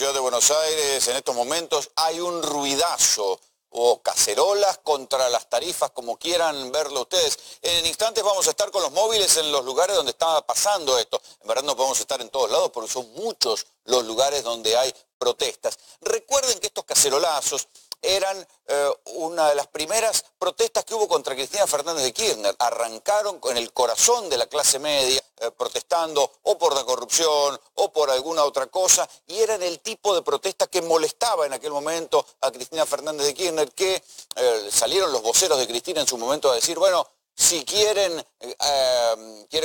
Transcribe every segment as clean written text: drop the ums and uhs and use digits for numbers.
ciudad de Buenos Aires en estos momentos hay un ruidazo o cacerolas contra las tarifas, como quieran verlo ustedes. En instantes vamos a estar con los móviles en los lugares donde está pasando esto. En verdad no podemos estar en todos lados porque son muchos los lugares donde hay protestas. Recuerden que estos cacerolazos eran una de las primeras protestas que hubo contra Cristina Fernández de Kirchner. Arrancaron con el corazón de la clase media, protestando o por la corrupción o por alguna otra cosa, y eran el tipo de protesta que molestaba en aquel momento a Cristina Fernández de Kirchner, que salieron los voceros de Cristina en su momento a decir, bueno, si quieren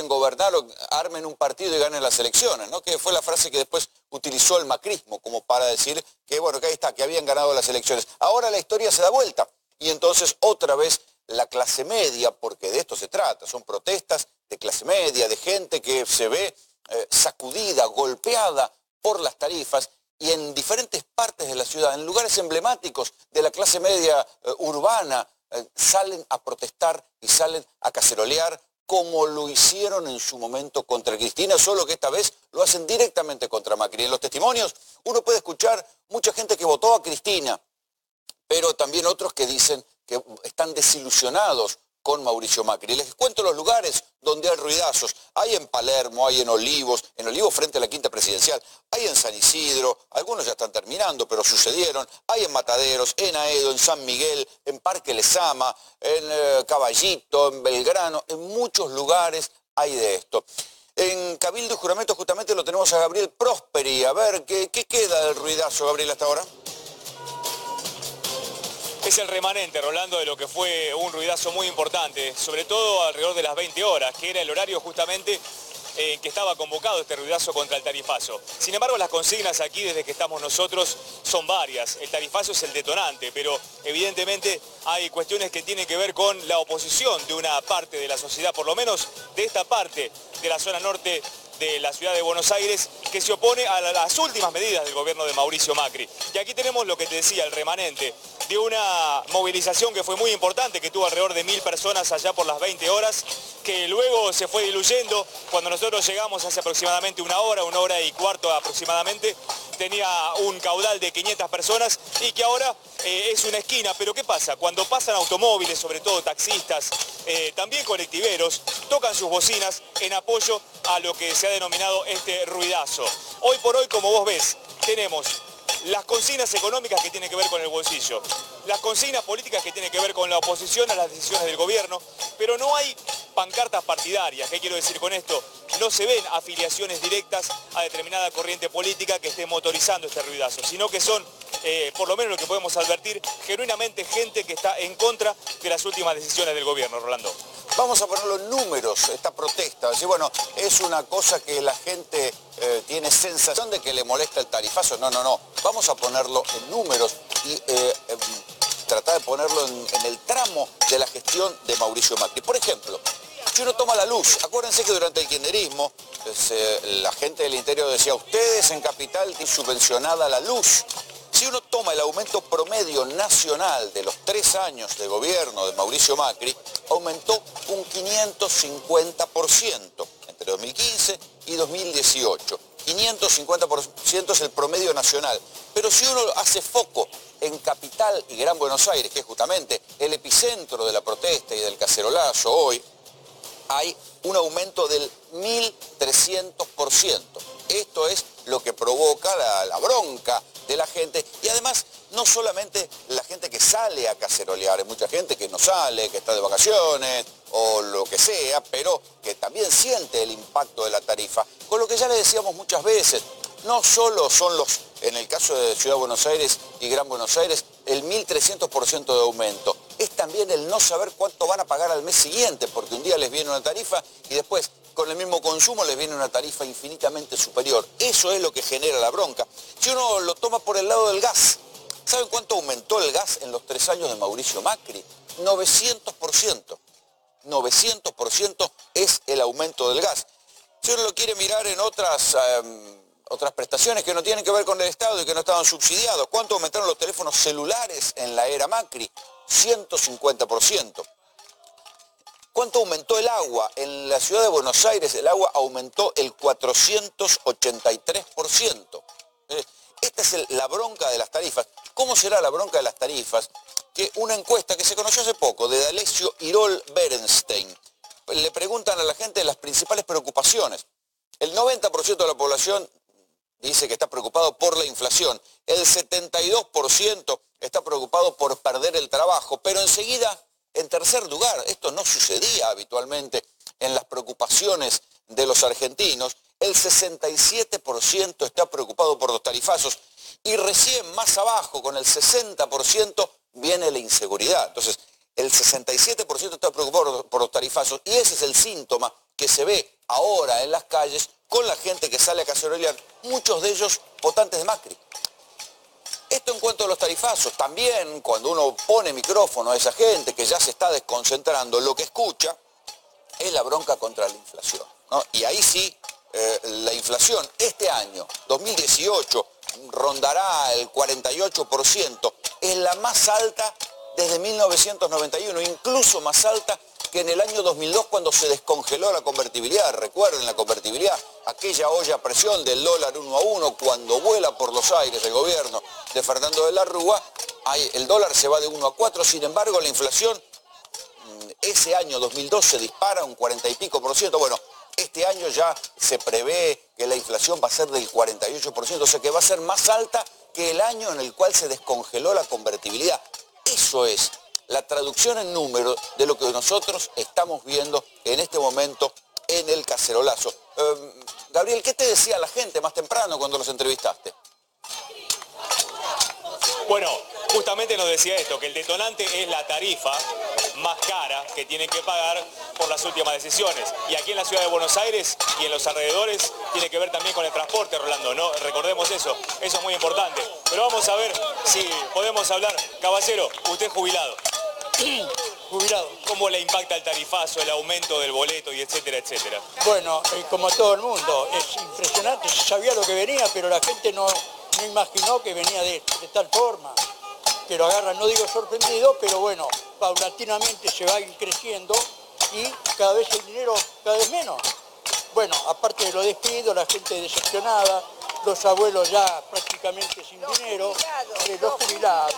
gobernar, armen un partido y ganen las elecciones, ¿no? Que fue la frase que después utilizó el macrismo como para decir que, bueno, que ahí está, que habían ganado las elecciones. Ahora la historia se da vuelta y entonces otra vez la clase media, porque de esto se trata, son protestas de clase media, de gente que se ve sacudida, golpeada por las tarifas, y en diferentes partes de la ciudad, en lugares emblemáticos de la clase media urbana, salen a protestar y salen a cacerolear como lo hicieron en su momento contra Cristina, solo que esta vez lo hacen directamente contra Macri. En los testimonios uno puede escuchar mucha gente que votó a Cristina, pero también otros que dicen que están desilusionados con Mauricio Macri. Les cuento los lugares donde hay ruidazos. Hay en Palermo, hay en Olivos frente a la Quinta Presidencial, hay en San Isidro, algunos ya están terminando, pero sucedieron, hay en Mataderos, en Aedo, en San Miguel, en Parque Lezama, en Caballito, en Belgrano, en muchos lugares hay de esto. En Cabildo y Juramento justamente lo tenemos a Gabriel Prosperi. A ver, ¿qué queda del ruidazo, Gabriel, hasta ahora? Es el remanente, Rolando, de lo que fue un ruidazo muy importante, sobre todo alrededor de las 20 horas, que era el horario justamente en que estaba convocado este ruidazo contra el tarifazo. Sin embargo, las consignas aquí, desde que estamos nosotros, son varias. El tarifazo es el detonante, pero evidentemente hay cuestiones que tienen que ver con la oposición de una parte de la sociedad, por lo menos de esta parte de la zona norte de la ciudad de Buenos Aires, que se opone a las últimas medidas del gobierno de Mauricio Macri. Y aquí tenemos lo que te decía, el remanente de una movilización que fue muy importante, que tuvo alrededor de 1000 personas allá por las 20 horas, que luego se fue diluyendo. Cuando nosotros llegamos hace aproximadamente una hora y cuarto aproximadamente, tenía un caudal de 500 personas y que ahora es una esquina. Pero ¿qué pasa? Cuando pasan automóviles, sobre todo taxistas, también colectiveros, tocan sus bocinas en apoyo a lo que se ha denominado este ruidazo. Hoy por hoy, como vos ves, tenemos las consignas económicas que tienen que ver con el bolsillo, las consignas políticas que tienen que ver con la oposición a las decisiones del gobierno, pero no hay pancartas partidarias. ¿Qué quiero decir con esto? No se ven afiliaciones directas a determinada corriente política que esté motorizando este ruidazo, sino que son, por lo menos lo que podemos advertir, genuinamente gente que está en contra de las últimas decisiones del gobierno, Rolando. Vamos a ponerlo en números, esta protesta. Así, bueno, es una cosa que la gente tiene sensación de que le molesta el tarifazo. No. Vamos a ponerlo en números y tratar de ponerlo en el tramo de la gestión de Mauricio Macri. Por ejemplo, si uno toma la luz, acuérdense que durante el kirchnerismo la gente del interior decía, ustedes en Capital tienen subvencionada la luz. Si uno toma el aumento promedio nacional de los 3 años de gobierno de Mauricio Macri, aumentó un 550% entre 2015 y 2018. 550% es el promedio nacional. Pero si uno hace foco en Capital y Gran Buenos Aires, que es justamente el epicentro de la protesta y del cacerolazo hoy, hay un aumento del 1300%. Esto es lo que provoca la bronca de la gente, y además no solamente la gente que sale a cacerolear, hay mucha gente que no sale, que está de vacaciones o lo que sea, pero que también siente el impacto de la tarifa, con lo que ya le decíamos muchas veces, no solo son en el caso de Ciudad de Buenos Aires y Gran Buenos Aires, el 1300% de aumento, es también el no saber cuánto van a pagar al mes siguiente, porque un día les viene una tarifa y después con el mismo consumo les viene una tarifa infinitamente superior. Eso es lo que genera la bronca. Si uno lo toma por el lado del gas, ¿saben cuánto aumentó el gas en los 3 años de Mauricio Macri? 900%. 900% es el aumento del gas. Si uno lo quiere mirar en otras prestaciones que no tienen que ver con el Estado y que no estaban subsidiados, ¿cuánto aumentaron los teléfonos celulares en la era Macri? 150%. ¿Cuánto aumentó el agua? En la ciudad de Buenos Aires el agua aumentó el 483%. Esta es la bronca de las tarifas. ¿Cómo será la bronca de las tarifas? Que una encuesta que se conoció hace poco, de D'Alessio Irol Berenstein, le preguntan a la gente las principales preocupaciones. El 90% de la población dice que está preocupado por la inflación. El 72% está preocupado por perder el trabajo. Pero enseguida, en tercer lugar, esto no sucedía habitualmente en las preocupaciones de los argentinos, el 67% está preocupado por los tarifazos. Y recién más abajo, con el 60%, viene la inseguridad. Entonces, el 67% está preocupado por los tarifazos y ese es el síntoma que se ve ahora en las calles con la gente que sale a cacerolear, muchos de ellos votantes de Macri. Esto en cuanto a los tarifazos. También cuando uno pone micrófono a esa gente que ya se está desconcentrando, lo que escucha es la bronca contra la inflación, ¿no? Y ahí sí, la inflación este año, 2018, rondará el 48%, es la más alta desde 1991, incluso más alta que en el año 2002 cuando se descongeló la convertibilidad. Recuerden la convertibilidad, aquella olla a presión del dólar 1 a 1, cuando vuela por los aires el gobierno de Fernando de la Rúa, el dólar se va de 1 a 4, sin embargo la inflación ese año 2002 se dispara un 40 y pico %. Bueno, este año ya se prevé que la inflación va a ser del 48%, o sea que va a ser más alta que el año en el cual se descongeló la convertibilidad. Eso es la traducción en números de lo que nosotros estamos viendo en este momento en el cacerolazo. Gabriel, ¿qué te decía la gente más temprano cuando los entrevistaste? Bueno, justamente nos decía esto, que el detonante es la tarifa más cara que tienen que pagar por las últimas decisiones. Y aquí en la ciudad de Buenos Aires y en los alrededores tiene que ver también con el transporte, Rolando, ¿no? Recordemos eso es muy importante. Pero vamos a ver si podemos hablar. Caballero, usted jubilado. Jubilado. ¿Cómo le impacta el tarifazo, el aumento del boleto y etcétera, etcétera? Bueno, como todo el mundo, es impresionante, se sabía lo que venía, pero la gente no imaginó que venía de tal forma, que lo agarran, no digo sorprendido, pero bueno, paulatinamente se va a ir creciendo y cada vez el dinero, cada vez menos. Bueno, aparte de los despidos, la gente decepcionada, los abuelos ya prácticamente sin dinero, los jubilados.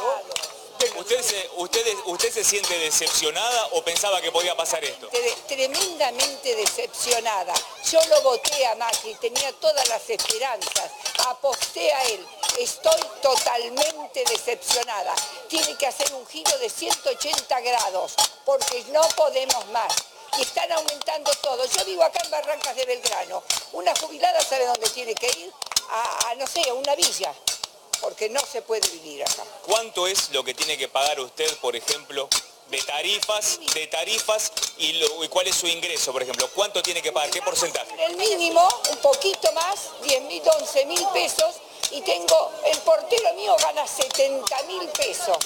¿Usted se siente decepcionada o pensaba que podía pasar esto? Tremendamente decepcionada. Yo lo voté a Macri, tenía todas las esperanzas, aposté a él. Estoy totalmente decepcionada. Tiene que hacer un giro de 180 grados, porque no podemos más. Y están aumentando todo. Yo vivo acá en Barrancas de Belgrano. Una jubilada sabe dónde tiene que ir, no sé, a una villa, porque no se puede vivir acá. ¿Cuánto es lo que tiene que pagar usted, por ejemplo, de tarifas y cuál es su ingreso, por ejemplo? ¿Cuánto tiene que pagar? ¿Qué porcentaje? El mínimo, un poquito más, 10.000, 11.000 pesos, y tengo, el portero mío gana 70.000 pesos.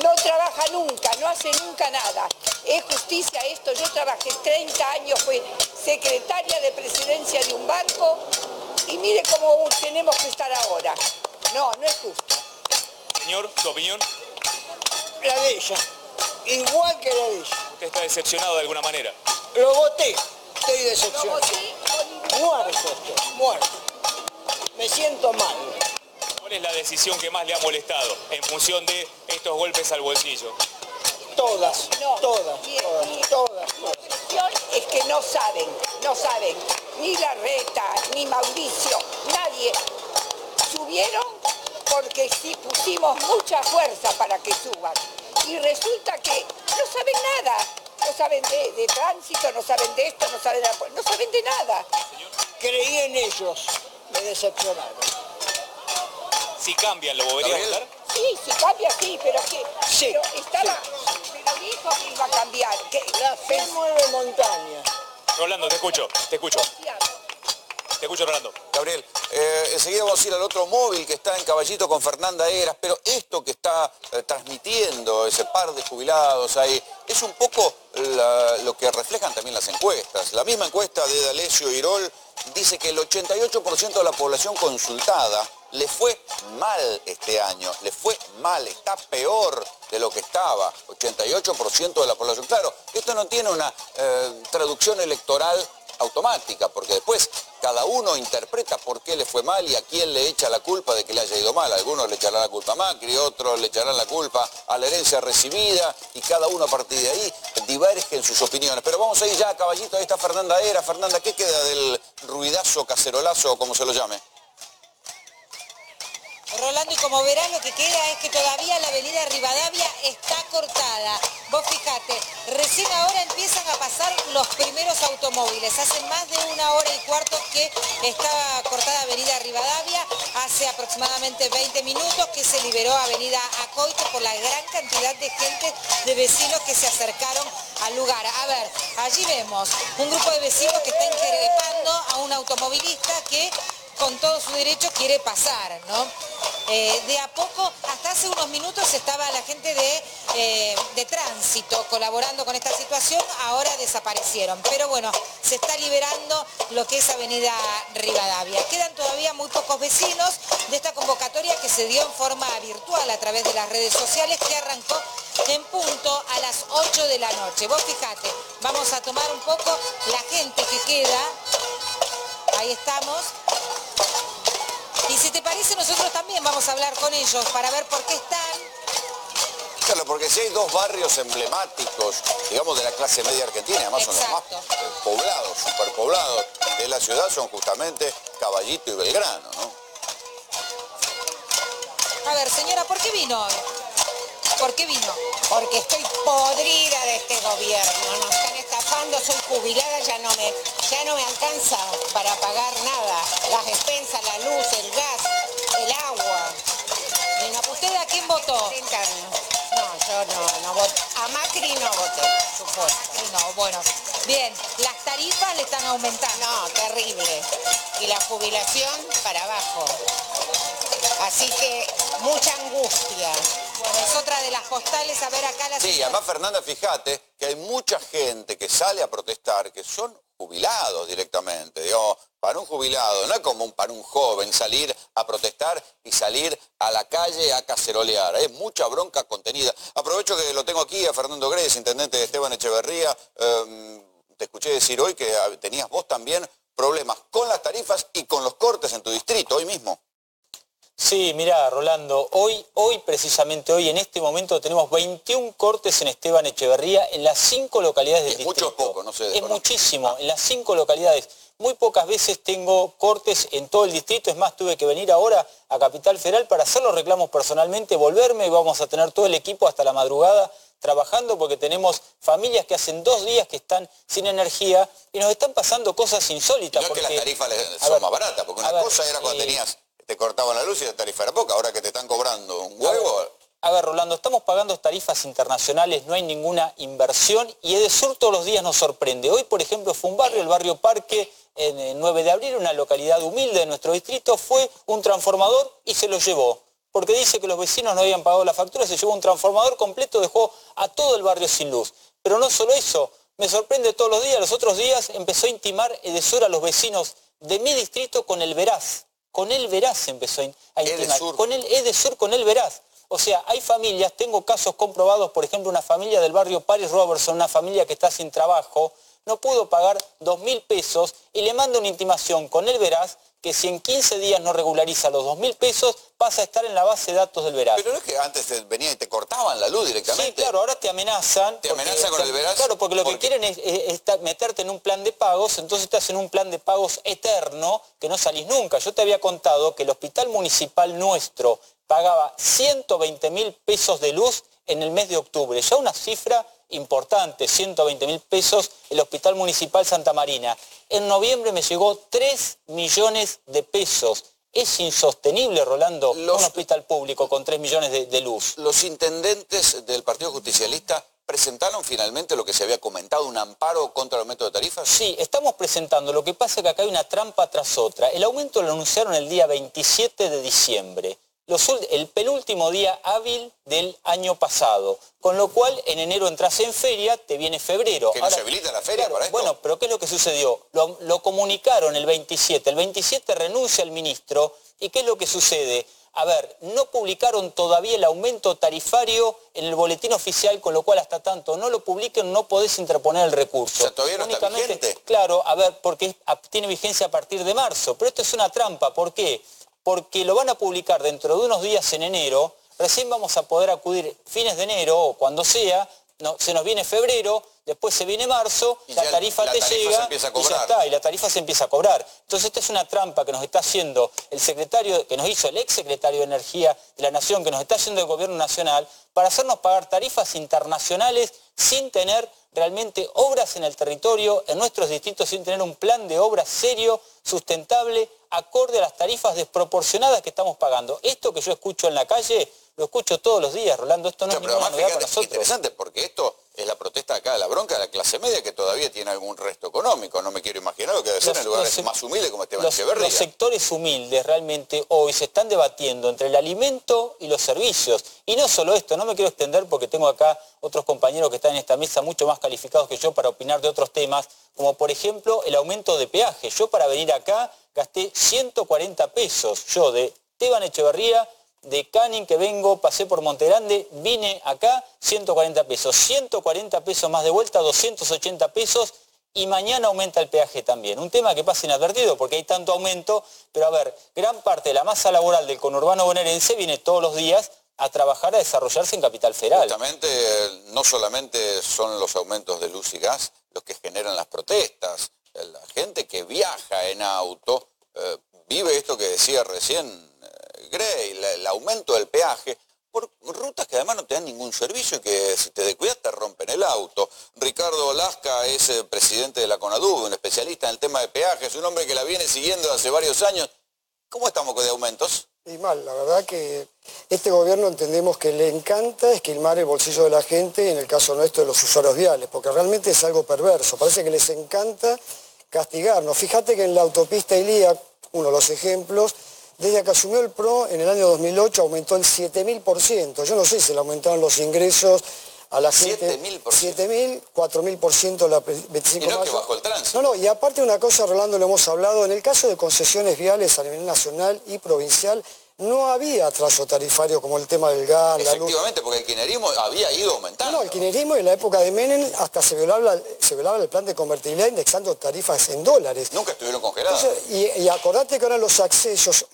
No trabaja nunca, no hace nunca nada. ¿Es justicia esto? Yo trabajé 30 años, fui secretaria de presidencia de un banco, y mire cómo tenemos que estar ahora. No, no es justo. Señor, ¿su opinión? La de ella, igual que la de ella. ¿Usted está decepcionado de alguna manera? Lo voté, estoy decepcionado. Lo voté. Muerto estoy, muerto. Me siento mal. ¿Cuál es la decisión que más le ha molestado en función de estos golpes al bolsillo? Todas, No, todas. Mi percepción es que no saben. Ni Larreta, ni Mauricio, nadie. Subieron porque sí pusimos mucha fuerza para que suban. Y resulta que no saben nada. No saben de tránsito, no saben de esto, no saben de nada. Creí en ellos, me decepcionaron. Si cambian, ¿lo volvería a votar? Sí, si cambia, sí, pero que... Sí, Pero dijo que iba a cambiar. La fe mueve montaña. Rolando, te escucho. Te escucho, Rolando. Gabriel, enseguida vamos a ir al otro móvil que está en Caballito con Fernanda Heras, pero esto que está transmitiendo ese par de jubilados ahí, es un poco lo que reflejan también las encuestas. La misma encuesta de D'Alessio Irol dice que el 88% de la población consultada le fue mal este año, le fue mal, está peor de lo que estaba, 88% de la población. Claro, esto no tiene una traducción electoral automática, porque después cada uno interpreta por qué le fue mal y a quién le echa la culpa de que le haya ido mal. Algunos le echarán la culpa a Macri, otros le echarán la culpa a la herencia recibida y cada uno a partir de ahí diverge en sus opiniones. Pero vamos a ir ya, caballito, ahí está Fernanda Era. Fernanda, ¿qué queda del ruidazo, cacerolazo o como se lo llame? Rolando, y como verás, lo que queda es que todavía la avenida Rivadavia está cortada. Vos fijate, recién ahora empiezan a pasar los primeros automóviles. Hace más de 1 hora y cuarto que estaba cortada avenida Rivadavia. Hace aproximadamente 20 minutos que se liberó avenida Acoite por la gran cantidad de gente, de vecinos que se acercaron al lugar. A ver, allí vemos un grupo de vecinos que está increpando a un automovilista que con todo su derecho quiere pasar, ¿no? De a poco, hasta hace unos minutos estaba la gente de tránsito colaborando con esta situación, ahora desaparecieron. Pero bueno, se está liberando lo que es avenida Rivadavia. Quedan todavía muy pocos vecinos de esta convocatoria que se dio en forma virtual a través de las redes sociales, que arrancó en punto a las 8 de la noche. Vos fijate, vamos a tomar un poco la gente que queda. Ahí estamos. Y si te parece, nosotros también vamos a hablar con ellos para ver por qué están. Claro, porque si hay dos barrios emblemáticos, digamos, de la clase media argentina, además son los más poblados, superpoblados de la ciudad, son justamente Caballito y Belgrano, ¿no? A ver, señora, ¿por qué vino hoy? ¿Por qué vino? Porque estoy podrida de este gobierno, nos están estafando, soy jubilada, ya no me alcanza para pagar nada, las expensas, la luz, el gas, el agua. ¿Usted a quién votó? 30 años. No, yo no voté, a Macri no voté, supuesto. No, bueno, bien, las tarifas le están aumentando. No, terrible. Y la jubilación para abajo. Así que mucha angustia. Bueno, es otra de las postales, a ver acá la... Sí, además, Fernanda, fíjate que hay mucha gente que sale a protestar que son jubilados directamente. Digo, para un jubilado, no es como para un joven salir a protestar y salir a la calle a cacerolear. Es mucha bronca contenida. Aprovecho que lo tengo aquí a Fernando Gres, intendente de Esteban Echeverría. Te escuché decir hoy que tenías vos también problemas con las tarifas y con los cortes en tu distrito, hoy mismo. Sí, mirá, Rolando, hoy precisamente hoy, en este momento, tenemos 21 cortes en Esteban Echeverría en las 5 localidades del distrito. ¿Es mucho o poco? No sé. Es muchísimo, en las 5 localidades. Muy pocas veces tengo cortes en todo el distrito, es más, tuve que venir ahora a Capital Federal para hacer los reclamos personalmente, volverme, y vamos a tener todo el equipo hasta la madrugada trabajando porque tenemos familias que hacen 2 días que están sin energía y nos están pasando cosas insólitas. Y no es que las tarifas son más baratas, porque una cosa era cuando te cortaban la luz y la tarifa era poca, ahora que te están cobrando un huevo... A ver, Rolando, estamos pagando tarifas internacionales, no hay ninguna inversión y Edesur todos los días nos sorprende. Hoy, por ejemplo, fue un barrio, el barrio Parque, en el 9 de abril, una localidad humilde de nuestro distrito, fue un transformador y se lo llevó. Porque dice que los vecinos no habían pagado la factura, se llevó un transformador completo, dejó a todo el barrio sin luz. Pero no solo eso, me sorprende todos los días, los otros días empezó a intimar Edesur a los vecinos de mi distrito con el Veraz. Con el Veraz empezó a intimar. Con el Edesur, con el Veraz. O sea, hay familias, tengo casos comprobados, por ejemplo, una familia del barrio Paris Robertson, una familia que está sin trabajo, no pudo pagar 2.000 pesos y le manda una intimación con el Veraz que si en 15 días no regulariza los 2.000 pesos, pasa a estar en la base de datos del Veraz. Pero no es que antes venían y te cortaban la luz directamente. Sí, claro, ahora te amenazan. ¿Te amenazan con el Veraz? Claro, porque lo que quieren es meterte en un plan de pagos, entonces estás en un plan de pagos eterno que no salís nunca. Yo te había contado que el hospital municipal nuestro pagaba 120.000 pesos de luz en el mes de octubre. Ya una cifra importante, 120.000 pesos el Hospital Municipal Santa Marina. En noviembre me llegó 3 millones de pesos. Es insostenible, Rolando, un hospital público con 3 millones de luz. Los intendentes del Partido Justicialista presentaron finalmente lo que se había comentado, un amparo contra el aumento de tarifas. Sí, estamos presentando. Lo que pasa es que acá hay una trampa tras otra. El aumento lo anunciaron el día 27 de diciembre. El penúltimo día hábil del año pasado, con lo cual en enero entras en feria, te viene febrero. ¿Que no se habilita la feria para esto? Bueno, pero ¿qué es lo que sucedió? Lo comunicaron el 27 renuncia el ministro, ¿y qué es lo que sucede? A ver, no publicaron todavía el aumento tarifario en el boletín oficial, con lo cual hasta tanto no lo publiquen no podés interponer el recurso. O sea, todavía no está vigente. Claro, a ver, porque tiene vigencia a partir de marzo. Pero esto es una trampa. ¿Por qué? Porque lo van a publicar dentro de unos días en enero. Recién vamos a poder acudir fines de enero o cuando sea. No, se nos viene febrero, después se viene marzo, la tarifa te llega y ya está, y la tarifa se empieza a cobrar. Entonces esta es una trampa que nos está haciendo el secretario, que nos hizo el ex secretario de Energía de la Nación, que nos está haciendo el gobierno nacional, para hacernos pagar tarifas internacionales sin tener realmente obras en el territorio, en nuestros distritos, sin tener un plan de obras serio, sustentable, acorde a las tarifas desproporcionadas que estamos pagando. Esto que yo escucho en la calle, lo escucho todos los días, Rolando, esto no es ninguna novedad para nosotros. Es interesante porque esto es la protesta acá de la bronca de la clase media que todavía tiene algún resto económico. No me quiero imaginar lo que debe ser en lugares más humildes como Esteban Echeverría. Los sectores humildes realmente hoy se están debatiendo entre el alimento y los servicios. Y no solo esto, no me quiero extender porque tengo acá otros compañeros que están en esta mesa mucho más calificados que yo para opinar de otros temas, como por ejemplo el aumento de peaje. Yo para venir acá gasté 140 pesos. Yo de Esteban Echeverría, de Canning que vengo, pasé por Montegrande, vine acá, 140 pesos. 140 pesos más de vuelta, 280 pesos y mañana aumenta el peaje también. Un tema que pasa inadvertido porque hay tanto aumento, pero a ver, gran parte de la masa laboral del conurbano bonaerense viene todos los días a trabajar, a desarrollarse en Capital Federal. Justamente, no solamente son los aumentos de luz y gas los que generan las protestas. La gente que viaja en auto vive esto que decía recién Grey, el aumento del peaje por rutas que además no te dan ningún servicio y que si te descuidas te rompen el auto. Ricardo Lasca es presidente de la CONADUV, un especialista en el tema de peajes, un hombre que la viene siguiendo hace varios años. ¿Cómo estamos de aumentos? Y mal, la verdad que este gobierno entendemos que le encanta esquilmar el bolsillo de la gente, en el caso nuestro de los usuarios viales, porque realmente es algo perverso, parece que les encanta castigarnos. Fíjate que en la autopista Ilía, uno de los ejemplos, desde que asumió el PRO en el año 2008 aumentó el 7.000%. Yo no sé si le aumentaron los ingresos a la gente. 7.000%. 7.000, 4.000% la 25 y no mayo. Que bajó el tránsito. No, y aparte una cosa, Rolando, lo hemos hablado, en el caso de concesiones viales a nivel nacional y provincial, no había atraso tarifario como el tema del gas, la luz. Efectivamente, porque el kirchnerismo había ido aumentando. No, el kirchnerismo en la época de Menem hasta se violaba el plan de convertibilidad indexando tarifas en dólares. Nunca estuvieron congeladas. Entonces, y acordate que ahora los accesos,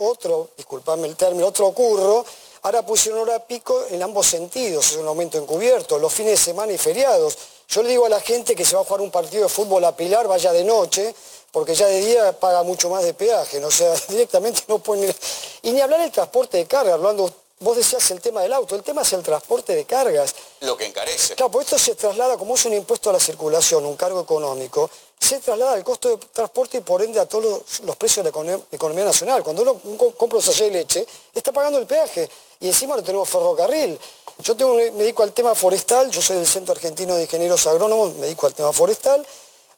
disculpame el término, otro curro, ahora pusieron hora pico en ambos sentidos, es un aumento encubierto, los fines de semana y feriados. Yo le digo a la gente que se va a jugar un partido de fútbol a Pilar, vaya de noche, porque ya de día paga mucho más de peaje, ¿no? O sea, directamente no pueden... Y ni hablar del transporte de carga, Rolando, vos decías el tema del auto, el tema es el transporte de cargas. Lo que encarece. Claro, pues esto se traslada, como es un impuesto a la circulación, un cargo económico, se traslada al costo de transporte y por ende a todos los precios de la economía nacional. Cuando uno compra un sachet de leche, está pagando el peaje y encima no tenemos ferrocarril. Yo me dedico al tema forestal, yo soy del Centro Argentino de Ingenieros Agrónomos, me dedico al tema forestal.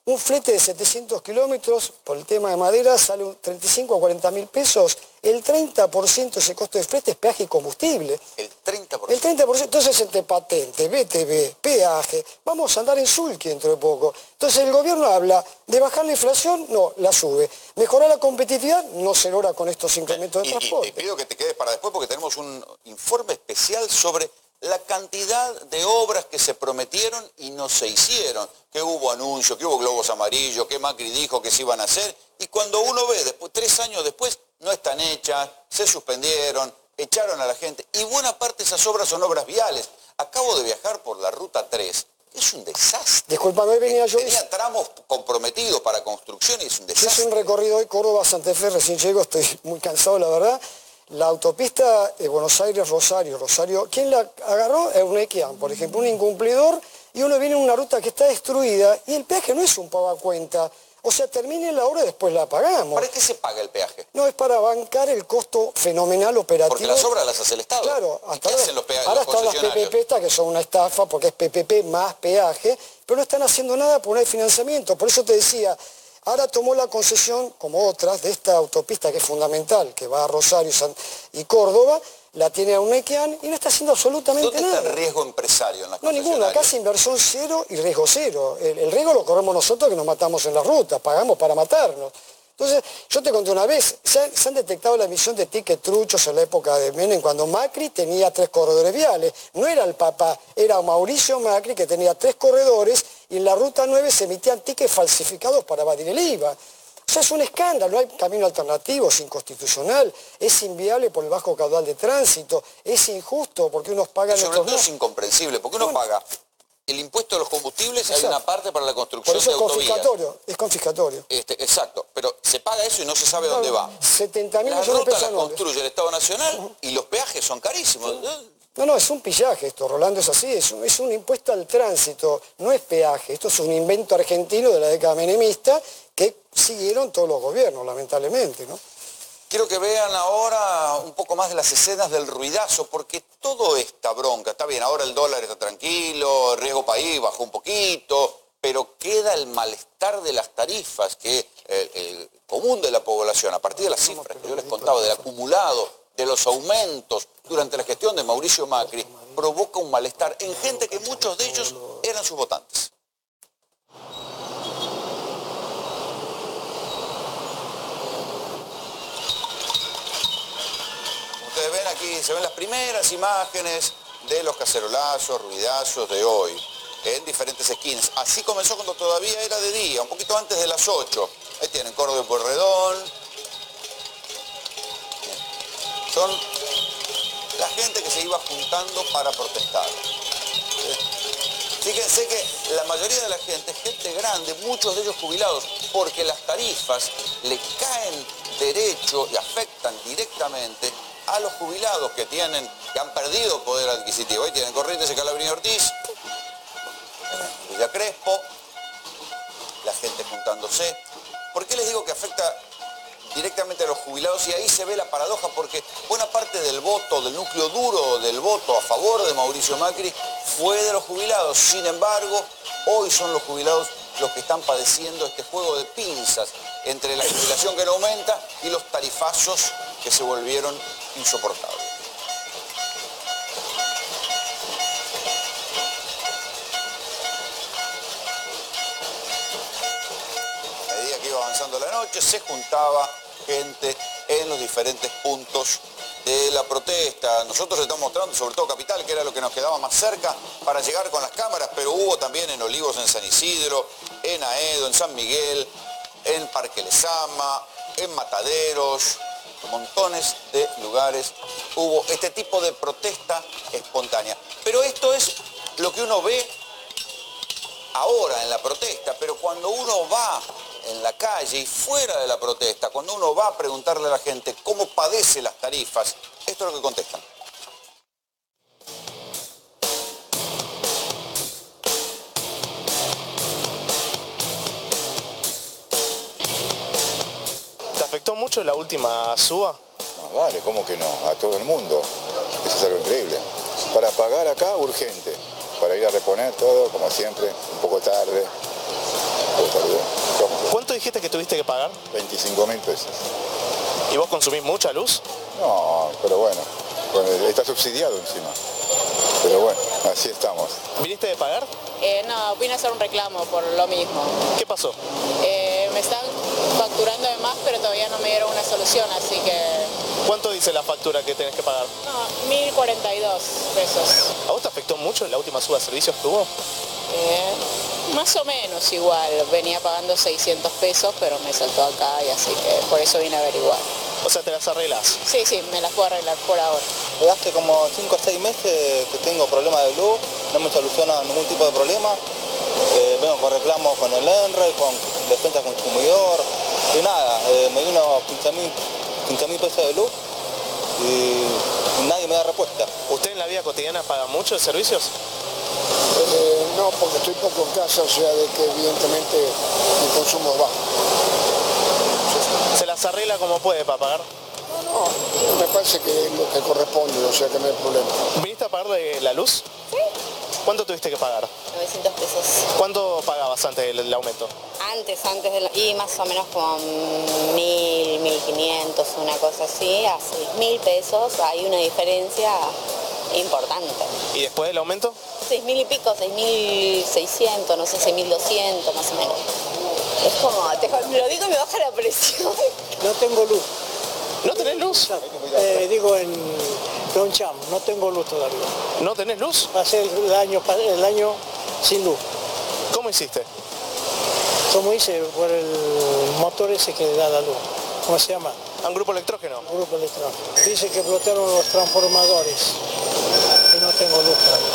Un flete de 700 kilómetros por el tema de madera sale 35 a 40 mil pesos. El 30% de ese costo de flete es peaje y combustible. El 30%. El 30%. Entonces entre patente, BTV, peaje, vamos a andar en sulky dentro de poco. Entonces el gobierno habla de bajar la inflación, no, la sube. Mejorar la competitividad, no se logra con estos incrementos de transporte. Y te pido que te quedes para después porque tenemos un informe especial sobre la cantidad de obras que se prometieron y no se hicieron, que hubo anuncios, que hubo globos amarillos, que Macri dijo que se iban a hacer, y cuando uno ve, después, 3 años después, no están hechas, se suspendieron, echaron a la gente, y buena parte de esas obras son obras viales. Acabo de viajar por la Ruta 3, es un desastre. Disculpame, venía yo... Tenía tramos comprometidos para construcción y es un desastre. Es un recorrido de Córdoba-Santa Fe, recién llego, estoy muy cansado, la verdad. La autopista de Buenos Aires-Rosario, ¿quién la agarró? Eurnequian, por ejemplo, un incumplidor, y uno viene en una ruta que está destruida, y el peaje no es un pago a cuenta. O sea, termine la obra y después la pagamos. ¿Para qué se paga el peaje? No, es para bancar el costo fenomenal operativo. Porque las obras las hace el Estado. Claro, hasta ahora hacen los ahora están las PPP, que son una estafa, porque es PPP más peaje, pero no están haciendo nada por no hay financiamiento. Por eso te decía... Ahora tomó la concesión, como otras, de esta autopista que es fundamental, que va a Rosario y Córdoba, la tiene Eurnequian y no está haciendo absolutamente nada. ¿Dónde está el riesgo empresario en las concesionarias? No, ninguna. Acá es inversión cero y riesgo cero. El riesgo lo corremos nosotros que nos matamos en la ruta, pagamos para matarnos. Entonces, yo te conté una vez, se han detectado la emisión de tickets truchos en la época de Menem, cuando Macri tenía 3 corredores viales. No era el Papa, era Mauricio Macri que tenía 3 corredores y en la Ruta 9 se emitían tickets falsificados para evadir el IVA. O sea, es un escándalo, no hay camino alternativo, es inconstitucional, es inviable por el bajo caudal de tránsito, es injusto porque unos pagan... Sobre todo es incomprensible, porque uno paga el impuesto de los combustibles, hay una parte para la construcción de autovías. Es confiscatorio. Exacto, pero se paga eso y no se sabe dónde va. 70.000 millones de pesos. Las rutas las construye el Estado Nacional y los peajes son carísimos. No, es un pillaje esto, Rolando, es así, es un impuesto al tránsito, no es peaje, esto es un invento argentino de la década menemista que siguieron todos los gobiernos, lamentablemente, ¿no? Quiero que vean ahora un poco más de las escenas del ruidazo, porque toda esta bronca, está bien, ahora el dólar está tranquilo, el riesgo país bajó un poquito, pero queda el malestar de las tarifas que el común de la población, a partir de las cifras que yo les contaba, del acumulado, de los aumentos durante la gestión de Mauricio Macri, provoca un malestar en gente que muchos de ellos eran sus votantes. Ustedes ven aquí, se ven las primeras imágenes de los cacerolazos, ruidazos de hoy, en diferentes esquinas. Así comenzó cuando todavía era de día, un poquito antes de las 8. Ahí tienen Córdoba y Pueyrredón. Son la gente que se iba juntando para protestar. Fíjense que la mayoría de la gente es gente grande, muchos de ellos jubilados, porque las tarifas le caen derecho y afectan directamente a los jubilados que han perdido poder adquisitivo. Ahí tienen Corrientes y Calabrini Ortiz, Villa Crespo, la gente juntándose. ¿Por qué les digo que afecta directamente a los jubilados? Y ahí se ve la paradoja, porque buena parte del voto, del núcleo duro del voto a favor de Mauricio Macri fue de los jubilados. Sin embargo, hoy son los jubilados los que están padeciendo este juego de pinzas entre la jubilación que no aumenta y los tarifazos que se volvieron insoportables. A medida que iba avanzando la noche, se juntaba gente en los diferentes puntos de la protesta. Nosotros estamos mostrando, sobre todo Capital, que era lo que nos quedaba más cerca para llegar con las cámaras, pero hubo también en Olivos, en San Isidro, en Aedo, en San Miguel, en Parque Lezama, en Mataderos, montones de lugares hubo este tipo de protesta espontánea. Pero esto es lo que uno ve ahora en la protesta, pero cuando uno va en la calle y fuera de la protesta, cuando uno va a preguntarle a la gente cómo padece las tarifas, esto es lo que contestan. ¿Te afectó mucho la última suba? No, vale, ¿cómo que no? A todo el mundo. Eso es algo increíble. Para pagar acá, urgente. Para ir a reponer todo, como siempre, un poco tarde. ¿Cuánto dijiste que tuviste que pagar? 25.000 pesos. ¿Y vos consumís mucha luz? No, pero bueno, está subsidiado encima. Pero bueno, así estamos. ¿Viniste de pagar? No, vine a hacer un reclamo por lo mismo. ¿Qué pasó? Me están facturando de más, pero todavía no me dieron una solución, así que... ¿Cuánto dice la factura que tenés que pagar? No, 1.042 pesos. ¿A vos te afectó mucho la última suba de servicios que hubo? Más o menos igual. Venía pagando 600 pesos, pero me saltó acá y así que por eso vine a averiguar. O sea, ¿te las arreglás? Sí, me las puedo arreglar por ahora. Hace como 5 o 6 meses que tengo problemas de luz, no me soluciona ningún tipo de problema. Vengo con reclamos con el ENRE, con defensa del consumidor, y nada, me vino 15.000 pesos de luz y nadie me da respuesta. ¿Usted en la vida cotidiana paga mucho de servicios? No, porque estoy poco en casa, o sea, de que evidentemente el consumo es bajo. ¿Se las arregla como puede para pagar? No, me parece que es lo que corresponde, o sea que no hay problema. ¿Viniste a pagar de la luz? Sí. ¿Cuánto tuviste que pagar? 900 pesos. ¿Cuánto pagabas antes del aumento? Y más o menos como 1.000, 1.500, una cosa así, a 6.000 pesos hay una diferencia importante. ¿Y después del aumento? 6.000 y pico, 6.600, no sé, 6.200 más o menos. Es como, me lo digo y me baja la presión. No tengo luz. ¿No tenés luz? Digo en Longchamp, no tengo luz todavía. ¿No tenés luz? Pasé el año sin luz. ¿Cómo hiciste? Como hice por el motor ese que da la luz. ¿Cómo se llama? ¿Un grupo electrógeno? Un grupo electrógeno. Dice que explotaron los transformadores y no tengo luz todavía.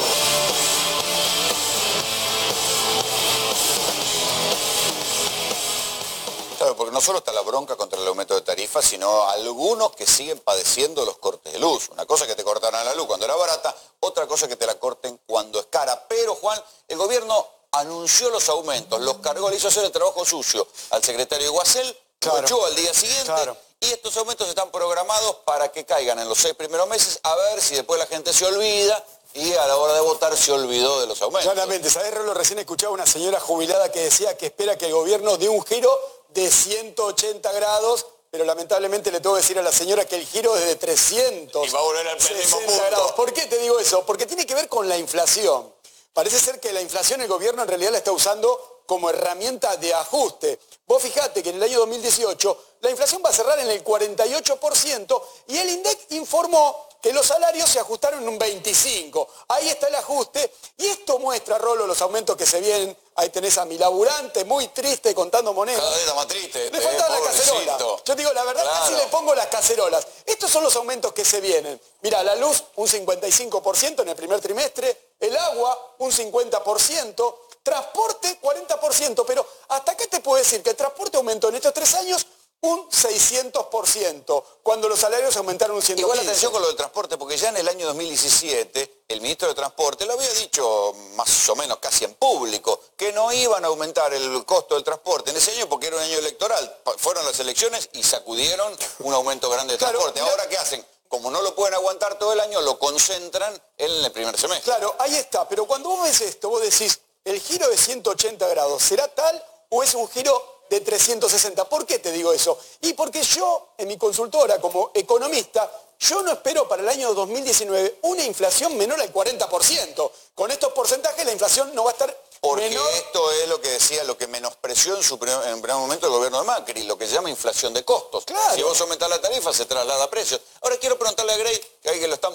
Claro, porque no solo está la bronca contra el aumento de tarifas, sino algunos que siguen padeciendo los cortes de luz. Una cosa es que te cortaran la luz cuando era barata, otra cosa es que te la corten cuando es cara. Pero, Juan, el gobierno anunció los aumentos, los cargó, le hizo hacer el trabajo sucio al secretario Iguacel, lo echó al día siguiente, y estos aumentos están programados para que caigan en los 6 primeros meses, a ver si después la gente se olvida y a la hora de votar se olvidó de los aumentos. Claramente, ¿sabés, Rolo? Recién escuchaba una señora jubilada que decía que espera que el gobierno dé un giro de 180 grados, pero lamentablemente le tengo que decir a la señora que el giro es de 300. Y va a volver al mismo punto. Grados. ¿Por qué te digo eso? Porque tiene que ver con la inflación. Parece ser que la inflación el gobierno en realidad la está usando como herramienta de ajuste. Vos fijate que en el año 2018 la inflación va a cerrar en el 48% y el INDEC informó que los salarios se ajustaron en un 25%. Ahí está el ajuste y esto muestra, Rolo, los aumentos que se vienen. Ahí tenés a mi laburante muy triste contando monedas. Cada vez está más triste. Le faltan las cacerolas. Yo digo, la verdad, casi le pongo las cacerolas. Estos son los aumentos que se vienen. Mira, la luz un 55% en el primer trimestre, el agua un 50%, transporte 40%, pero ¿hasta qué te puedo decir que el transporte aumentó en estos 3 años? Un 600%, cuando los salarios aumentaron un 115%. Igual atención con lo del transporte, porque ya en el año 2017 el ministro de Transporte lo había dicho más o menos casi en público, que no iban a aumentar el costo del transporte en ese año porque era un año electoral. Fueron las elecciones y sacudieron un aumento grande de transporte. Ahora, ¿qué hacen? Como no lo pueden aguantar todo el año, lo concentran en el primer semestre. Claro, ahí está, pero cuando vos ves esto, vos decís, ¿el giro de 180 grados será tal o es un giro de 360? ¿Por qué te digo eso? Y porque yo, en mi consultora como economista, yo no espero para el año 2019 una inflación menor al 40%. Con estos porcentajes la inflación no va a estar porque menor. Esto es lo que decía, lo que menospreció en un primer momento el gobierno de Macri, lo que se llama inflación de costos. Claro. Si vos aumentás la tarifa, se traslada a precios. Ahora quiero preguntarle a Grey, que ahí que lo están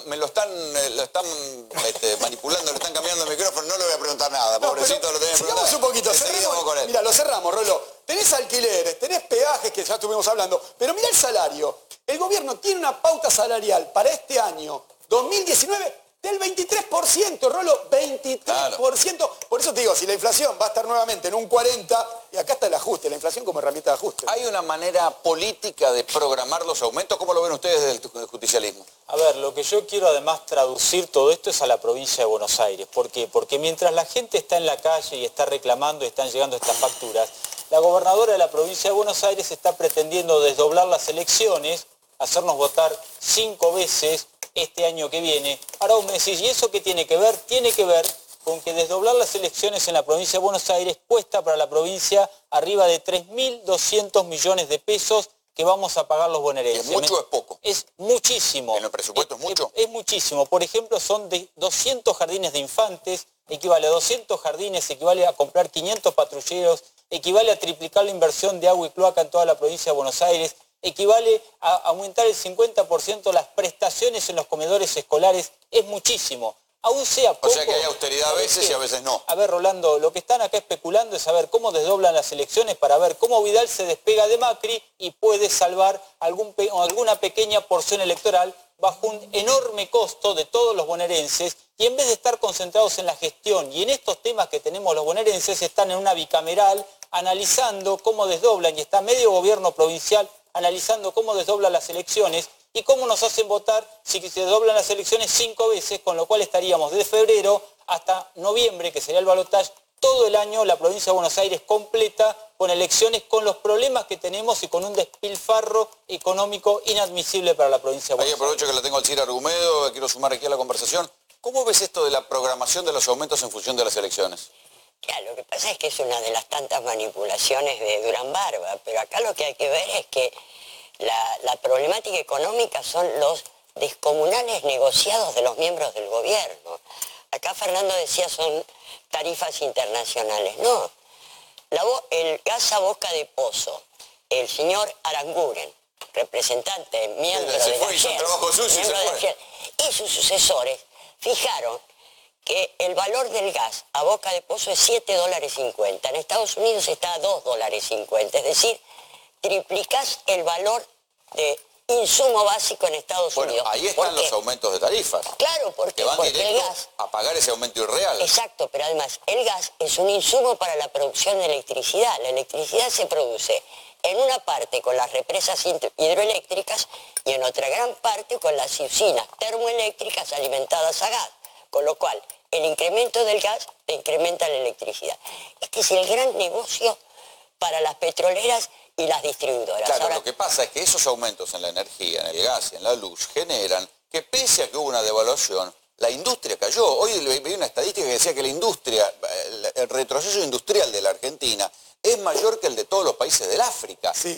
manipulando, le están cambiando el micrófono, no le voy a preguntar nada, No, pobrecito, lo tenés que preguntar. sigamos un poquito, Seguimos con él. Mira, lo cerramos, Rolo. Tenés alquileres, tenés peajes, que ya estuvimos hablando, pero mira el salario. El gobierno tiene una pauta salarial para este año 2019 del 23%, Rolo, 23%. Claro. Por eso te digo, si la inflación va a estar nuevamente en un 40%, y acá está el ajuste, la inflación como herramienta de ajuste. ¿Hay una manera política de programar los aumentos? ¿Cómo lo ven ustedes desde el justicialismo? A ver, lo que yo quiero además traducir todo esto es a la provincia de Buenos Aires. ¿Por qué? Porque mientras la gente está en la calle y está reclamando y están llegando estas facturas, la gobernadora de la provincia de Buenos Aires está pretendiendo desdoblar las elecciones, hacernos votar 5 veces este año que viene. Ahora vos me decís, ¿y eso qué tiene que ver? Tiene que ver con que desdoblar las elecciones en la provincia de Buenos Aires cuesta para la provincia arriba de 3.200 millones de pesos que vamos a pagar los bonaerenses. ¿Es mucho o es poco? Es muchísimo. ¿En el presupuesto es mucho? Es muchísimo. Por ejemplo, son de 200 jardines de infantes, equivale a 200 jardines, equivale a comprar 500 patrulleros, equivale a triplicar la inversión de agua y cloaca en toda la provincia de Buenos Aires, equivale a aumentar el 50% las prestaciones en los comedores escolares. Es muchísimo. Aún sea poco. O sea que hay austeridad a veces y a veces no. A ver, Rolando, lo que están acá especulando es saber cómo desdoblan las elecciones para ver cómo Vidal se despega de Macri y puede salvar alguna pequeña porción electoral bajo un enorme costo de todos los bonaerenses, y en vez de estar concentrados en la gestión y en estos temas que tenemos los bonaerenses, están en una bicameral analizando cómo desdoblan, y está medio gobierno provincial analizando cómo desdoblan las elecciones y cómo nos hacen votar si se desdoblan las elecciones 5 veces, con lo cual estaríamos desde febrero hasta noviembre, que sería el balotaje, todo el año la provincia de Buenos Aires completa con elecciones, con los problemas que tenemos y con un despilfarro económico inadmisible para la provincia de Buenos Aires. Ahí aprovecho que la tengo al Cira Argumedo, quiero sumar aquí a la conversación. ¿Cómo ves esto de la programación de los aumentos en función de las elecciones? Claro, lo que pasa es que es una de las tantas manipulaciones de Durán Barba, pero acá lo que hay que ver es que la problemática económica son los descomunales negociados de los miembros del gobierno. Acá Fernando decía son tarifas internacionales. No, El gas a boca de pozo, el señor Aranguren, representante, miembro de la Shell, y sus sucesores fijaron que el valor del gas a boca de pozo es $7,50. En Estados Unidos está a $2,50, es decir, triplicás el valor de insumo básico en Estados Unidos. Ahí están los aumentos de tarifas. Claro, porque van directo el gas, a pagar ese aumento irreal. Exacto, pero además el gas es un insumo para la producción de electricidad. La electricidad se produce en una parte con las represas hidroeléctricas y en otra gran parte con las usinas termoeléctricas alimentadas a gas. Con lo cual, el incremento del gas te incrementa la electricidad. Este es el gran negocio para las petroleras y las distribuidoras. Claro, lo que pasa es que esos aumentos en la energía, en el gas y en la luz generan que pese a que hubo una devaluación, la industria cayó. Hoy vi una estadística que decía que la industria, el retroceso industrial de la Argentina es mayor que el de todos los países del África. Sí.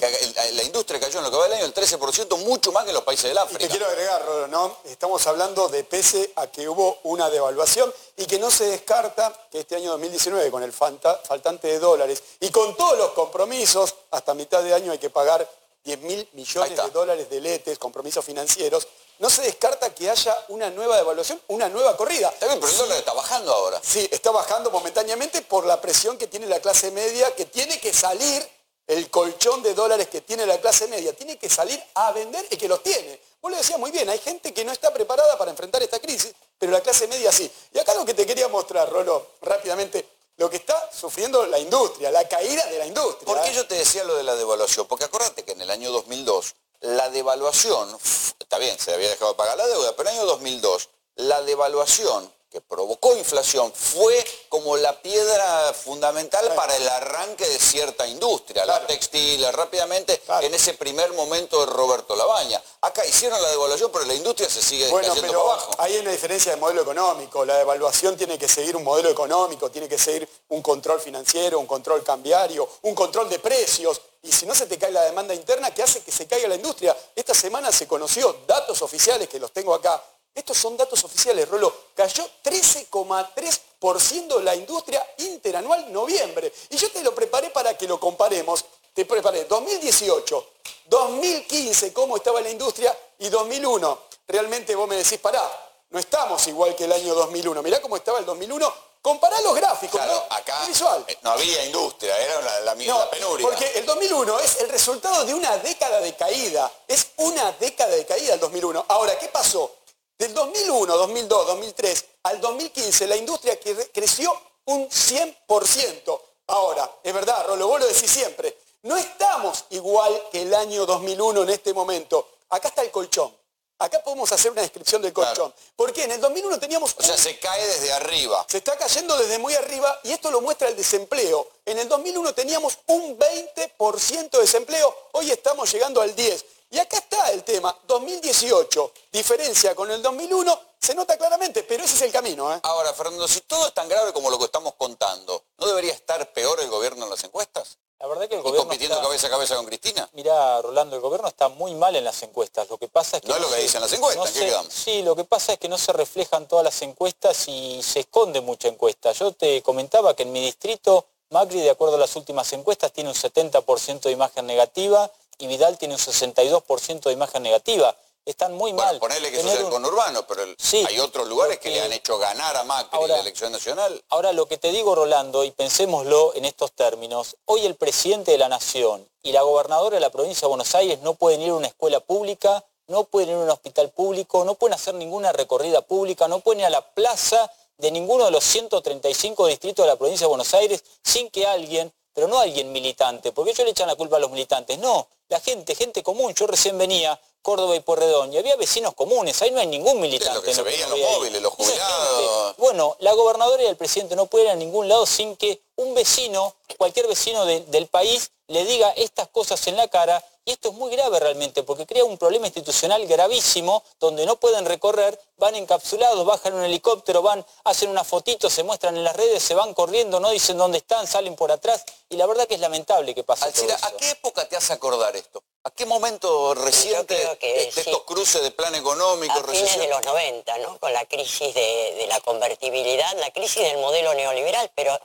La industria cayó en lo que va del año el 13%, mucho más que en los países del África. Y te quiero agregar, Rolo, ¿no? Estamos hablando de pese a que hubo una devaluación y que no se descarta que este año 2019, con el faltante de dólares y con todos los compromisos, hasta mitad de año hay que pagar 10.000 millones de dólares de letes, compromisos financieros, no se descarta que haya una nueva devaluación, una nueva corrida. Está bien, pero el dólar está bajando ahora. Sí, está bajando momentáneamente por la presión que tiene la clase media, que tiene que salir, el colchón de dólares que tiene la clase media, tiene que salir a vender y que los tiene. Vos lo decías muy bien, hay gente que no está preparada para enfrentar esta crisis, pero la clase media sí. Y acá lo que te quería mostrar, Rolo, rápidamente, lo que está sufriendo la industria, la caída de la industria. ¿Por qué yo te decía lo de la devaluación? Porque acordate que en el año 2002, la devaluación, está bien, se había dejado de pagar la deuda, pero en el año 2002, la devaluación que provocó inflación fue como la piedra fundamental para el arranque de cierta industria, la textil, rápidamente, en ese primer momento de Roberto Labaña. Acá hicieron la devaluación, pero la industria se sigue cayendo para abajo. Ahí hay una diferencia de modelo económico. La devaluación tiene que seguir un modelo económico, tiene que seguir un control financiero, un control cambiario, un control de precios. Y si no se te cae la demanda interna, ¿qué hace que se caiga la industria? Esta semana se conoció datos oficiales, que los tengo acá. Estos son datos oficiales, Rolo. Cayó 13,3% la industria interanual noviembre. Y yo te lo preparé para que lo comparemos. Te preparé 2018, 2015, cómo estaba la industria, y 2001. Realmente vos me decís, pará, no estamos igual que el año 2001. Mirá cómo estaba el 2001. Compará los gráficos, claro, ¿no? Acá visual. No había industria, era la penuria. Porque el 2001 es el resultado de una década de caída. Es una década de caída el 2001. Ahora, ¿qué pasó? Del 2001, 2002, 2003 al 2015 la industria creció un 100%. Ahora, es verdad, Rolo, vos lo decís siempre, no estamos igual que el año 2001 en este momento. Acá está el colchón. Acá podemos hacer una descripción del colchón. Claro. Porque en el 2001 teníamos... O sea, se cae desde arriba. Se está cayendo desde muy arriba y esto lo muestra el desempleo. En el 2001 teníamos un 20% de desempleo, hoy estamos llegando al 10%. Y acá está el tema, 2018, diferencia con el 2001, se nota claramente, pero ese es el camino. Ahora, Fernando, si todo es tan grave como lo que estamos contando, ¿no debería estar peor el gobierno en las encuestas? La verdad que el gobierno compitiendo cabeza a cabeza con Cristina. Mirá, Rolando, el gobierno está muy mal en las encuestas. Lo que pasa es que... No es lo que dicen las encuestas, ¿qué quedamos? Sí, lo que pasa es que no se reflejan todas las encuestas y se esconde mucha encuesta. Yo te comentaba que en mi distrito, Macri, de acuerdo a las últimas encuestas, tiene un 70% de imagen negativa y Vidal tiene un 62% de imagen negativa. Están muy mal. Ponerle que eso es el conurbano, pero hay otros lugares que le han hecho ganar a Macri en la elección nacional. Ahora, lo que te digo, Rolando, y pensémoslo en estos términos, hoy el presidente de la Nación y la gobernadora de la provincia de Buenos Aires no pueden ir a una escuela pública, no pueden ir a un hospital público, no pueden hacer ninguna recorrida pública, no pueden ir a la plaza de ninguno de los 135 distritos de la provincia de Buenos Aires sin que alguien, pero no alguien militante, porque ellos le echan la culpa a los militantes, no, la gente común. Yo recién venía Córdoba y Porredón, y había vecinos comunes, ahí no hay ningún militante. Es lo que se veían los móviles, los jubilados. Bueno, la gobernadora y el presidente no pueden ir a ningún lado sin que un vecino, cualquier vecino del país, le diga estas cosas en la cara, y esto es muy grave realmente, porque crea un problema institucional gravísimo, donde no pueden recorrer, van encapsulados, bajan en un helicóptero, hacen una fotito, se muestran en las redes, se van corriendo, no dicen dónde están, salen por atrás, y la verdad que es lamentable que pase todo eso. ¿A qué época te hace acordar esto? ¿A qué momento reciente estos cruces de plan económico? A fines de los 90, ¿no? Con la crisis de la convertibilidad, la crisis del modelo neoliberal, pero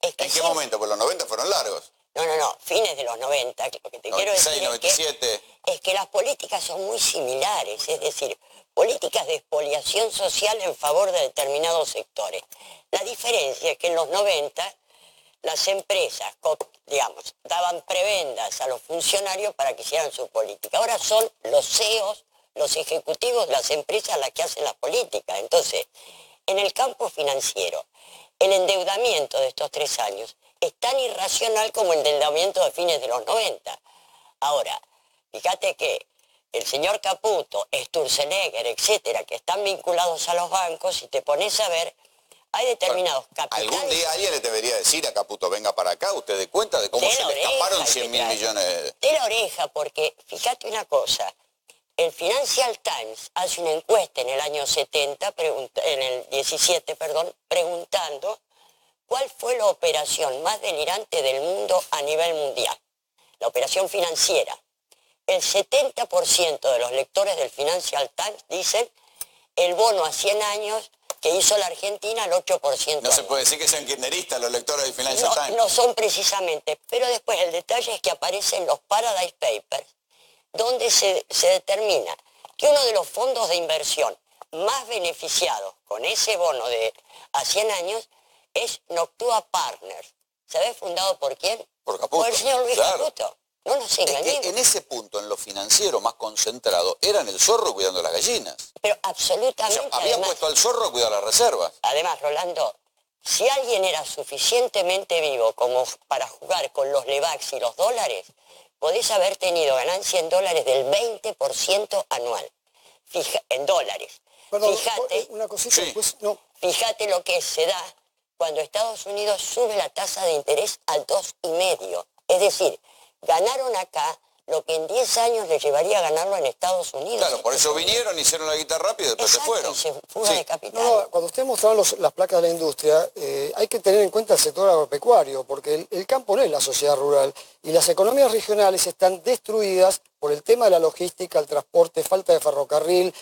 Es que ¿En qué momento? Pues los 90 fueron largos. No, fines de los 90. Lo que te 96, quiero decir 97. es que las políticas son muy similares, es decir, políticas de expoliación social en favor de determinados sectores. La diferencia es que en los 90 las empresas, digamos, daban prebendas a los funcionarios para que hicieran su política. Ahora son los CEOs, los ejecutivos de las empresas las que hacen las políticas. Entonces, en el campo financiero, el endeudamiento de estos 3 años es tan irracional como el endeudamiento de fines de los 90. Ahora, fíjate que el señor Caputo, Sturzenegger, etcétera, que están vinculados a los bancos, si te pones a ver, hay determinados capitales... Algún día alguien le debería decir a Caputo, venga para acá, usted dé cuenta de cómo se le escaparon 100.000 millones de la oreja, porque fíjate una cosa, el Financial Times hace una encuesta en el año 17, preguntando cuál fue la operación más delirante del mundo a nivel mundial, la operación financiera. El 70% de los lectores del Financial Times dicen el bono a 100 años que hizo la Argentina al 8%. No se puede decir que sean kirchneristas los lectores del Financial Times. No son precisamente, pero después el detalle es que aparecen los Paradise Papers, donde se determina que uno de los fondos de inversión más beneficiados con ese bono de a 100 años es Noctua Partners. ¿Sabés fundado por quién? Por Caputo. Por el señor Luis Claro. Caputo. No nos engañemos. En ese punto, en lo financiero más concentrado, eran el zorro cuidando las gallinas. Pero absolutamente. O sea, habían puesto al zorro a cuidar las reservas. Además, Rolando, si alguien era suficientemente vivo como para jugar con los Levax y los dólares, podés haber tenido ganancia en dólares del 20% anual. En dólares. Perdón, Fíjate, una cosita, después, no. Fíjate lo que se da cuando Estados Unidos sube la tasa de interés al 2,5. Es decir, ganaron acá lo que en 10 años les llevaría a ganarlo en Estados Unidos. Claro, por eso vinieron, hicieron la guita rápida y después se fueron. Fuga de capital. No, cuando ustedes mostraron las placas de la industria, hay que tener en cuenta el sector agropecuario, porque el campo no es la sociedad rural, y las economías regionales están destruidas por el tema de la logística, el transporte, falta de ferrocarril.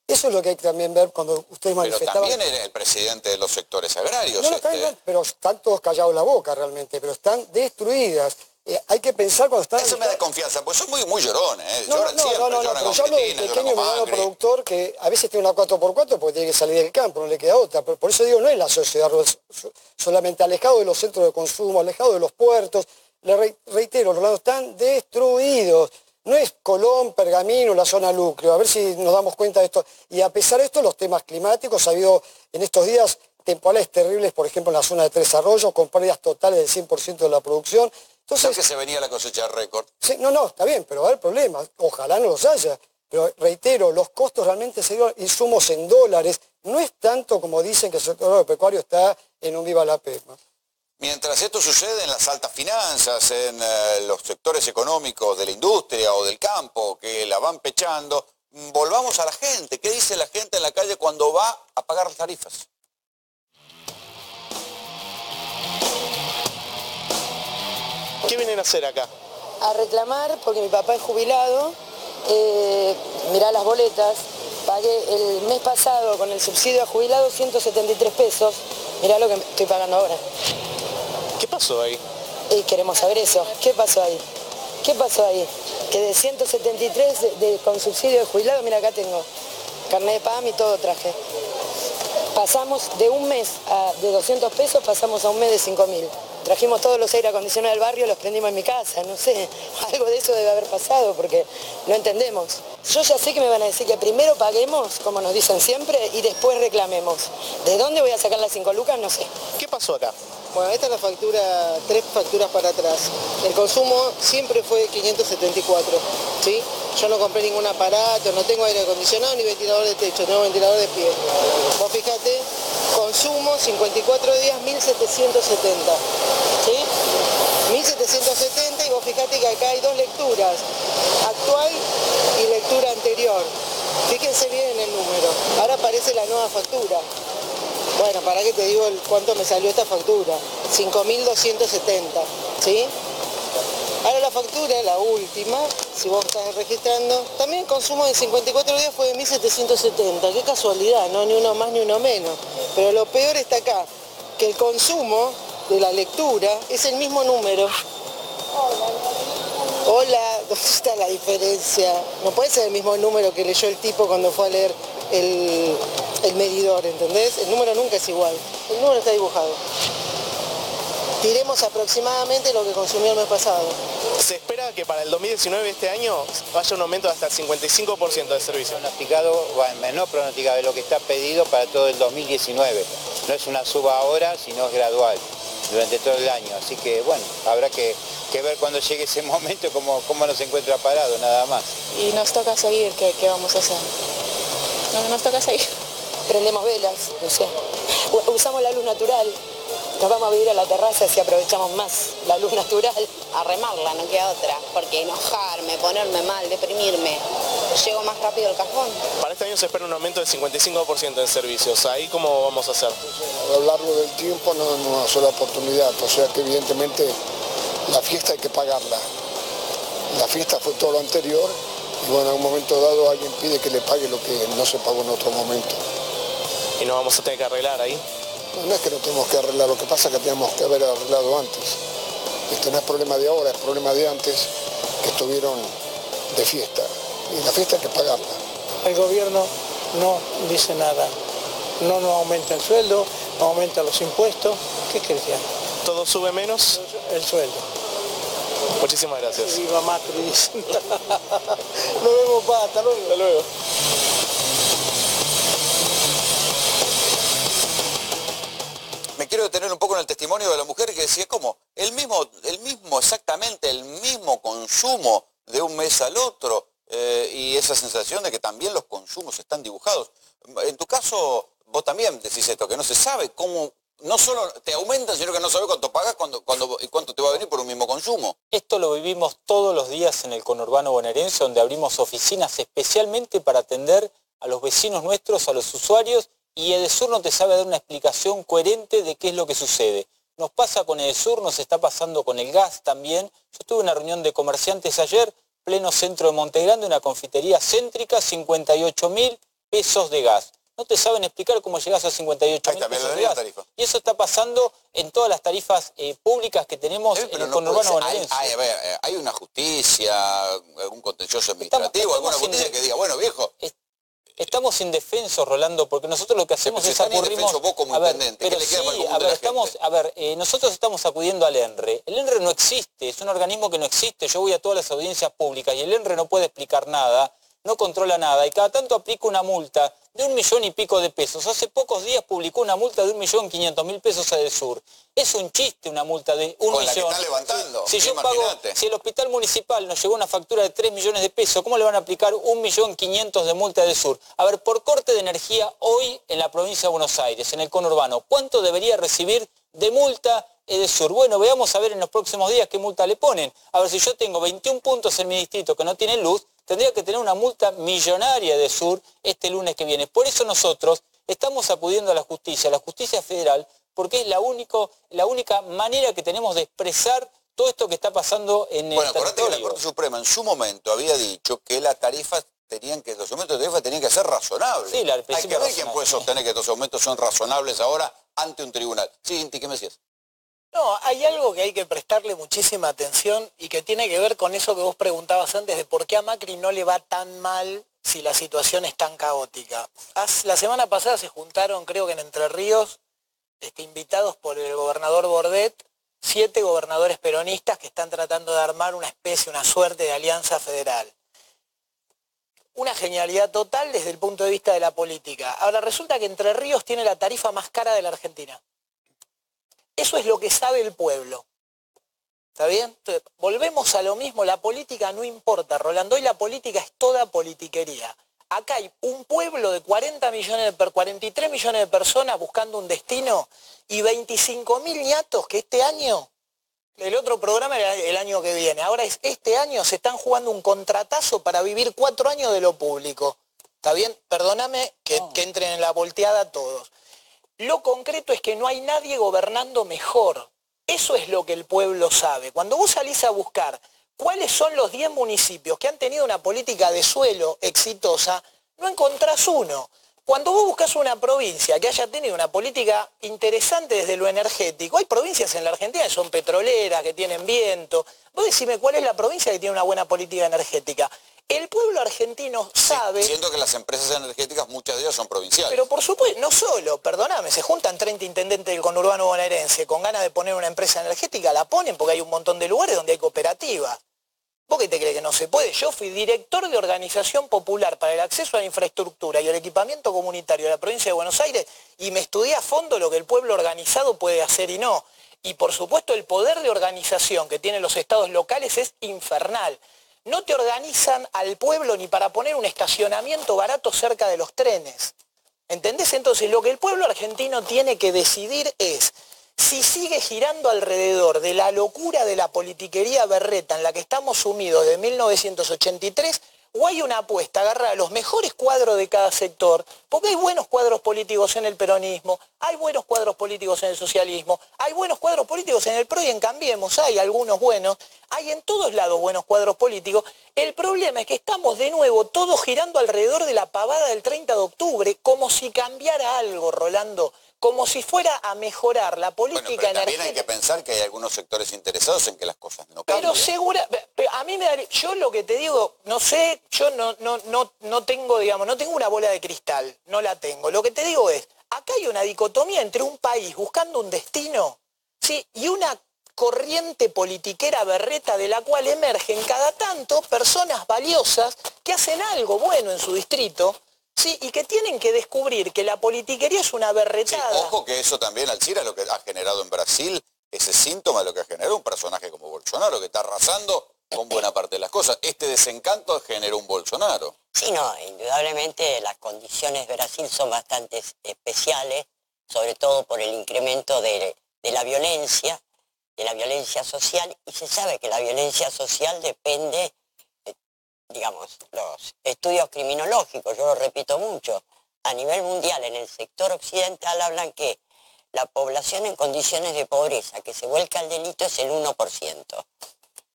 Eso es lo que hay que también ver cuando ustedes manifestaban. Pero también era el presidente de los sectores agrarios. No, pero están todos callados la boca realmente, pero están destruidas. Hay que pensar cuando están... Eso me da confianza, pues son muy llorones, ¿eh? No, Lloran siempre, pero lloran yo con hablo del Cristina, pequeño y lloran con mediano Macri. productor que a veces tiene una 4x4 porque tiene que salir del campo, no le queda otra. Pero por eso digo, no es la sociedad rural, solamente alejado de los centros de consumo, alejado de los puertos. Le reitero, los lados están destruidos. No es Colón, Pergamino, la zona Lucrio. A ver si nos damos cuenta de esto. Y a pesar de esto, los temas climáticos, ha habido en estos días temporales terribles, por ejemplo, en la zona de Tres Arroyos, con pérdidas totales del 100% de la producción. Entonces, que se venía la cosecha récord. Sí, no, está bien, pero va a haber problemas. Ojalá no los haya. Pero reitero, los costos realmente se dieron insumos en dólares. No es tanto como dicen que el sector agropecuario está en un viva la pepa. Mientras esto sucede en las altas finanzas, en los sectores económicos de la industria o del campo que la van pechando, volvamos a la gente. ¿Qué dice la gente en la calle cuando va a pagar las tarifas? ¿Qué vienen a hacer acá? A reclamar porque mi papá es jubilado, mirá las boletas, pagué el mes pasado con el subsidio a jubilado 173 pesos, mirá lo que estoy pagando ahora. ¿Qué pasó ahí? Y queremos saber eso, ¿qué pasó ahí? ¿Qué pasó ahí? Que de 173 con subsidio de jubilado, mira acá tengo carnet de PAM y todo traje. Pasamos de un mes de 200 pesos, pasamos a un mes de 5.000. Trajimos todos los aire acondicionados del barrio, los prendimos en mi casa, no sé, algo de eso debe haber pasado porque no entendemos. Yo ya sé que me van a decir que primero paguemos, como nos dicen siempre, y después reclamemos. ¿De dónde voy a sacar las 5 lucas? No sé. ¿Qué pasó acá? Bueno, esta es la factura, 3 facturas para atrás. El consumo siempre fue 574, ¿sí? Yo no compré ningún aparato, no tengo aire acondicionado ni ventilador de techo, tengo ventilador de pie. Vos fíjate, consumo 54 días 1770, ¿sí? 1770 y vos fíjate que acá hay 2 lecturas, actual y lectura anterior. Fíjense bien en el número, ahora aparece la nueva factura. Bueno, para que te digo cuánto me salió esta factura, 5.270, ¿sí? Ahora la factura, la última, si vos estás registrando, también el consumo de 54 días fue de 1.770, qué casualidad, ¿no? Ni uno más ni uno menos. Pero lo peor está acá, que el consumo de la lectura, es el mismo número. Hola, ¿dónde está la diferencia? No puede ser el mismo número que leyó el tipo cuando fue a leer el medidor, ¿entendés? El número nunca es igual, el número está dibujado. Tiremos aproximadamente lo que consumió el mes pasado. Se espera que para el 2019, este año, haya un aumento de hasta el 55% del servicio. Pronosticado, bueno, no pronosticado, es lo que está pedido para todo el 2019. No es una suba ahora, sino es gradual, durante todo el año. Así que, bueno, habrá que ver cuando llegue ese momento cómo nos encuentra parado, nada más. Y nos toca seguir, ¿qué vamos a hacer? Nos toca seguir. Prendemos velas, no sé. Usamos la luz natural. Nos vamos a vivir a la terraza si aprovechamos más la luz natural. A remarla, no queda otra, porque enojarme, ponerme mal, deprimirme, llego más rápido al cajón. Para este año se espera un aumento del 55% en servicios. ¿Ahí cómo vamos a hacer? A lo largo del tiempo no es una sola oportunidad, o sea que evidentemente la fiesta hay que pagarla. La fiesta fue todo lo anterior y bueno, en un momento dado alguien pide que le pague lo que no se pagó en otro momento. ¿Y no vamos a tener que arreglar ahí? No es que no tenemos que arreglar, lo que pasa es que teníamos que haber arreglado antes. Esto no es problema de ahora, es problema de antes, que estuvieron de fiesta. Y la fiesta hay que pagarla. El gobierno no dice nada. No nos aumenta el sueldo, no aumenta los impuestos. ¿Qué crees que haga? ¿Todo sube menos? El sueldo. Muchísimas gracias. Viva Macri. Nos vemos, pa, hasta luego. Hasta luego. Me quiero detener un poco en el testimonio de la mujer que decía, ¿cómo? Exactamente el mismo consumo de un mes al otro y esa sensación de que también los consumos están dibujados. En tu caso, vos también decís esto, que no se sabe cómo, no solo te aumentan, sino que no sabes cuánto pagas y cuánto te va a venir por un mismo consumo. Esto lo vivimos todos los días en el conurbano bonaerense, donde abrimos oficinas especialmente para atender a los vecinos nuestros, a los usuarios, y Edesur no te sabe dar una explicación coherente de qué es lo que sucede. Nos pasa con Edesur, nos está pasando con el gas también. Yo tuve una reunión de comerciantes ayer, pleno centro de Montegrande, una confitería céntrica, 58.000 pesos de gas. No te saben explicar cómo llegás a 58.000 pesos de gas. Y eso está pasando en todas las tarifas públicas que tenemos en el conurbano bonaerense. Hay una justicia, algún contencioso administrativo, alguna justicia que diga, bueno, viejo... Estamos indefensos, Rolando, porque nosotros lo que hacemos es acudirnos... Vos como intendente, pero sí, nosotros estamos acudiendo al ENRE. El ENRE no existe, es un organismo que no existe. Yo voy a todas las audiencias públicas y el ENRE no puede explicar nada, no controla nada, y cada tanto aplica una multa de 1 millón y pico de pesos. Hace pocos días publicó una multa de 1.500.000 pesos a Edesur. Es un chiste una multa de 1 millón. La que está levantando. Si yo pago, si el hospital municipal nos llegó una factura de 3 millones de pesos, ¿cómo le van a aplicar 1.500.000 de multa a Edesur? A ver, por corte de energía hoy en la provincia de Buenos Aires, en el conurbano, ¿cuánto debería recibir de multa Edesur? Bueno, veamos a ver en los próximos días qué multa le ponen. A ver, si yo tengo 21 puntos en mi distrito que no tienen luz, tendría que tener una multa millonaria de Edesur este lunes que viene. Por eso nosotros estamos acudiendo a la justicia federal, porque es la única manera que tenemos de expresar todo esto que está pasando en el territorio. Bueno, acordate que la Corte Suprema en su momento había dicho que las tarifas los aumentos de tarifa tenían que ser razonables. Sí, hay que ver quién puede sostener que estos aumentos son razonables ahora ante un tribunal. Sí, Inti, ¿qué me decías? No, hay algo que hay que prestarle muchísima atención y que tiene que ver con eso que vos preguntabas antes de por qué a Macri no le va tan mal si la situación es tan caótica. La semana pasada se juntaron, creo que en Entre Ríos, invitados por el gobernador Bordet, 7 gobernadores peronistas que están tratando de armar una suerte de alianza federal. Una genialidad total desde el punto de vista de la política. Ahora resulta que Entre Ríos tiene la tarifa más cara de la Argentina. Eso es lo que sabe el pueblo. ¿Está bien? Entonces, volvemos a lo mismo, la política no importa, Rolando, hoy la política es toda politiquería. Acá hay un pueblo de 43 millones de personas buscando un destino y 25.000 ñatos que este año, el otro programa era el año que viene, ahora es este año, se están jugando un contratazo para vivir 4 años de lo público. ¿Está bien? Perdóname que entren en la volteada todos. Lo concreto es que no hay nadie gobernando mejor. Eso es lo que el pueblo sabe. Cuando vos salís a buscar cuáles son los 10 municipios que han tenido una política de suelo exitosa, no encontrás uno. Cuando vos buscas una provincia que haya tenido una política interesante desde lo energético, hay provincias en la Argentina que son petroleras, que tienen viento. Vos decime cuál es la provincia que tiene una buena política energética. El pueblo argentino sabe... Siendo que las empresas energéticas, muchas de ellas son provinciales. Pero por supuesto, no solo, perdóname, se juntan 30 intendentes del conurbano bonaerense con ganas de poner una empresa energética, la ponen porque hay un montón de lugares donde hay cooperativas. ¿Vos qué te crees que no se puede? Yo fui director de Organización Popular para el Acceso a la Infraestructura y el Equipamiento Comunitario de la Provincia de Buenos Aires y me estudié a fondo lo que el pueblo organizado puede hacer y no. Y por supuesto el poder de organización que tienen los estados locales es infernal. No te organizan al pueblo ni para poner un estacionamiento barato cerca de los trenes. ¿Entendés? Entonces lo que el pueblo argentino tiene que decidir es si sigue girando alrededor de la locura de la politiquería berreta en la que estamos sumidos de 1983, o hay una apuesta, agarrar a los mejores cuadros de cada sector, porque hay buenos cuadros políticos en el peronismo, hay buenos cuadros políticos en el socialismo, hay buenos cuadros políticos en el PRO y en Cambiemos, hay algunos buenos, hay en todos lados buenos cuadros políticos. El problema es que estamos de nuevo todos girando alrededor de la pavada del 30 de octubre, como si cambiara algo, Rolando. Como si fuera a mejorar la política energética. También hay que pensar que hay algunos sectores interesados en que las cosas no cambien. Pero a mí me da, yo lo que te digo, no sé, yo no tengo, digamos, no tengo una bola de cristal, no la tengo. Lo que te digo es, acá hay una dicotomía entre un país buscando un destino, ¿sí? Y una corriente politiquera berreta de la cual emergen cada tanto personas valiosas que hacen algo bueno en su distrito. Sí, y que tienen que descubrir que la politiquería es una berretada. Sí, ojo que eso también, Alcira, lo que ha generado en Brasil, ese síntoma de lo que ha generado un personaje como Bolsonaro, que está arrasando con buena parte de las cosas. Este desencanto generó un Bolsonaro. Sí, no, indudablemente las condiciones de Brasil son bastante especiales, sobre todo por el incremento de la violencia social, y se sabe que la violencia social depende, digamos, los estudios criminológicos, yo lo repito mucho, a nivel mundial, en el sector occidental hablan que la población en condiciones de pobreza que se vuelca al delito es el 1%.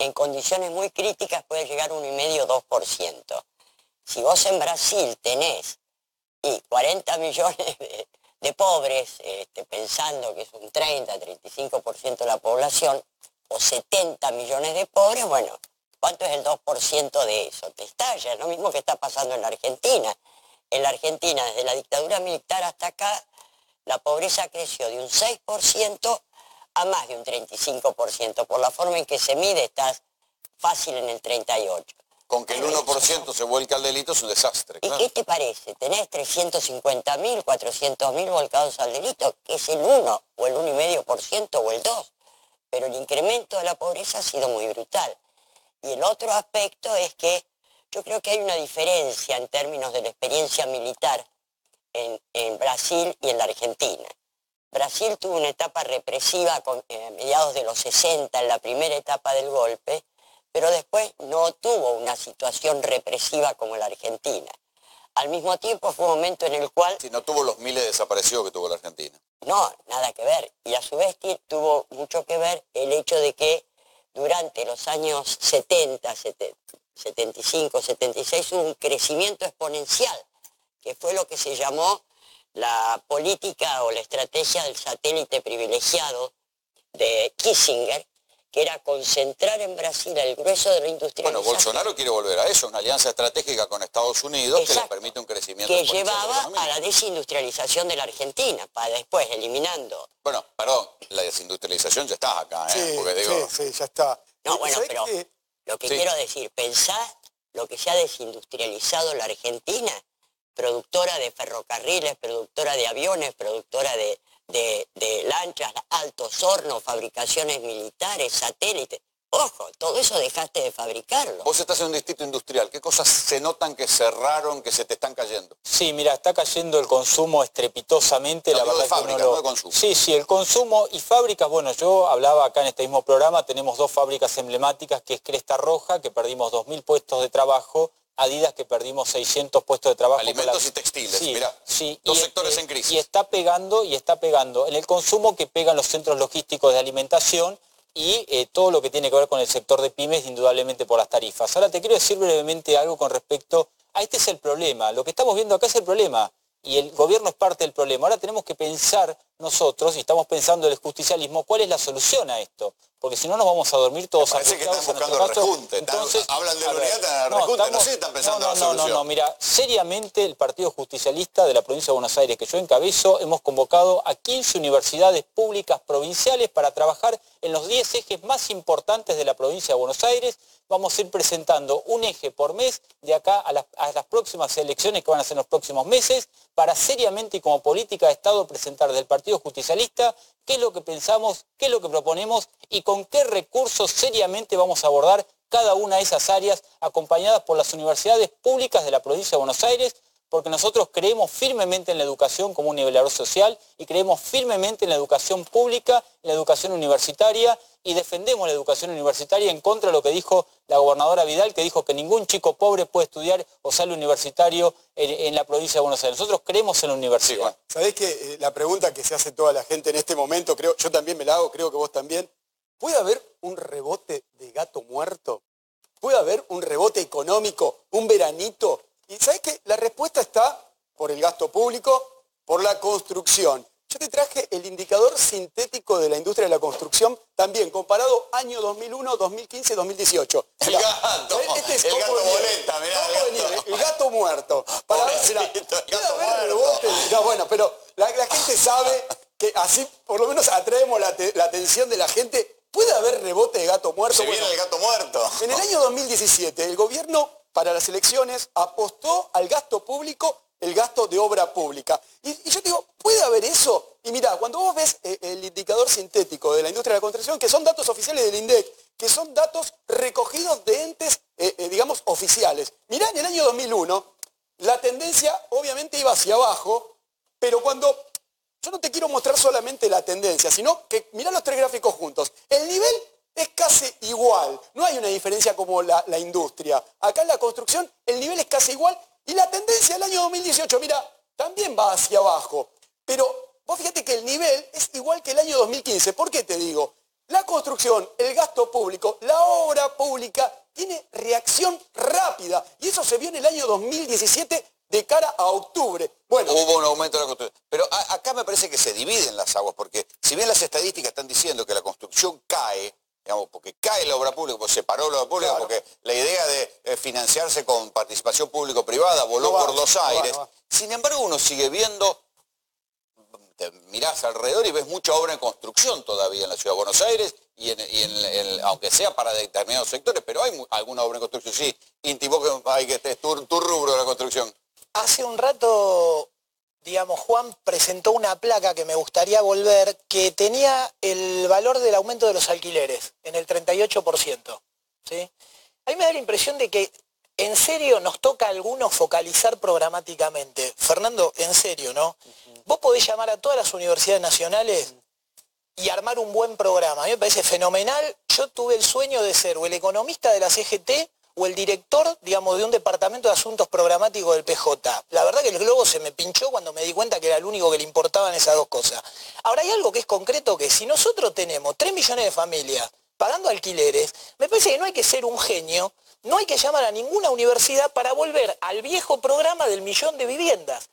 En condiciones muy críticas puede llegar 1,5-2%. Si vos en Brasil tenés 40 millones de pobres, pensando que es un 30-35% de la población, o 70 millones de pobres, bueno, ¿cuánto es el 2% de eso? Te estalla, es lo mismo que está pasando en la Argentina. En la Argentina, desde la dictadura militar hasta acá, la pobreza creció de un 6% a más de un 35%. Por la forma en que se mide, estás fácil en el 38%. Con que el 1% se vuelca al delito es un desastre. ¿Y qué te parece? Tenés 350.000, 400.000 volcados al delito, que es el 1, o el 1,5%, o el 2%. Pero el incremento de la pobreza ha sido muy brutal. Y el otro aspecto es que yo creo que hay una diferencia en términos de la experiencia militar en Brasil y en la Argentina. Brasil tuvo una etapa represiva a mediados de los 60, en la primera etapa del golpe, pero después no tuvo una situación represiva como la Argentina. Al mismo tiempo fue un momento en el cual... Si no tuvo los miles de desaparecidos que tuvo la Argentina. No, nada que ver. Y a su vez tuvo mucho que ver el hecho de que durante los años 70, 75, 76 hubo un crecimiento exponencial, que fue lo que se llamó la política o la estrategia del satélite privilegiado de Kissinger, que era concentrar en Brasil el grueso de la industrialización. Bueno, Bolsonaro quiere volver a eso, una alianza estratégica con Estados Unidos. Exacto, que le permite un crecimiento que llevaba a la desindustrialización de la Argentina, para después eliminando... Bueno, perdón, la desindustrialización ya está acá, ¿eh? Sí, porque digo... sí, ya está. No, bueno, pero lo que quiero decir, pensá lo que se ha desindustrializado la Argentina, productora de ferrocarriles, productora de aviones, productora de lanchas, altos hornos, fabricaciones militares, satélites. Ojo, todo eso dejaste de fabricarlo. Vos estás en un distrito industrial, ¿qué cosas se notan que cerraron, que se te están cayendo? Sí, mira, está cayendo el consumo estrepitosamente, la verdad de fábricas, que uno no de consumo. Sí, el consumo y fábricas, bueno, yo hablaba acá en este mismo programa, tenemos dos fábricas emblemáticas, que es Cresta Roja, que perdimos 2.000 puestos de trabajo, Adidas, que perdimos 600 puestos de trabajo. Alimentos y textiles, sí, mirá, sí, dos sectores en crisis. Y está pegando. En el consumo que pegan los centros logísticos de alimentación y todo lo que tiene que ver con el sector de pymes, indudablemente por las tarifas. Ahora te quiero decir brevemente algo con respecto a este es el problema. Lo que estamos viendo acá es el problema. y el gobierno es parte del problema. Ahora tenemos que pensar nosotros, y estamos pensando el justicialismo, cuál es la solución a esto. Porque si no nos vamos a dormir todos parece que están buscando el rejunte. Entonces, hablan de la unidad de rejunte, no sé si están pensando en la solución. No, mira, seriamente el Partido Justicialista de la provincia de Buenos Aires, que yo encabezo, hemos convocado a 15 universidades públicas provinciales para trabajar en los 10 ejes más importantes de la provincia de Buenos Aires. Vamos a ir presentando un eje por mes de acá a las próximas elecciones que van a ser en los próximos meses, para seriamente y como política de Estado presentar desde el Partido Justicialista qué es lo que pensamos, qué es lo que proponemos y con qué recursos seriamente vamos a abordar cada una de esas áreas, acompañadas por las universidades públicas de la provincia de Buenos Aires, porque nosotros creemos firmemente en la educación como un nivelador social y creemos firmemente en la educación pública, en la educación universitaria, y defendemos la educación universitaria en contra de lo que dijo la gobernadora Vidal, que dijo que ningún chico pobre puede estudiar o sale universitario en la provincia de Buenos Aires. Nosotros creemos en la universidad. Sí, bueno. ¿Sabés que la pregunta que se hace toda la gente en este momento, creo, yo también me la hago, creo que vos también, ¿puede haber un rebote de gato muerto? ¿Puede haber un rebote económico, un veranito? Y ¿sabés qué? La respuesta está por el gasto público, por la construcción. Yo te traje el indicador sintético de la industria de la construcción, también comparado año 2001, 2015, 2018. El gato, este es el gato boleta, mirá, el gato muerto. Para ver, ¿puede haber rebote? No, bueno, pero la gente sabe que así por lo menos atraemos la atención de la gente. ¿Puede haber rebote de gato muerto? Se viene el gato muerto. En el año 2017, el gobierno para las elecciones apostó al gasto público, el gasto de obra pública. Y yo te digo, ¿puede haber eso? Y mirá, cuando vos ves el indicador sintético de la industria de la construcción, que son datos oficiales del INDEC, que son datos recogidos de entes, digamos, oficiales. Mirá, en el año 2001, la tendencia obviamente iba hacia abajo, pero cuando... Yo no te quiero mostrar solamente la tendencia, sino que mirá los tres gráficos juntos. El nivel es casi igual, no hay una diferencia como la industria. Acá en la construcción el nivel es casi igual y la tendencia del año 2018, mira, también va hacia abajo. Pero vos fíjate que el nivel es igual que el año 2015. ¿Por qué te digo? La construcción, el gasto público, la obra pública tiene reacción rápida y eso se vio en el año 2017 de cara a octubre. Bueno, hubo un aumento de la construcción. Pero acá me parece que se dividen las aguas, porque si bien las estadísticas están diciendo que la construcción cae, digamos, porque cae la obra pública, pues se paró la obra pública, claro, porque la idea de financiarse con participación público-privada voló por los aires. Sin embargo, uno sigue viendo, te mirás alrededor y ves mucha obra en construcción todavía en la Ciudad de Buenos Aires, aunque sea para determinados sectores, pero hay alguna obra en construcción. Sí, Inti, vos que es tu rubro de la construcción. Hace un rato, digamos, Juan presentó una placa que me gustaría volver, que tenía el valor del aumento de los alquileres en el 38%. ¿Sí? A mí me da la impresión de que en serio nos toca a algunos focalizar programáticamente. Fernando, en serio, ¿no? Vos podés llamar a todas las universidades nacionales y armar un buen programa. A mí me parece fenomenal. Yo tuve el sueño de ser o el economista de la CGT o el director, digamos, de un departamento de asuntos programáticos del PJ. La verdad que el globo se me pinchó cuando me di cuenta que era el único que le importaban esas dos cosas. Ahora hay algo que es concreto, que si nosotros tenemos 3 millones de familias pagando alquileres, me parece que no hay que ser un genio, no hay que llamar a ninguna universidad para volver al viejo programa del 1.000.000 de viviendas.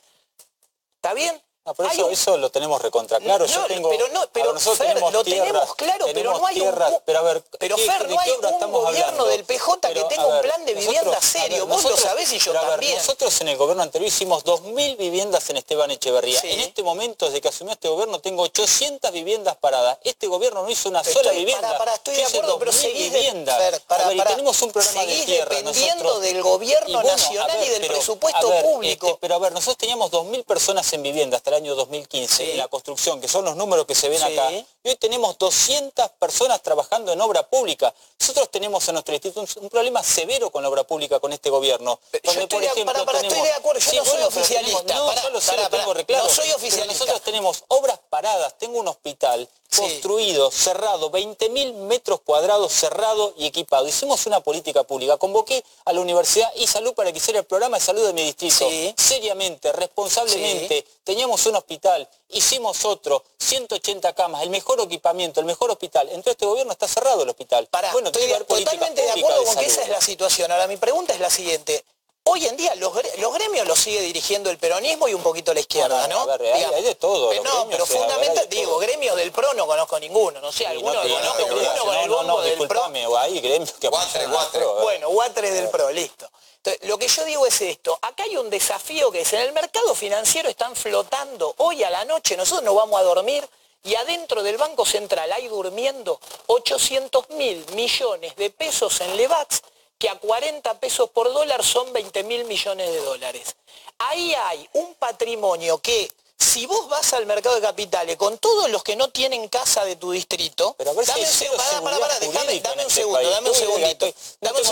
¿Está bien? No, pero eso lo tenemos recontra claro. No, pero nosotros Fer, tenemos lo tierras, tenemos claro, pero no hay tierras, pero a ver, pero Fer, no hay un gobierno del PJ que tenga un plan de vivienda serio. Vos lo sabés y yo también. Nosotros en el gobierno anterior hicimos 2.000 viviendas en Esteban Echeverría. Sí. En este momento, desde que asumió este gobierno, tengo 800 viviendas paradas. Este gobierno no hizo una sola vivienda. Estoy de acuerdo, pero seguís tenemos un programa de tierra. Dependiendo del gobierno nacional y del presupuesto público. Pero a ver, nosotros teníamos 2.000 personas en vivienda hasta el año 2015. En la construcción, que son los números que se ven acá, y hoy tenemos 200 personas trabajando en obra pública. Nosotros tenemos en nuestro instituto un problema severo con la obra pública con este gobierno. Donde, por ejemplo, estoy de acuerdo, yo no soy oficialista. No soy oficialista. Nosotros tenemos obras paradas, tengo un hospital construido, cerrado, 20.000 metros cuadrados cerrado y equipado. Hicimos una política pública, convoqué a la Universidad y Salud para que hiciera el programa de salud de mi distrito. Seriamente, responsablemente, teníamos un hospital, hicimos otro, 180 camas, el mejor equipamiento, el mejor hospital. Entonces este gobierno está cerrado el hospital. Bueno, estoy totalmente de acuerdo con que esa es la situación. Ahora mi pregunta es la siguiente. Hoy en día los gremios los sigue dirigiendo el peronismo y un poquito la izquierda, ¿no? A ver, hay de todo. Pero fundamentalmente, digo, gremios del PRO no conozco ninguno, no sé, alguno que conozco, uno con el bombo del PRO. Hay gremios que Bueno, Guatre del PRO, listo. Entonces, lo que yo digo es esto, acá hay un desafío que es, en el mercado financiero están flotando, hoy a la noche nosotros nos vamos a dormir y adentro del Banco Central hay durmiendo 800.000 millones de pesos en Levax, que a 40 pesos por dólar son 20.000 millones de dólares. Ahí hay un patrimonio que, si vos vas al mercado de capitales con todos los que no tienen casa de tu distrito, dame un segundito, dame un segundito. Dame un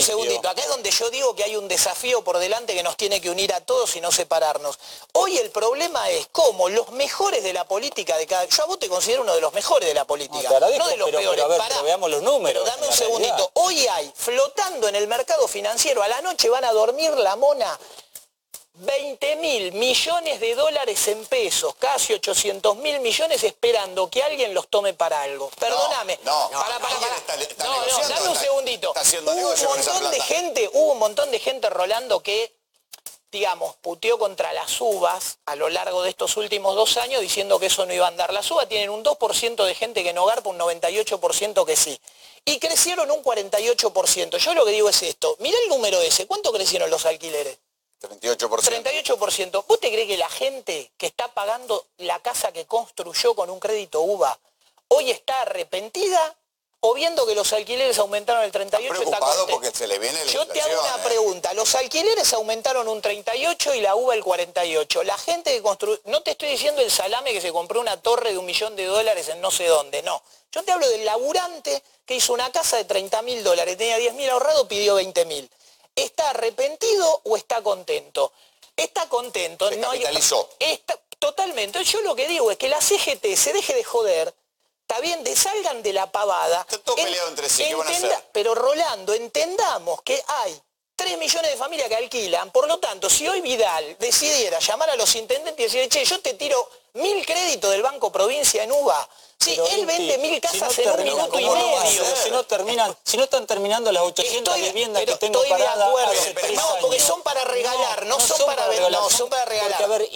segundito. Acá es donde yo digo que hay un desafío por delante que nos tiene que unir a todos y no separarnos. Hoy el problema es cómo los mejores de la política de cada... Yo a vos te considero uno de los mejores de la política, no de los peores. Pero veamos los números. Dame un segundito. Hoy hay, flotando en el mercado financiero, a la noche van a dormir la mona 20.000 millones de dólares en pesos, casi 800.000 millones, esperando que alguien los tome para algo. Perdóname. Dame un segundito. Hubo un montón de gente, Rolando, que, digamos, puteó contra las uvas a lo largo de estos últimos 2 años, diciendo que eso no iba a andar. Las uvas tienen un 2% de gente que no garpa, un 98% que sí. Y crecieron un 48%. Yo lo que digo es esto. Mirá el número ese. ¿Cuánto crecieron los alquileres? 38%. 38%. ¿Vos te crees que la gente que está pagando la casa que construyó con un crédito UVA hoy está arrepentida o viendo que los alquileres aumentaron el 38%? Está preocupado porque se le viene la inflación. Yo te hago una pregunta. Los alquileres aumentaron un 38% y la UVA el 48%. La gente que construyó... No te estoy diciendo el salame que se compró una torre de $1 millón en no sé dónde, no. Yo te hablo del laburante que hizo una casa de $30.000, tenía 10.000 ahorrado, pidió 20.000. ¿Está arrepentido o está contento? Está contento. Se capitalizó. Totalmente. Yo lo que digo es que la CGT se deje de joder, está bien, salgan de la pavada. Están todos peleados entre sí, ¿qué van a hacer? Pero Rolando, entendamos que hay 3 millones de familias que alquilan, por lo tanto, si hoy Vidal decidiera llamar a los intendentes y decir, che, yo te tiro 1.000 créditos del Banco Provincia en UVA, sí, él vende 1.000 casas en 1 minuto y medio. Si no están terminando las 800 viviendas que tengo paradas. De acuerdo. No, porque son para regalar, no son para regalar. No, son para regalar. Porque, a ver,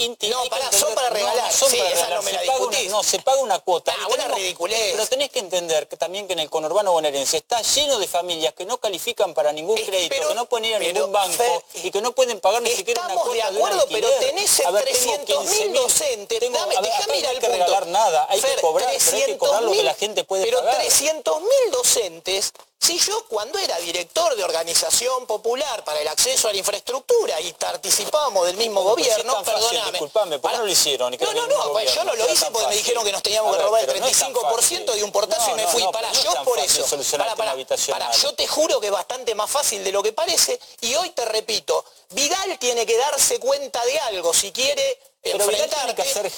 son para regalar. Sí, esa no me la discutís. No, se paga una cuota. Una ridiculez. Pero tenés que entender que también que en el conurbano bonaerense está lleno de familias que no califican para ningún crédito, que no pueden ir a ningún banco y que no pueden pagar ni siquiera una cuota de un alquiler. Estamos de acuerdo, pero tenés 300.000 docentes. Déjame ir al punto. Hay que regalar nada, hay que cobrar. Hay que cobrar lo que la gente puede pagar. Pero 300.000 docentes, si yo cuando era director de organización popular para el acceso a la infraestructura y participábamos del mismo gobierno, perdóname. Disculpame, ¿por qué no lo hicieron? No, yo no lo hice porque me dijeron que nos teníamos que robar el 35% de un portazo y me fui. Yo por eso. Yo te juro que es bastante más fácil de lo que parece y hoy te repito, Vidal tiene que darse cuenta de algo si quiere... Pero Vidal tiene que hacer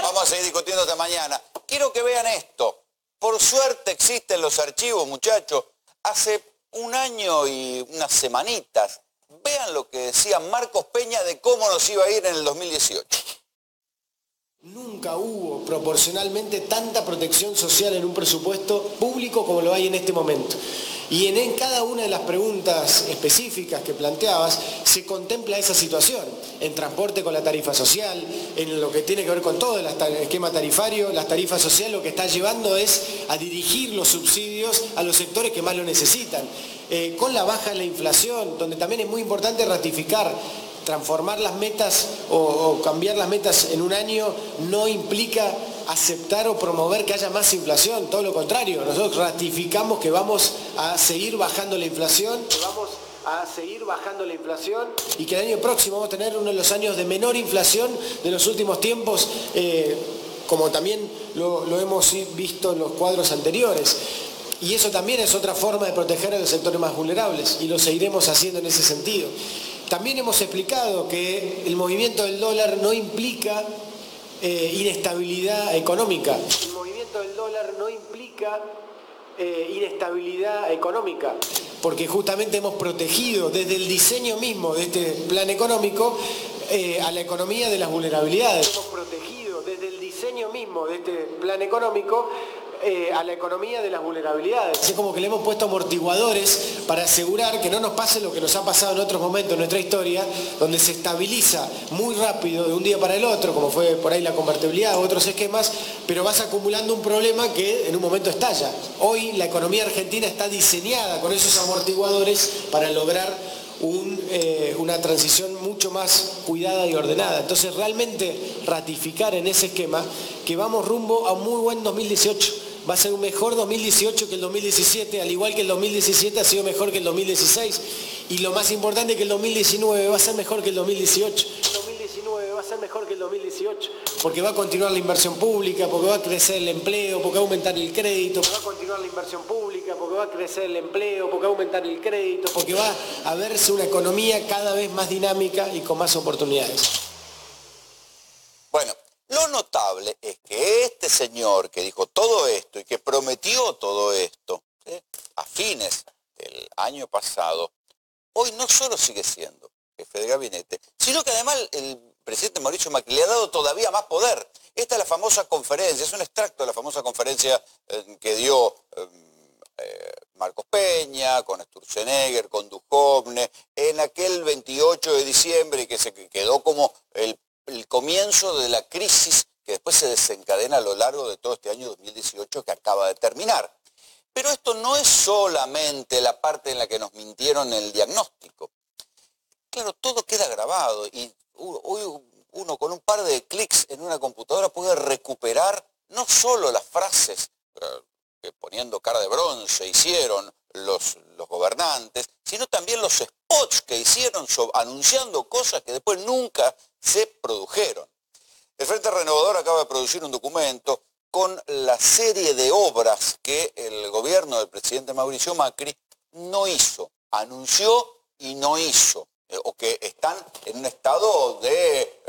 Vamos a seguir discutiendo hasta mañana. Quiero que vean esto. Por suerte existen los archivos, muchachos. Hace 1 año y unas semanitas, vean lo que decía Marcos Peña de cómo nos iba a ir en el 2018. Nunca hubo proporcionalmente tanta protección social en un presupuesto público como lo hay en este momento. Y en cada una de las preguntas específicas que planteabas se contempla esa situación. En transporte con la tarifa social, en lo que tiene que ver con todo el esquema tarifario, las tarifas sociales lo que está llevando es a dirigir los subsidios a los sectores que más lo necesitan. Con la baja de la inflación, donde también es muy importante ratificar, transformar las metas o cambiar las metas en 1 año no implica aceptar o promover que haya más inflación, todo lo contrario, nosotros ratificamos que vamos a seguir bajando la inflación, y que el año próximo vamos a tener uno de los años de menor inflación de los últimos tiempos, como también lo hemos visto en los cuadros anteriores. Y eso también es otra forma de proteger a los sectores más vulnerables y lo seguiremos haciendo en ese sentido. También hemos explicado que el movimiento del dólar no implica inestabilidad económica. El movimiento del dólar no implica inestabilidad económica, porque justamente hemos protegido desde el diseño mismo de este plan económico a la economía de las vulnerabilidades. Hemos protegido desde el diseño mismo de este plan económico a la economía de las vulnerabilidades. Es como que le hemos puesto amortiguadores para asegurar que no nos pase lo que nos ha pasado en otros momentos de nuestra historia, donde se estabiliza muy rápido de un día para el otro, como fue por ahí la convertibilidad u otros esquemas, pero vas acumulando un problema que en un momento estalla. Hoy la economía argentina está diseñada con esos amortiguadores para lograr una transición mucho más cuidada y ordenada. Entonces realmente ratificar en ese esquema que vamos rumbo a un muy buen 2018. Va a ser un mejor 2018 que el 2017, al igual que el 2017 ha sido mejor que el 2016. Y lo más importante es que el 2019 va a ser mejor que el 2018. El 2019 va a ser mejor que el 2018, porque va a continuar la inversión pública, porque va a crecer el empleo, porque va a aumentar el crédito, porque va a continuar la inversión pública, porque va a crecer el empleo, porque va a aumentar el crédito, porque va a verse una economía cada vez más dinámica y con más oportunidades. Bueno, lo notable es que este señor que dijo todo esto y que prometió todo esto, ¿sí?, a fines del año pasado, hoy no solo sigue siendo jefe de gabinete, sino que además el presidente Mauricio Macri le ha dado todavía más poder. Esta es la famosa conferencia, es un extracto de la famosa conferencia que dio Marcos Peña, con Sturzenegger, con Duhovne, en aquel 28 de diciembre, que se quedó como el comienzo de la crisis que después se desencadena a lo largo de todo este año 2018 que acaba de terminar. Pero esto no es solamente la parte en la que nos mintieron el diagnóstico. Claro, todo queda grabado y hoy uno con un par de clics en una computadora puede recuperar no solo las frases que poniendo cara de bronce hicieron los gobernantes, sino también los spots que hicieron anunciando cosas que después nunca se produjeron. El Frente Renovador acaba de producir un documento con la serie de obras que el gobierno del presidente Mauricio Macri no hizo, anunció y no hizo, o que están en un estado de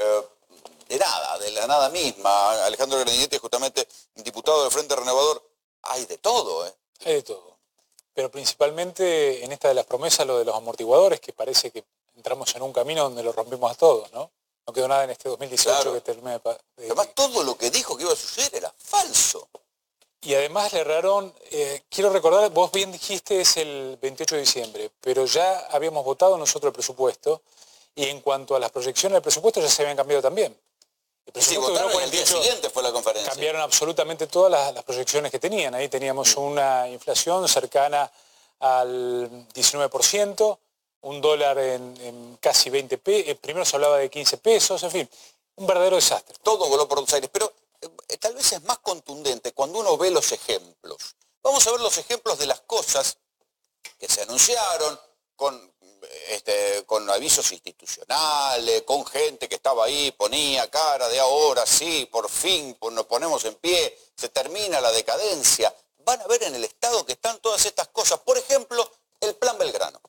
nada, de la nada misma. Alejandro Grandinetti, justamente diputado del Frente Renovador, hay de todo, ¿eh? Hay de todo, pero principalmente en esta de las promesas, lo de los amortiguadores, que parece que entramos en un camino donde lo rompimos a todos, ¿no? No quedó nada en este 2018 claro, que termine además todo lo que dijo que iba a suceder era falso. Y además le erraron, quiero recordar, vos bien dijiste es el 28 de diciembre, pero ya habíamos votado nosotros el presupuesto y en cuanto a las proyecciones del presupuesto ya se habían cambiado también. El presupuesto sí, votaron, el día siguiente fue la conferencia. Cambiaron absolutamente todas las proyecciones que tenían. Ahí teníamos una inflación cercana al 19%, un dólar en casi 20 pesos, primero se hablaba de 15 pesos, en fin, un verdadero desastre. Todo voló por los aires, pero tal vez es más contundente cuando uno ve los ejemplos. Vamos a ver los ejemplos de las cosas que se anunciaron con avisos institucionales, con gente que estaba ahí, ponía cara de ahora sí, por fin nos ponemos en pie, se termina la decadencia. Van a ver en el estado que están todas estas cosas. Por ejemplo, el Plan Belgrano.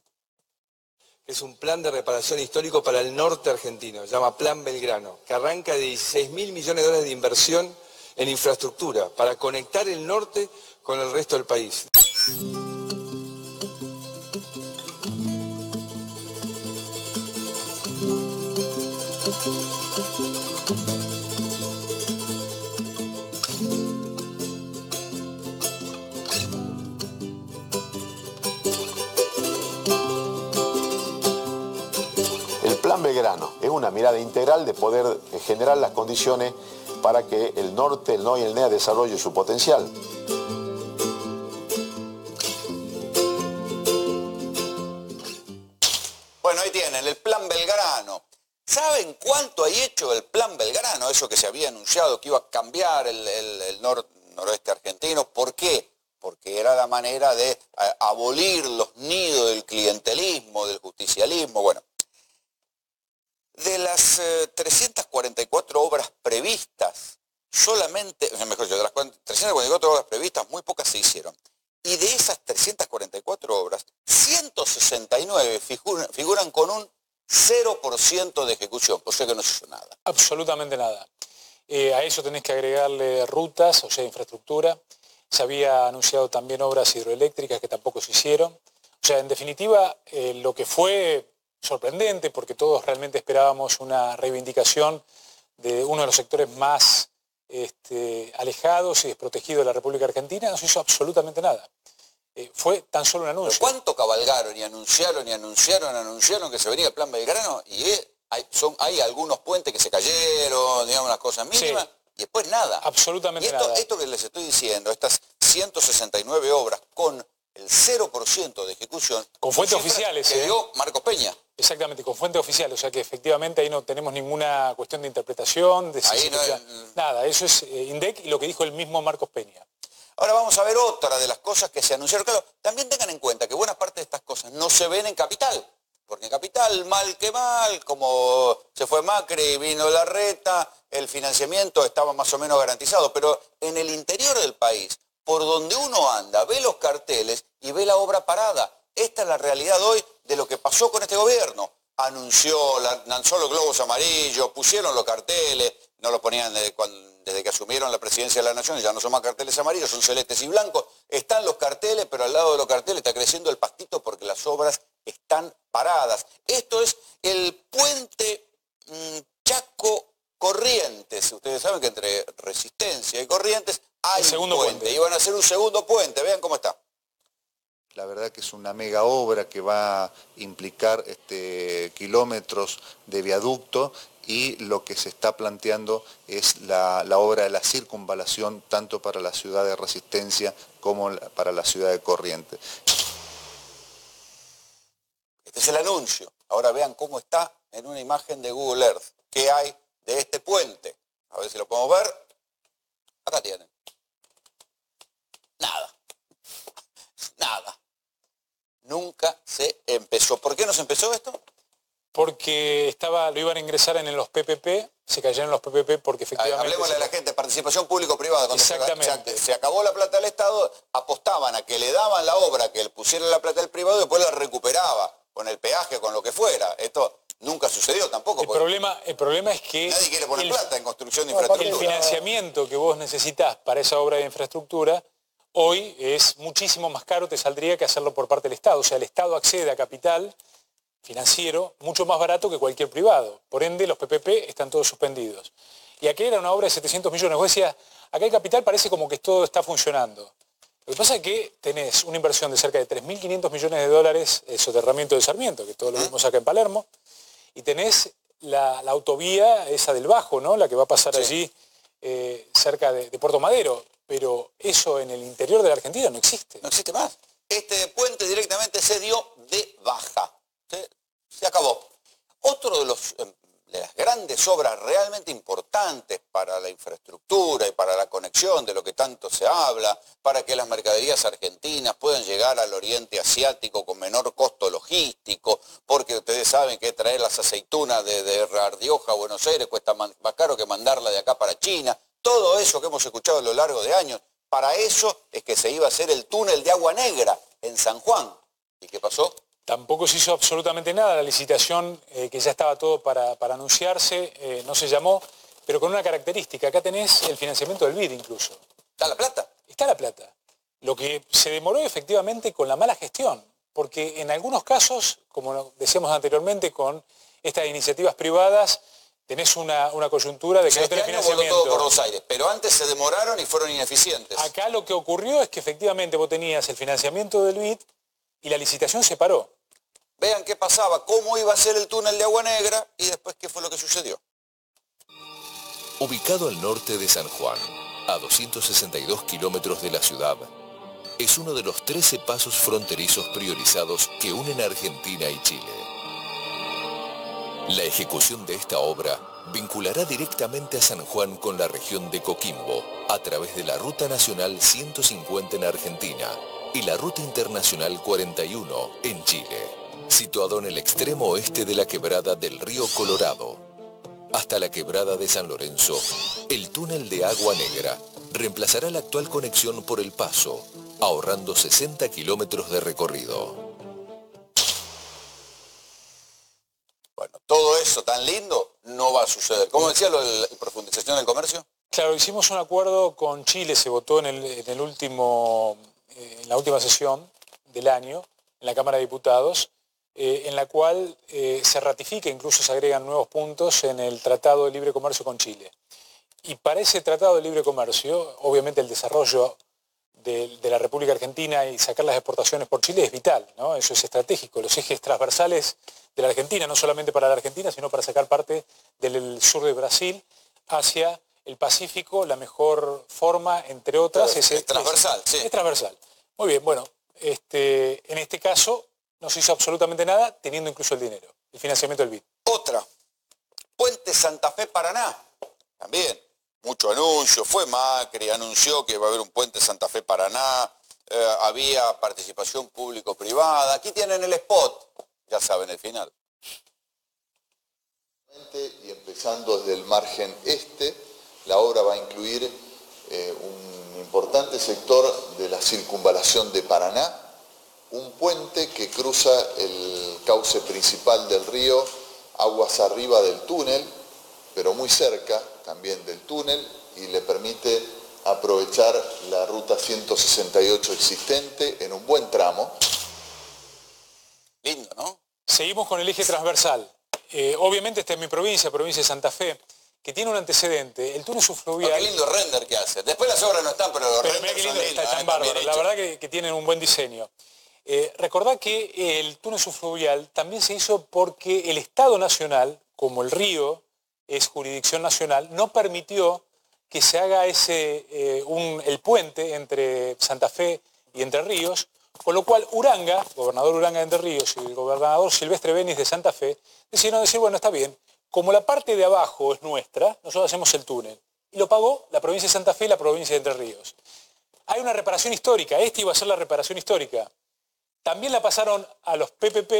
Es un plan de reparación histórico para el norte argentino, se llama Plan Belgrano, que arranca de 16.000 millones de dólares de inversión en infraestructura para conectar el norte con el resto del país. Plan Belgrano es una mirada integral de poder generar las condiciones para que el norte, el NOA y el NEA desarrolle su potencial. Bueno, ahí tienen, el Plan Belgrano. ¿Saben cuánto hay hecho el Plan Belgrano? Eso que se había anunciado que iba a cambiar el noroeste argentino. ¿Por qué? Porque era la manera de abolir los nidos del clientelismo, del justicialismo. Bueno, de las 344 obras previstas, solamente, mejor dicho, de las 344 obras previstas, muy pocas se hicieron. Y de esas 344 obras, 169 figuran con un 0% de ejecución, o sea que no se hizo nada. Absolutamente nada. A eso tenés que agregarle rutas, o sea, infraestructura. Se había anunciado también obras hidroeléctricas que tampoco se hicieron. O sea, en definitiva, lo que fue sorprendente, porque todos realmente esperábamos una reivindicación de uno de los sectores más alejados y desprotegidos de la República Argentina, no se hizo absolutamente nada. Fue tan solo un anuncio. ¿Pero cuánto cabalgaron y anunciaron que se venía el Plan Belgrano? Y hay algunos puentes que se cayeron, digamos, unas cosas mínimas, sí, y después nada. Absolutamente nada. Nada. Esto que les estoy diciendo, estas 169 obras con el 0% de ejecución. Con fuentes oficiales. Que dio Marcos Peña. Exactamente, con fuentes oficiales. O sea que efectivamente ahí no tenemos ninguna cuestión de interpretación, de ahí no es... nada. Eso es INDEC y lo que dijo el mismo Marcos Peña. Ahora vamos a ver otra de las cosas que se anunciaron. Claro, también tengan en cuenta que buena parte de estas cosas no se ven en Capital. Porque en Capital, mal que mal, como se fue Macri y vino Larreta, el financiamiento estaba más o menos garantizado. Pero en el interior del país, por donde uno anda, ve los carteles y ve la obra parada. Esta es la realidad hoy de lo que pasó con este gobierno. Lanzó los globos amarillos, pusieron los carteles, no los ponían desde que asumieron la presidencia de la Nación, ya no son más carteles amarillos, son celestes y blancos. Están los carteles, pero al lado de los carteles está creciendo el pastito porque las obras están paradas. Esto es el puente Chaco-Corrientes. Ustedes saben que entre Resistencia y Corrientes hay un puente. Y van a hacer un segundo puente. Vean cómo está. La verdad que es una mega obra que va a implicar kilómetros de viaducto y lo que se está planteando es la obra de la circunvalación tanto para la ciudad de Resistencia como para la ciudad de Corrientes. Este es el anuncio. Ahora vean cómo está en una imagen de Google Earth. ¿Qué hay de este puente? A ver si lo podemos ver. Acá tienen. Nada. Nada. Nunca se empezó. ¿Por qué no se empezó esto? Porque lo iban a ingresar en los PPP, se cayeron los PPP porque efectivamente... Hablemosle a la gente, participación público-privada. Cuando se acabó la plata del Estado, apostaban a que le daban la obra, que le pusieran la plata del privado y después la recuperaba, con el peaje, con lo que fuera. Esto nunca sucedió tampoco. El problema es que... Nadie quiere poner plata en construcción de infraestructura. El financiamiento que vos necesitas para esa obra de infraestructura hoy es muchísimo más caro, te saldría que hacerlo por parte del Estado. O sea, el Estado accede a capital financiero mucho más barato que cualquier privado. Por ende, los PPP están todos suspendidos. Y aquí era una obra de 700 millones. Vos decías, acá en capital parece como que todo está funcionando. Lo que pasa es que tenés una inversión de cerca de 3.500 millones de dólares de soterramiento de Sarmiento, que todos lo vimos acá en Palermo, y tenés la autovía esa del Bajo, ¿no? La que va a pasar allí cerca de Puerto Madero. Pero eso en el interior de la Argentina no existe. No existe más. Este puente directamente se dio de baja. Se acabó. Otro de las grandes obras realmente importantes para la infraestructura y para la conexión de lo que tanto se habla, para que las mercaderías argentinas puedan llegar al oriente asiático con menor costo logístico, porque ustedes saben que traer las aceitunas de Rioja a Buenos Aires cuesta más caro que mandarla de acá para China. Todo eso que hemos escuchado a lo largo de años, para eso es que se iba a hacer el túnel de Agua Negra en San Juan. ¿Y qué pasó? Tampoco se hizo absolutamente nada. La licitación, que ya estaba todo para anunciarse, no se llamó, pero con una característica. Acá tenés el financiamiento del BID incluso. ¿Está la plata? Está la plata. Lo que se demoró efectivamente con la mala gestión, porque en algunos casos, como decíamos anteriormente, con estas iniciativas privadas, tenés una coyuntura de que no tenés financiamiento. Todo por los aires, pero antes se demoraron y fueron ineficientes. Acá lo que ocurrió es que efectivamente vos tenías el financiamiento del BID y la licitación se paró. Vean qué pasaba, cómo iba a ser el túnel de Agua Negra y después qué fue lo que sucedió. Ubicado al norte de San Juan, a 262 kilómetros de la ciudad, es uno de los 13 pasos fronterizos priorizados que unen a Argentina y Chile. La ejecución de esta obra vinculará directamente a San Juan con la región de Coquimbo a través de la Ruta Nacional 150 en Argentina y la Ruta Internacional 41 en Chile, situado en el extremo oeste de la quebrada del río Colorado. Hasta la quebrada de San Lorenzo, el túnel de Agua Negra reemplazará la actual conexión por El Paso, ahorrando 60 kilómetros de recorrido. Bueno, todo eso tan lindo no va a suceder. ¿Cómo decía lo de la profundización del comercio? Claro, hicimos un acuerdo con Chile, se votó en la última sesión del año, en la Cámara de Diputados, en la cual se ratifica, incluso se agregan nuevos puntos en el Tratado de Libre Comercio con Chile. Y para ese tratado de libre comercio, obviamente el desarrollo de la República Argentina y sacar las exportaciones por Chile es vital, ¿no? Eso es estratégico. Los ejes transversales de la Argentina, no solamente para la Argentina, sino para sacar parte del sur de Brasil hacia el Pacífico, la mejor forma, entre otras, es transversal, sí. Es transversal. Muy bien, bueno, en este caso no se hizo absolutamente nada, teniendo incluso el dinero, el financiamiento del BID. Otra, Puente Santa Fe-Paraná, también, mucho anuncio, fue Macri, anunció que va a haber un Puente Santa Fe-Paraná, había participación público-privada, aquí tienen el spot, ya saben el final. Y empezando desde el margen este, la obra va a incluir un importante sector de la circunvalación de Paraná, un puente que cruza el cauce principal del río, aguas arriba del túnel, pero muy cerca también del túnel, y le permite aprovechar la ruta 168 existente en un buen tramo. Lindo, ¿no? Seguimos con el eje transversal. Obviamente esta es mi provincia de Santa Fe, que tiene un antecedente, el túnel subfluvial. Qué lindo render que hace. Después las obras no están, pero los renders mira qué son lindo, lindos, están bárbaros. La verdad que tienen un buen diseño. Recordad que el túnel subfluvial también se hizo porque el Estado Nacional, como el río es jurisdicción nacional, no permitió que se haga el puente entre Santa Fe y Entre Ríos, con lo cual Uranga, gobernador Uranga de Entre Ríos y el gobernador Silvestre Benis de Santa Fe, decidieron decir, bueno, está bien, como la parte de abajo es nuestra, nosotros hacemos el túnel. Y lo pagó la provincia de Santa Fe y la provincia de Entre Ríos. Hay una reparación histórica, esta iba a ser la reparación histórica. También la pasaron a los PPP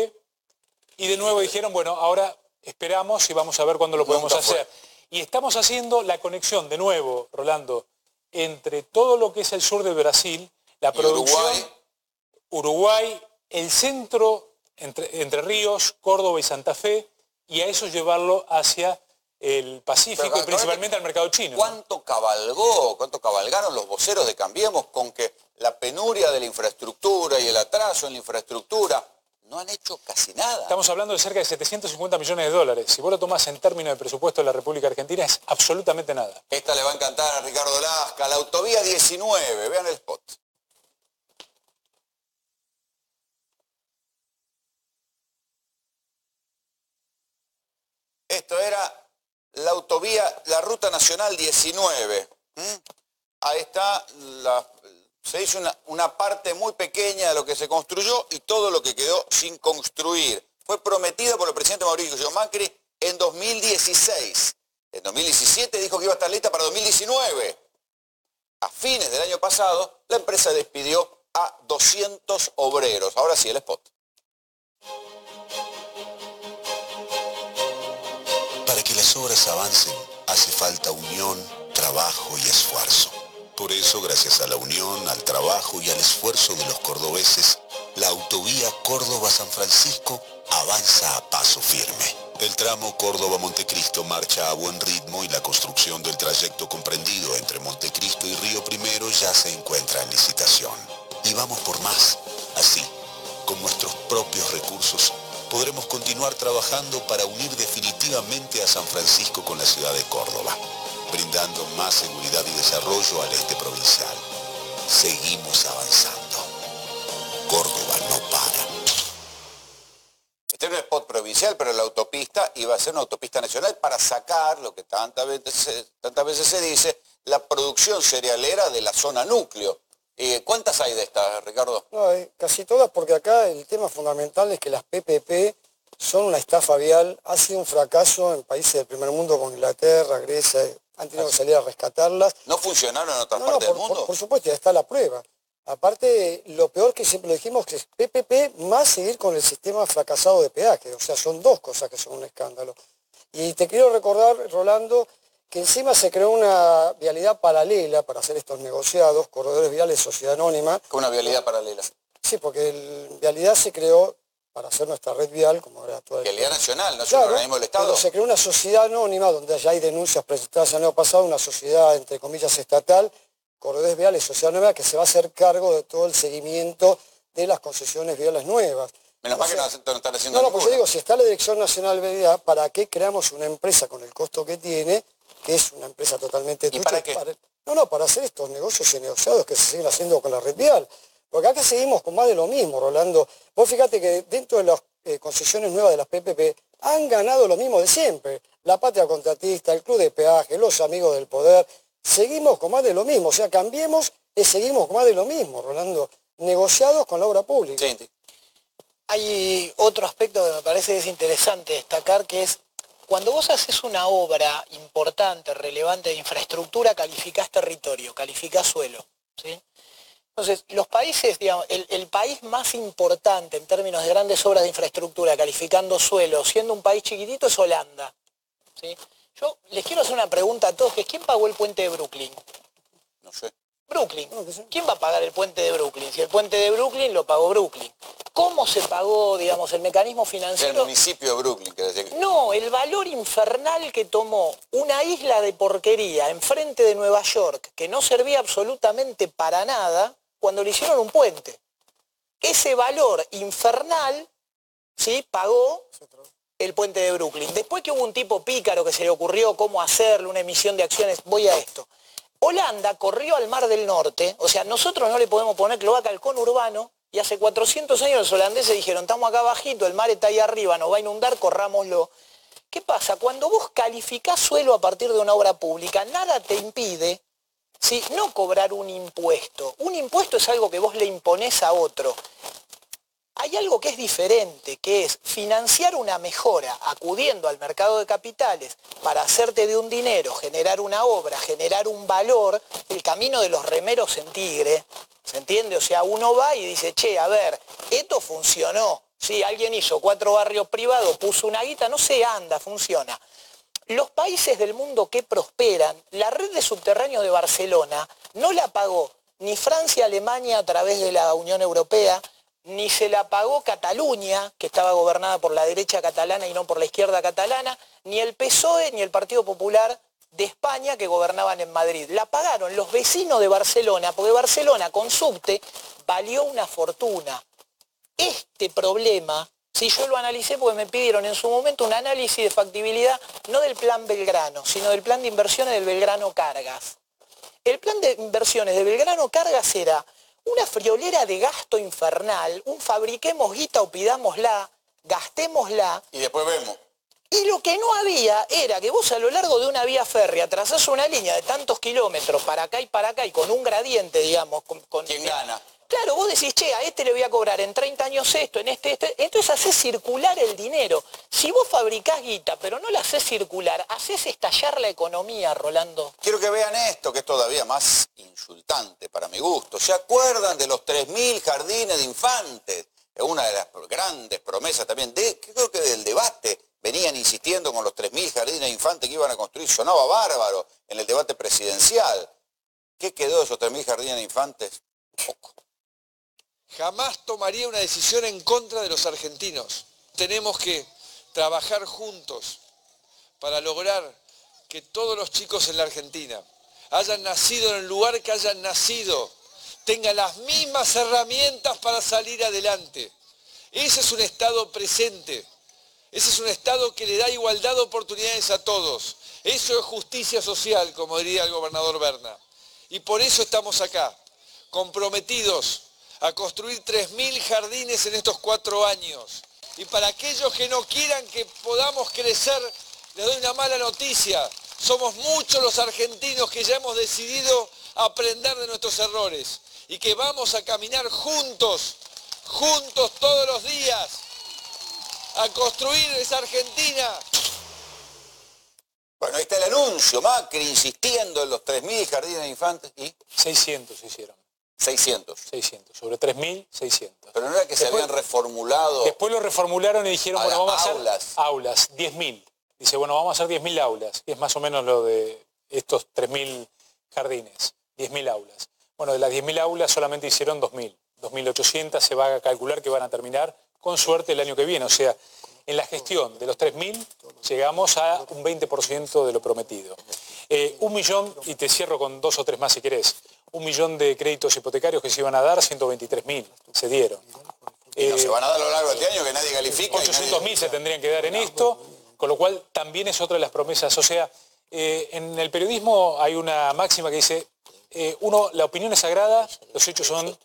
y de nuevo dijeron, bueno, ahora esperamos y vamos a ver cuándo lo podemos hacer. Y estamos haciendo la conexión, de nuevo, Rolando, entre todo lo que es el sur de Brasil, la producción, Uruguay, el centro, Entre Ríos, Córdoba y Santa Fe, y a eso llevarlo hacia el Pacífico y principalmente al mercado chino. ¿Cuánto cabalgaron los voceros de Cambiemos con que la penuria de la infraestructura y el atraso en la infraestructura no han hecho casi nada? Estamos hablando de cerca de 750 millones de dólares. Si vos lo tomás en términos de presupuesto de la República Argentina, es absolutamente nada. Esta le va a encantar a Ricardo Lasca, la autovía 19, vean el spot. Esto era la autovía, la ruta nacional 19. Ahí está, se hizo una parte muy pequeña de lo que se construyó y todo lo que quedó sin construir. Fue prometida por el presidente Mauricio Macri en 2016. En 2017 dijo que iba a estar lista para 2019. A fines del año pasado, la empresa despidió a 200 obreros. Ahora sí, el spot. Para que las obras avancen, hace falta unión, trabajo y esfuerzo. Por eso, gracias a la unión, al trabajo y al esfuerzo de los cordobeses, la autovía Córdoba-San Francisco avanza a paso firme. El tramo Córdoba-Montecristo marcha a buen ritmo y la construcción del trayecto comprendido entre Montecristo y Río Primero ya se encuentra en licitación. Y vamos por más. Así, con nuestros propios recursos, podremos continuar trabajando para unir definitivamente a San Francisco con la ciudad de Córdoba, brindando más seguridad y desarrollo al este provincial. Seguimos avanzando. Córdoba no para. Este es un spot provincial, pero la autopista iba a ser una autopista nacional para sacar, lo que tantas veces se dice, la producción cerealera de la zona núcleo. ¿Cuántas hay de estas, Ricardo? No, casi todas, porque acá el tema fundamental es que las PPP son una estafa vial. Ha sido un fracaso en países del primer mundo como Inglaterra, Grecia, han tenido que salir a rescatarlas. ¿No funcionaron en otras partes del mundo? Por supuesto, ya está la prueba. Aparte, lo peor que siempre lo dijimos que es PPP más seguir con el sistema fracasado de peaje. O sea, son dos cosas que son un escándalo. Y te quiero recordar, Rolando, que encima se creó una vialidad paralela para hacer estos negociados, Corredores Viales Sociedad Anónima. ¿Una vialidad paralela? Sí, porque vialidad se creó para hacer nuestra red vial, como era toda... Vialidad nacional, no es claro, un organismo del Estado. Pero se creó una sociedad anónima, donde ya hay denuncias presentadas el año pasado, una sociedad, entre comillas, estatal, Corredores Viales Sociedad Anónima, que se va a hacer cargo de todo el seguimiento de las concesiones viales nuevas. Menos mal que no están haciendo pues yo digo, si está la Dirección Nacional de Vialidad, ¿para qué creamos una empresa con el costo que tiene que es una empresa totalmente... ¿Y para qué? Para hacer estos negocios y negociados que se siguen haciendo con la red vial. Porque acá seguimos con más de lo mismo, Rolando. Vos fíjate que dentro de las concesiones nuevas de las PPP han ganado lo mismo de siempre. La Patria Contratista, el Club de Peaje, los Amigos del Poder. Seguimos con más de lo mismo. O sea, cambiemos y seguimos con más de lo mismo, Rolando. Negociados con la obra pública. Sí. Hay otro aspecto que me parece que es interesante destacar, que es cuando vos haces una obra importante, relevante de infraestructura, calificás territorio, calificás suelo, ¿sí? Entonces, los países, digamos, el país más importante en términos de grandes obras de infraestructura, calificando suelo, siendo un país chiquitito, es Holanda, ¿sí? Yo les quiero hacer una pregunta a todos, que es ¿quién pagó el puente de Brooklyn? No sé. Brooklyn. ¿Quién va a pagar el puente de Brooklyn? Si el puente de Brooklyn lo pagó Brooklyn. ¿Cómo se pagó, digamos, el mecanismo financiero? El municipio de Brooklyn, que decía que... No, el valor infernal que tomó una isla de porquería enfrente de Nueva York, que no servía absolutamente para nada, cuando le hicieron un puente. Ese valor infernal, ¿sí?, pagó el puente de Brooklyn. Después que hubo un tipo pícaro que se le ocurrió cómo hacerlo, una emisión de acciones, voy a esto. Holanda corrió al Mar del Norte, o sea, nosotros no le podemos poner cloaca al conurbano, y hace 400 años los holandeses dijeron, estamos acá abajito, el mar está ahí arriba, nos va a inundar, corrámoslo. ¿Qué pasa? Cuando vos calificás suelo a partir de una obra pública, nada te impide, ¿sí?, no cobrar un impuesto. Un impuesto es algo que vos le imponés a otro. Hay algo que es diferente, que es financiar una mejora acudiendo al mercado de capitales para hacerte de un dinero, generar una obra, generar un valor, el camino de los remeros en Tigre, ¿se entiende? O sea, uno va y dice, che, a ver, esto funcionó. Sí, alguien hizo 4 barrios privados, puso una guita, no se anda, funciona. Los países del mundo que prosperan, la red de subterráneos de Barcelona no la pagó ni Francia, Alemania a través de la Unión Europea, ni se la pagó Cataluña, que estaba gobernada por la derecha catalana y no por la izquierda catalana, ni el PSOE ni el Partido Popular de España que gobernaban en Madrid. La pagaron los vecinos de Barcelona, porque Barcelona con subte valió una fortuna. Este problema, si yo lo analicé porque me pidieron en su momento un análisis de factibilidad, no del plan Belgrano, sino del plan de inversiones del Belgrano Cargas. El plan de inversiones de Belgrano Cargas era una friolera de gasto infernal, un fabriquemos guita o pidámosla, gastémosla. Y después vemos. Y lo que no había era que vos a lo largo de una vía férrea trazás una línea de tantos kilómetros para acá y con un gradiente, digamos. ¿Quién gana? Claro, vos decís, che, a este le voy a cobrar en 30 años esto, en este. Entonces hacés circular el dinero. Si vos fabricás guita, pero no la hacés circular, hacés estallar la economía, Rolando. Quiero que vean esto, que es todavía más insultante para mi gusto. ¿Se acuerdan de los 3.000 jardines de infantes? Es una de las grandes promesas también, creo que del debate. Venían insistiendo con los 3.000 jardines de infantes que iban a construir. Sonaba bárbaro en el debate presidencial. ¿Qué quedó de esos 3.000 jardines de infantes? Poco. Jamás tomaría una decisión en contra de los argentinos. Tenemos que trabajar juntos para lograr que todos los chicos en la Argentina hayan nacido en el lugar que hayan nacido, tengan las mismas herramientas para salir adelante. Ese es un Estado presente. Ese es un Estado que le da igualdad de oportunidades a todos. Eso es justicia social, como diría el gobernador Berna. Y por eso estamos acá, comprometidos a construir 3.000 jardines en estos 4 años. Y para aquellos que no quieran que podamos crecer, les doy una mala noticia. Somos muchos los argentinos que ya hemos decidido aprender de nuestros errores y que vamos a caminar juntos todos los días, a construir esa Argentina. Bueno, ahí está el anuncio, Macri insistiendo en los 3.000 jardines de infantes y... 600 se hicieron. 600. 600, sobre 3.000, 600. Pero no era que se habían reformulado... Después lo reformularon y dijeron, bueno, vamos a hacer aulas, 10.000. Dice, bueno, vamos a hacer 10.000 aulas, que es más o menos lo de estos 3.000 jardines, 10.000 aulas. Bueno, de las 10.000 aulas solamente hicieron 2.000. 2.800 se va a calcular que van a terminar con suerte el año que viene. O sea, en la gestión de los 3.000 llegamos a un 20% de lo prometido. 1 millón, y te cierro con 2 o 3 más si querés, 1 millón de créditos hipotecarios que se iban a dar, 123.000 se dieron. Y no se van a dar a lo largo de este año que nadie califica. 800.000 se tendrían que dar en esto, con lo cual también es otra de las promesas. O sea, En el periodismo hay una máxima que dice, la opinión es sagrada, los hechos son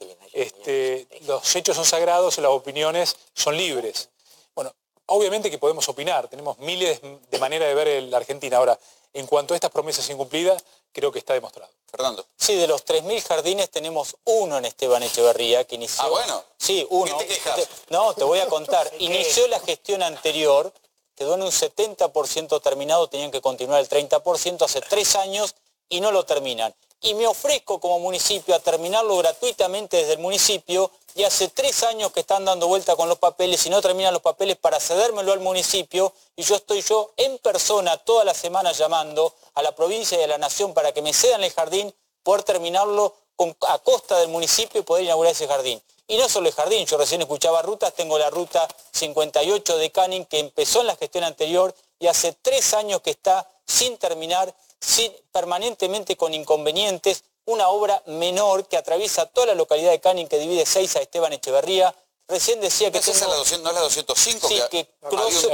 sagrados, las opiniones son libres. Bueno, obviamente que podemos opinar, tenemos miles de maneras de ver la Argentina. Ahora, en cuanto a estas promesas incumplidas, creo que está demostrado. Fernando. Sí, de los 3.000 jardines tenemos uno en Esteban Echeverría que inició... Ah, bueno. Sí, uno. ¿Qué te quejas? No, te voy a contar. Inició la gestión anterior, quedó en un 70% terminado, tenían que continuar el 30% hace 3 años y no lo terminan. Y me ofrezco como municipio a terminarlo gratuitamente desde el municipio y hace 3 años que están dando vuelta con los papeles y no terminan los papeles para cedérmelo al municipio y yo estoy en persona toda la semana llamando a la provincia y a la nación para que me cedan el jardín, poder terminarlo a costa del municipio y poder inaugurar ese jardín. Y no solo el jardín, yo recién escuchaba rutas, tengo la ruta 58 de Canning que empezó en la gestión anterior y hace 3 años que está sin terminar, permanentemente con inconvenientes, una obra menor que atraviesa toda la localidad de Canning que divide 6 a Esteban Echeverría. Recién decía que ¿Esa es la 200, no es la 205? Sí, que cruza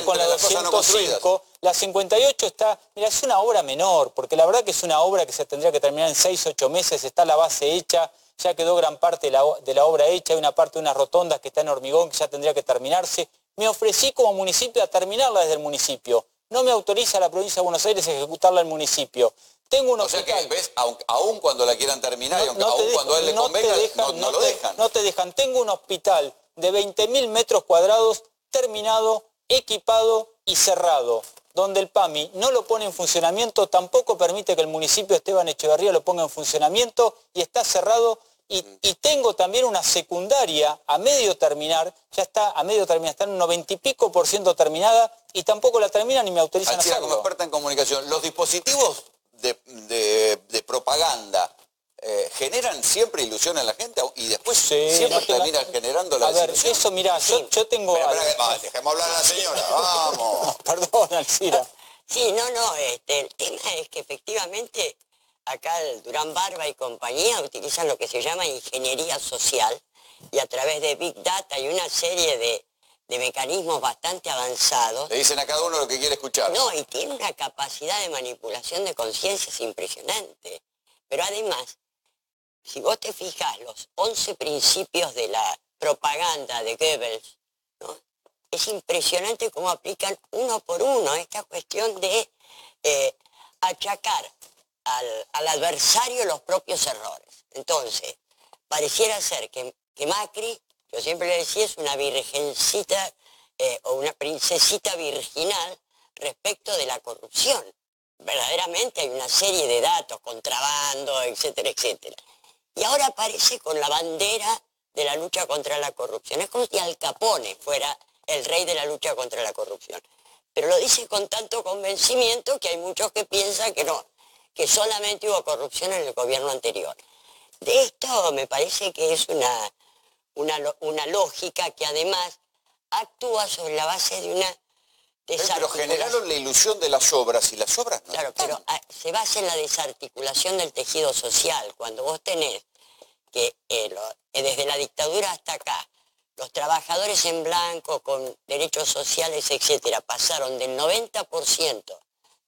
con la 205. La 58 está... Mira, es una obra menor, porque la verdad que es una obra que se tendría que terminar en 6-8 meses, está la base hecha, ya quedó gran parte de la obra hecha, hay una parte de unas rotondas que está en hormigón que ya tendría que terminarse. Me ofrecí como municipio a terminarla desde el municipio. No me autoriza la provincia de Buenos Aires a ejecutarla al municipio. Tengo un hospital. O sea que, ¿ves? Aún cuando la quieran terminar, cuando a él le convenga, no lo dejan. No te dejan. Tengo un hospital de 20.000 metros cuadrados terminado, equipado y cerrado, donde el PAMI no lo pone en funcionamiento, tampoco permite que el municipio Esteban Echeverría lo ponga en funcionamiento y está cerrado. Y tengo también una secundaria a medio terminar, ya está a medio terminar, está en un 90 y pico % terminada y tampoco la terminan ni me autorizan a hacerlo. Como experta en comunicación, los dispositivos de propaganda generan siempre ilusión en la gente y después siempre terminan generando la desilusión. A ver, eso mirá, yo tengo... Dejemos hablar a la señora, vamos. Perdón, Alcira. Sí, el tema es que efectivamente acá el Durán Barba y compañía utilizan lo que se llama ingeniería social y a través de Big Data y una serie de mecanismos bastante avanzados. Le dicen a cada uno lo que quiere escuchar. No, y tiene una capacidad de manipulación de conciencias impresionante. Pero además, si vos te fijas, los 11 principios de la propaganda de Goebbels, ¿no? Es impresionante cómo aplican uno por uno esta cuestión de achacar al adversario los propios errores. Entonces, pareciera ser que Macri, yo siempre le decía, es una virgencita o una princesita virginal respecto de la corrupción. Verdaderamente hay una serie de datos, contrabando, etcétera, etcétera. Y ahora aparece con la bandera de la lucha contra la corrupción. Es como si Al Capone fuera el rey de la lucha contra la corrupción. Pero lo dice con tanto convencimiento que hay muchos que piensan que no, que solamente hubo corrupción en el gobierno anterior. De esto me parece que es una lógica que además actúa sobre la base de una desarticulación. Pero generaron la ilusión de las obras y las obras no. Claro, pero se basa en la desarticulación del tejido social. Cuando vos tenés que desde la dictadura hasta acá, los trabajadores en blanco con derechos sociales, etcétera, pasaron del 90%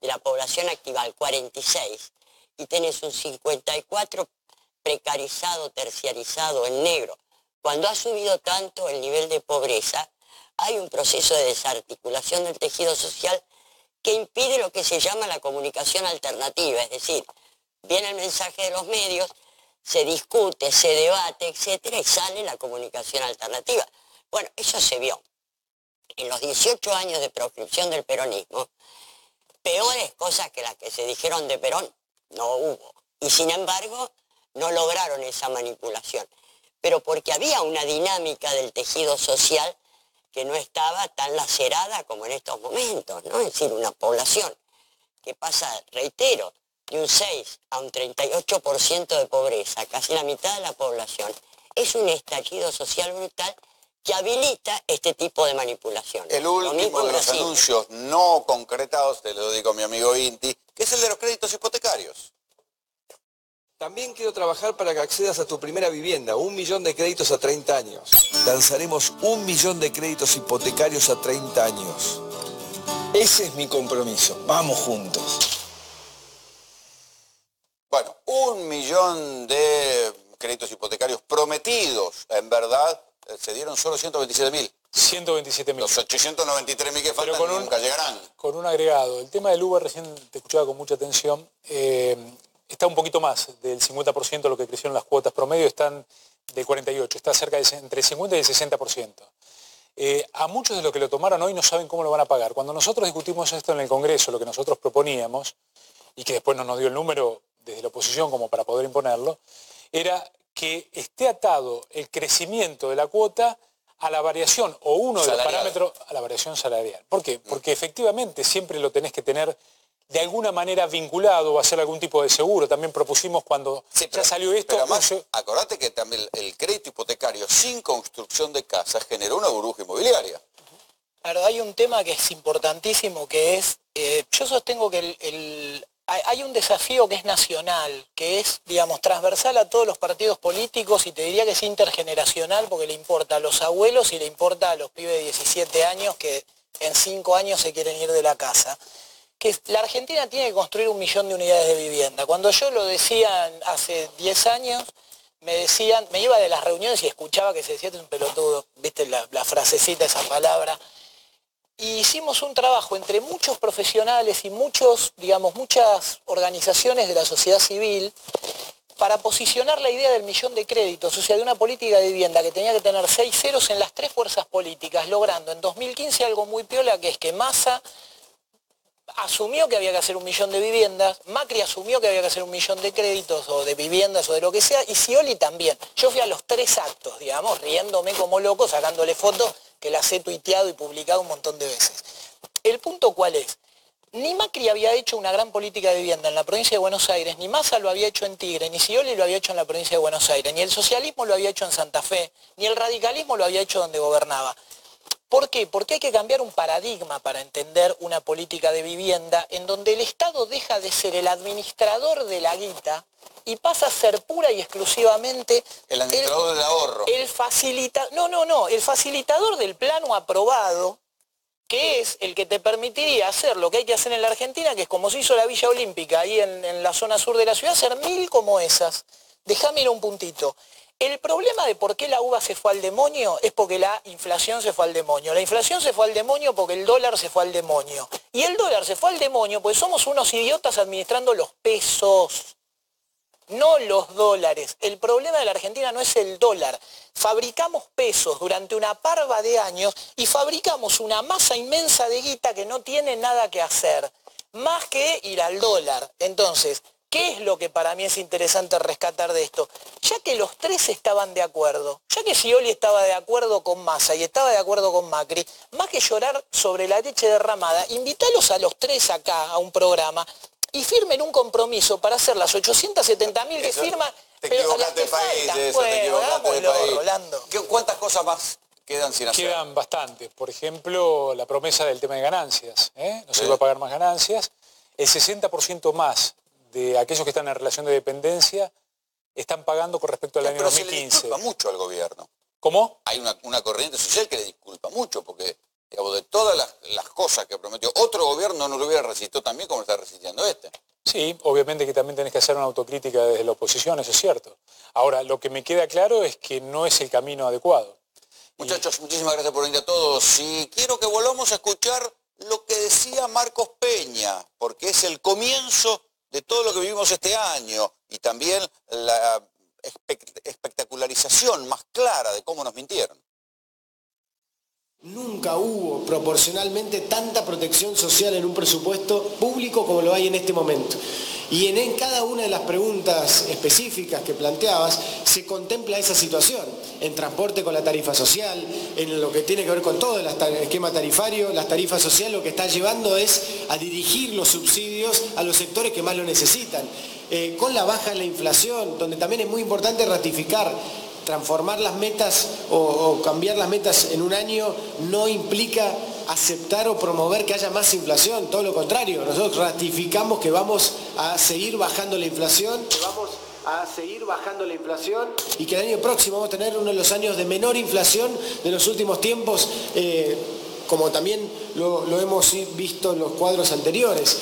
de la población activa al 46% y tenés un 54% precarizado, terciarizado, en negro. Cuando ha subido tanto el nivel de pobreza, hay un proceso de desarticulación del tejido social que impide lo que se llama la comunicación alternativa, es decir, viene el mensaje de los medios, se discute, se debate, etcétera, y sale la comunicación alternativa. Bueno, eso se vio. En los 18 años de proscripción del peronismo, peores cosas que las que se dijeron de Perón no hubo. Y sin embargo, no lograron esa manipulación. Pero porque había una dinámica del tejido social que no estaba tan lacerada como en estos momentos, ¿no? Es decir, una población que pasa, reitero, de un 6 a un 38% de pobreza, casi la mitad de la población, es un estallido social brutal que habilita este tipo de manipulación. El último de los anuncios no concretados, te lo digo mi amigo Inti, que es el de los créditos hipotecarios. También quiero trabajar para que accedas a tu primera vivienda, 1 millón de créditos a 30 años. Lanzaremos 1 millón de créditos hipotecarios a 30 años. Ese es mi compromiso. Vamos juntos. Bueno, 1 millón de créditos hipotecarios prometidos, en verdad, se dieron solo 127.000. 127.000. Los 893.000 que faltan nunca llegarán. Con un agregado. El tema del UBA, recién te escuchaba con mucha atención, está un poquito más del 50% lo que crecieron las cuotas promedio, están de 48, está cerca de entre el 50 y el 60%. A muchos de los que lo tomaron hoy no saben cómo lo van a pagar. Cuando nosotros discutimos esto en el Congreso, lo que nosotros proponíamos, y que después no nos dio el número desde la oposición como para poder imponerlo, era que esté atado el crecimiento de la cuota a la variación, o uno de los parámetros, a la variación salarial. ¿Por qué? Porque efectivamente siempre lo tenés que tener de alguna manera vinculado o hacer algún tipo de seguro. También propusimos cuando ya salió esto... Pero además, acordate que también el crédito hipotecario sin construcción de casas generó una burbuja inmobiliaria. Claro, hay un tema que es importantísimo, que es, yo sostengo que hay un desafío que es nacional, que es, digamos, transversal a todos los partidos políticos, y te diría que es intergeneracional, porque le importa a los abuelos y le importa a los pibes de 17 años que en 5 años se quieren ir de la casa. Que la Argentina tiene que construir 1 millón de unidades de vivienda. Cuando yo lo decía hace 10 años, me decían, me iba de las reuniones y escuchaba que se decía, "Este es un pelotudo", viste la frasecita, esa palabra. Y hicimos un trabajo entre muchos profesionales y muchas organizaciones de la sociedad civil para posicionar la idea del millón de créditos, o sea, de una política de vivienda que tenía que tener 6 ceros en las 3 fuerzas políticas, logrando en 2015 algo muy piola, que es que Massa asumió que había que hacer 1 millón de viviendas, Macri asumió que había que hacer 1 millón de créditos o de viviendas o de lo que sea, y Scioli también. Yo fui a los 3 actos, digamos, riéndome como loco, sacándole fotos que las he tuiteado y publicado un montón de veces. ¿El punto cuál es? Ni Macri había hecho una gran política de vivienda en la provincia de Buenos Aires, ni Massa lo había hecho en Tigre, ni Scioli lo había hecho en la provincia de Buenos Aires, ni el socialismo lo había hecho en Santa Fe, ni el radicalismo lo había hecho donde gobernaba. ¿Por qué? Porque hay que cambiar un paradigma para entender una política de vivienda en donde el Estado deja de ser el administrador de la guita y pasa a ser pura y exclusivamente el administrador del ahorro. El facilitador del plano aprobado, que es el que te permitiría hacer lo que hay que hacer en la Argentina, que es como se hizo la Villa Olímpica, ahí en la zona sur de la ciudad, hacer 1000 como esas. Déjame ir un puntito. El problema de por qué la uva se fue al demonio es porque la inflación se fue al demonio. La inflación se fue al demonio porque el dólar se fue al demonio. Y el dólar se fue al demonio porque somos unos idiotas administrando los pesos, no los dólares. El problema de la Argentina no es el dólar. Fabricamos pesos durante una parva de años y fabricamos una masa inmensa de guita que no tiene nada que hacer, más que ir al dólar. Entonces, ¿qué es lo que para mí es interesante rescatar de esto? Ya que los 3 estaban de acuerdo, ya que Scioli estaba de acuerdo con Massa y estaba de acuerdo con Macri, más que llorar sobre la leche derramada, invítalos a los 3 acá a un programa y firmen un compromiso para hacer las 870.000 que firman, pero a las que faltan. Bueno, hagámoslo, Rolando. ¿Cuántas cosas más quedan sin hacer? Quedan bastantes. Por ejemplo, la promesa del tema de ganancias. No se va a pagar más ganancias. El 60% más de aquellos que están en relación de dependencia están pagando con respecto al año 2015. Se le disculpa mucho al gobierno. ¿Cómo? Hay una corriente social que le disculpa mucho, porque digamos, de todas las cosas que prometió, otro gobierno no lo hubiera resistido tan bien como lo está resistiendo este. Sí, obviamente que también tenés que hacer una autocrítica desde la oposición, eso es cierto. Ahora, lo que me queda claro es que no es el camino adecuado. Muchachos, muchísimas gracias por venir a todos. Y quiero que volvamos a escuchar lo que decía Marcos Peña, porque es el comienzo de todo lo que vivimos este año y también la espectacularización más clara de cómo nos mintieron. Nunca hubo proporcionalmente tanta protección social en un presupuesto público como lo hay en este momento. Y en cada una de las preguntas específicas que planteabas se contempla esa situación. En transporte con la tarifa social, en lo que tiene que ver con todo el esquema tarifario, las tarifas sociales lo que está llevando es a dirigir los subsidios a los sectores que más lo necesitan. Con la baja de la inflación, donde también es muy importante ratificar, transformar las metas o cambiar las metas en un año no implica aceptar o promover que haya más inflación, todo lo contrario, nosotros ratificamos que vamos a seguir bajando la inflación, y que el año próximo vamos a tener uno de los años de menor inflación de los últimos tiempos, como también lo hemos visto en los cuadros anteriores.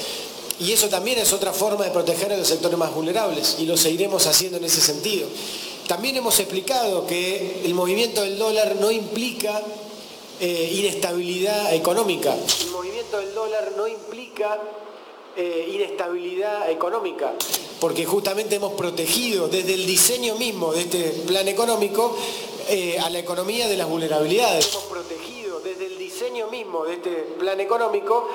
Y eso también es otra forma de proteger a los sectores más vulnerables, y lo seguiremos haciendo en ese sentido. También hemos explicado que el movimiento del dólar no implica inestabilidad económica. El movimiento del dólar no implica inestabilidad económica, porque justamente hemos protegido desde el diseño mismo de este plan económico a la economía de las vulnerabilidades. Hemos protegido desde el diseño mismo de este plan económico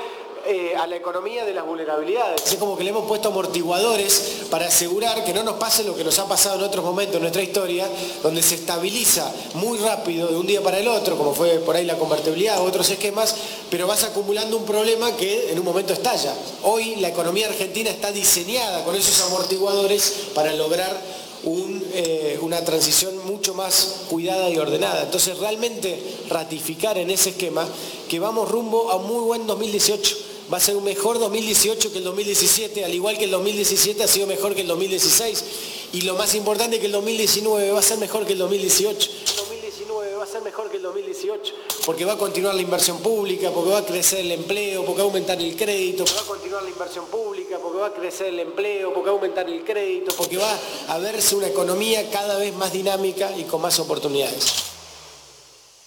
a la economía de las vulnerabilidades. Es como que le hemos puesto amortiguadores para asegurar que no nos pase lo que nos ha pasado en otros momentos de nuestra historia, donde se estabiliza muy rápido de un día para el otro, como fue por ahí la convertibilidad u otros esquemas, pero vas acumulando un problema que en un momento estalla. Hoy la economía argentina está diseñada con esos amortiguadores para lograr una transición mucho más cuidada y ordenada. Entonces realmente ratificar en ese esquema que vamos rumbo a un muy buen 2018. Va a ser un mejor 2018 que el 2017, al igual que el 2017 ha sido mejor que el 2016. Y lo más importante es que el 2019 va a ser mejor que el 2018. El 2019 va a ser mejor que el 2018, porque va a continuar la inversión pública, porque va a crecer el empleo, porque va a aumentar el crédito. Va a continuar la inversión pública, porque va a crecer el empleo, porque va a aumentar el crédito, porque va a verse una economía cada vez más dinámica y con más oportunidades.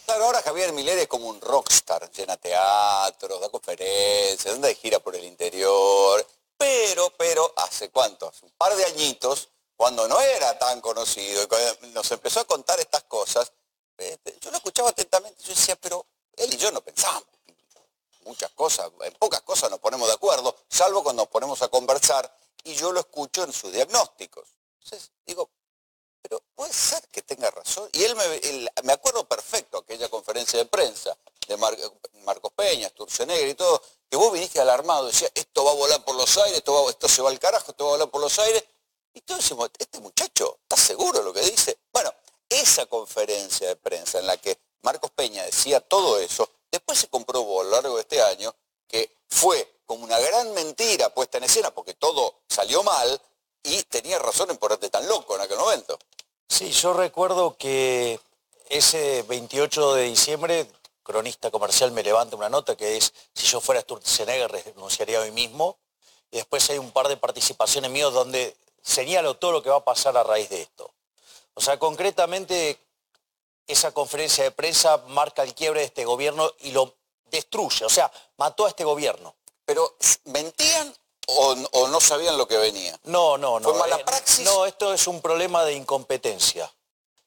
Claro, ahora Javier Milei es como un rockstar, llena teatros, da conferencias, anda de gira por el interior, pero, ¿hace cuánto? Hace un par de añitos, cuando no era tan conocido, y cuando nos empezó a contar estas cosas, yo lo escuchaba atentamente, yo decía, pero él y yo no pensamos muchas cosas, en pocas cosas nos ponemos de acuerdo, salvo cuando nos ponemos a conversar, y yo lo escucho en sus diagnósticos. Entonces, digo, pero puede ser que tenga razón. Y él me acuerdo perfecto aquella conferencia de prensa de Marcos Peña, Sturzenegger y todo, que vos viniste alarmado, decía, esto va a volar por los aires, esto se va al carajo, esto va a volar por los aires. Y todos decimos, este muchacho, ¿está seguro de lo que dice? Bueno, esa conferencia de prensa en la que Marcos Peña decía todo eso, después se comprobó a lo largo de este año que fue como una gran mentira puesta en escena, porque todo salió mal, y tenía razón en ponerte tan loco en aquel momento. Sí, yo recuerdo que ese 28 de diciembre, Cronista Comercial me levanta una nota que es, si yo fuera Sturzenegger renunciaría hoy mismo, y después hay un par de participaciones mías donde señalo todo lo que va a pasar a raíz de esto. O sea, concretamente, esa conferencia de prensa marca el quiebre de este gobierno y lo destruye, o sea, mató a este gobierno. Pero, ¿mentían o no sabían lo que venía? No. ¿Fue mala praxis? No, esto es un problema de incompetencia.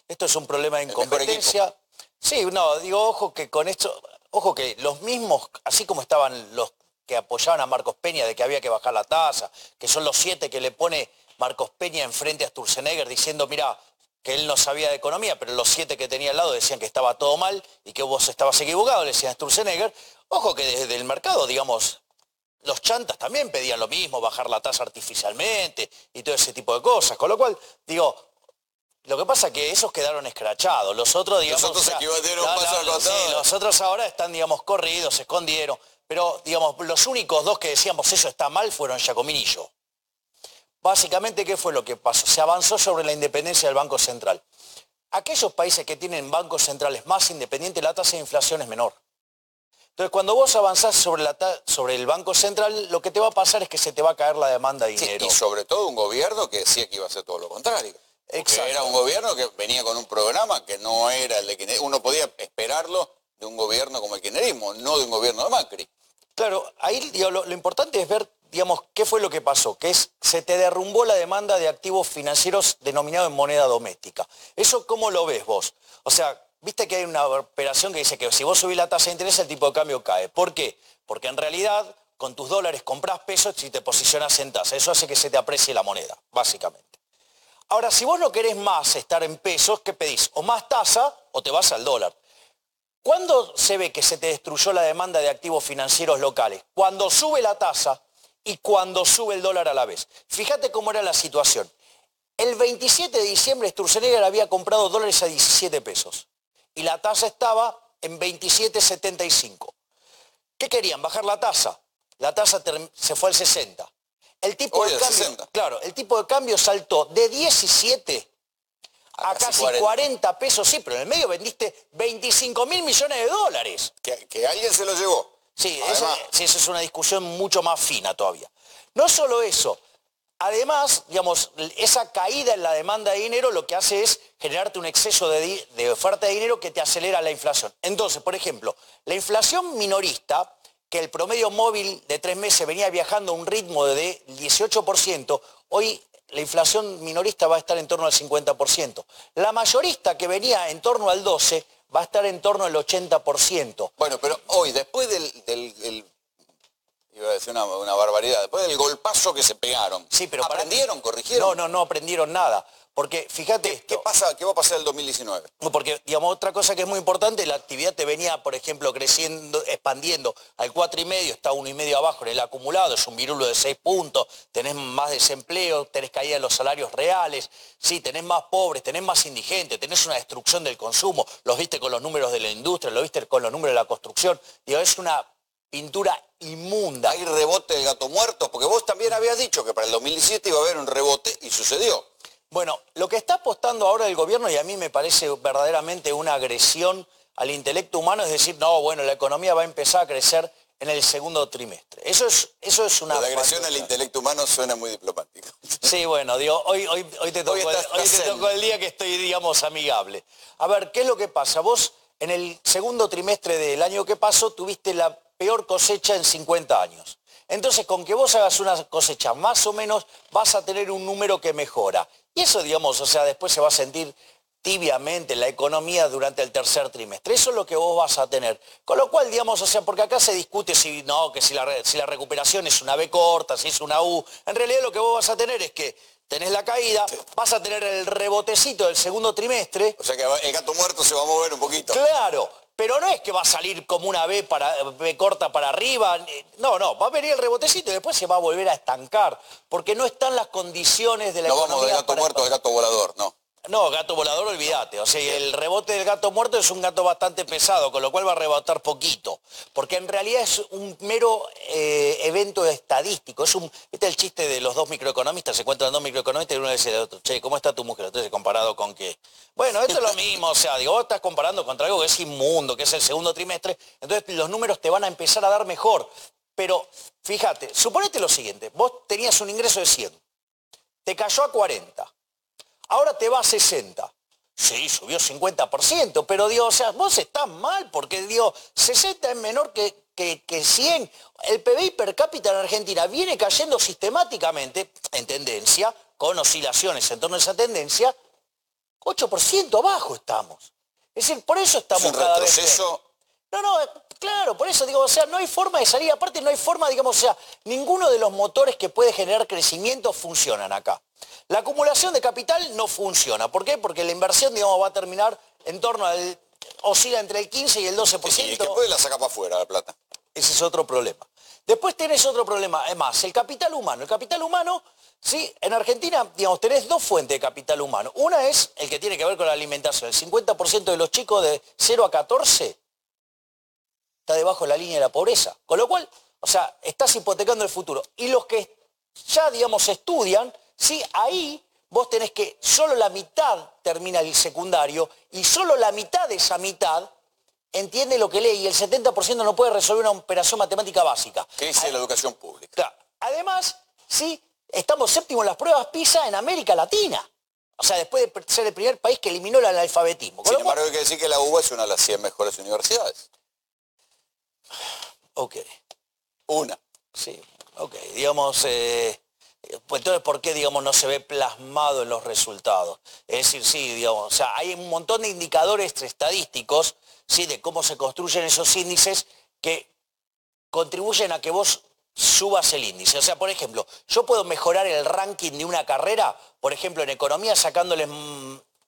Esto es un problema de incompetencia. Sí, no, digo, ojo que con esto, ojo que los mismos, así como estaban los que apoyaban a Marcos Peña de que había que bajar la tasa, que son los 7 que le pone Marcos Peña enfrente a Sturzenegger diciendo, mira, que él no sabía de economía, pero los 7 que tenía al lado decían que estaba todo mal y que vos estabas equivocado, le decían a Sturzenegger. Ojo que desde el mercado, digamos, los chantas también pedían lo mismo, bajar la tasa artificialmente y todo ese tipo de cosas. Con lo cual, digo, lo que pasa es que esos quedaron escrachados. Los otros, digamos... Los otros se equivocaron, sí, los otros ahora están, digamos, corridos, se escondieron. Pero, digamos, los únicos dos que decíamos eso está mal fueron Giacomini y yo. Básicamente, ¿qué fue lo que pasó? Se avanzó sobre la independencia del Banco Central. Aquellos países que tienen bancos centrales más independientes, la tasa de inflación es menor. Entonces, cuando vos avanzás sobre el Banco Central, lo que te va a pasar es que se te va a caer la demanda de dinero. Sí, y sobre todo un gobierno que decía que iba a hacer todo lo contrario. Exacto. Era un gobierno que venía con un programa que no era el de kirchnerismo. Uno podía esperarlo de un gobierno como el kirchnerismo, no de un gobierno de Macri. Claro, ahí digo, lo importante es ver, digamos, qué fue lo que pasó, que es, se te derrumbó la demanda de activos financieros denominados en moneda doméstica. ¿Eso cómo lo ves vos? O sea, viste que hay una operación que dice que si vos subís la tasa de interés, el tipo de cambio cae. ¿Por qué? Porque en realidad, con tus dólares compras pesos y te posicionas en tasa. Eso hace que se te aprecie la moneda, básicamente. Ahora, si vos no querés más estar en pesos, ¿qué pedís? O más tasa o te vas al dólar. ¿Cuándo se ve que se te destruyó la demanda de activos financieros locales? Cuando sube la tasa y cuando sube el dólar a la vez. Fíjate cómo era la situación. El 27 de diciembre Sturzenegger había comprado dólares a 17 pesos. Y la tasa estaba en 27,75. ¿Qué querían? Bajar la tasa. La tasa se fue al 60. El tipo de cambio, claro, el tipo de cambio saltó de 17 a casi 40 pesos, sí, pero en el medio vendiste 25.000 millones de dólares. Que alguien se lo llevó. Sí, esa es una discusión mucho más fina todavía. No solo eso, además, digamos, esa caída en la demanda de dinero lo que hace es generarte un exceso de oferta de dinero que te acelera la inflación. Entonces, por ejemplo, la inflación minorista, que el promedio móvil de 3 meses venía viajando a un ritmo de 18%, hoy la inflación minorista va a estar en torno al 50%. La mayorista, que venía en torno al 12%, va a estar en torno al 80%. Bueno, pero hoy, después iba a decir una barbaridad, después del golpazo que se pegaron, sí, pero ¿aprendieron, corrigieron? No aprendieron nada. Porque fíjate ¿Qué va a pasar el 2019? Porque, digamos, otra cosa que es muy importante, la actividad te venía, por ejemplo, creciendo, expandiendo al 4,5, está 1,5 abajo en el acumulado, es un virulo de 6 puntos, tenés más desempleo, tenés caída en los salarios reales, sí, tenés más pobres, tenés más indigentes, tenés una destrucción del consumo, los viste con los números de la industria, los viste con los números de la construcción, digo, es una pintura inmunda. ¿Hay rebote del gato muerto? Porque vos también habías dicho que para el 2017 iba a haber un rebote y sucedió. Bueno, lo que está apostando ahora el gobierno, y a mí me parece verdaderamente una agresión al intelecto humano, es decir, no, bueno, la economía va a empezar a crecer en el segundo trimestre. Eso es una... La agresión al intelecto humano suena muy diplomático. Sí, bueno, digo, hoy te tocó el día que estoy, digamos, amigable. A ver, ¿qué es lo que pasa? Vos, en el segundo trimestre del año que pasó, tuviste la peor cosecha en 50 años. Entonces, con que vos hagas una cosecha más o menos, vas a tener un número que mejora. Y eso, digamos, o sea, después se va a sentir tibiamente la economía durante el tercer trimestre. Eso es lo que vos vas a tener. Con lo cual, digamos, o sea, porque acá se discute si la recuperación es una B corta, si es una U. En realidad lo que vos vas a tener es que tenés la caída, vas a tener el rebotecito del segundo trimestre. O sea que el gato muerto se va a mover un poquito. Claro. Pero no es que va a salir como una B corta para arriba, no, va a venir el rebotecito y después se va a volver a estancar, porque no están las condiciones de la economía. No vamos de gato muerto a gato volador, no. No, gato volador, olvídate. O sea, el rebote del gato muerto es un gato bastante pesado, con lo cual va a rebotar poquito. Porque en realidad es un mero evento estadístico. ¿Viste el chiste de los dos microeconomistas? Se encuentran dos microeconomistas y uno dice al otro, che, ¿cómo está tu mujer? Entonces, ¿comparado con qué? Bueno, esto es lo mismo. O sea, digo, vos estás comparando contra algo que es inmundo, que es el segundo trimestre. Entonces, los números te van a empezar a dar mejor. Pero, fíjate, suponete lo siguiente. Vos tenías un ingreso de 100. Te cayó a 40. Ahora te va a 60. Sí, subió 50%, pero digo, o sea, vos estás mal porque digo, 60 es menor que 100. El PBI per cápita en Argentina viene cayendo sistemáticamente, en tendencia, con oscilaciones en torno a esa tendencia, 8% abajo estamos. Es decir, por eso estamos cada vez... No, claro, por eso digo, o sea, no hay forma de salir, aparte no hay forma, digamos, o sea, ninguno de los motores que puede generar crecimiento funcionan acá. La acumulación de capital no funciona. ¿Por qué? Porque la inversión, digamos, va a terminar en torno al... oscila entre el 15 y el 12%. Sí, y después la saca para afuera la plata. Ese es otro problema. Después tenés otro problema, además, el capital humano. El capital humano, sí, en Argentina, digamos, tenés dos fuentes de capital humano. Una es el que tiene que ver con la alimentación. El 50% de los chicos de 0 a 14 está debajo de la línea de la pobreza. Con lo cual, o sea, estás hipotecando el futuro. Y los que ya, digamos, estudian, sí, ahí vos tenés que solo la mitad termina el secundario y solo la mitad de esa mitad entiende lo que lee y el 70% no puede resolver una operación matemática básica. ¿Qué dice la educación pública? Claro. Además, sí, estamos séptimos en las pruebas PISA en América Latina. O sea, después de ser el primer país que eliminó el analfabetismo. Sin embargo, hay que decir que la UBA es una de las 100 mejores universidades. Ok. Una. Sí, ok. Digamos, pues entonces, ¿por qué, digamos, no se ve plasmado en los resultados? Es decir, sí, digamos, o sea, hay un montón de indicadores estadísticos, sí, de cómo se construyen esos índices que contribuyen a que vos subas el índice. O sea, por ejemplo, yo puedo mejorar el ranking de una carrera, por ejemplo, en economía, sacándole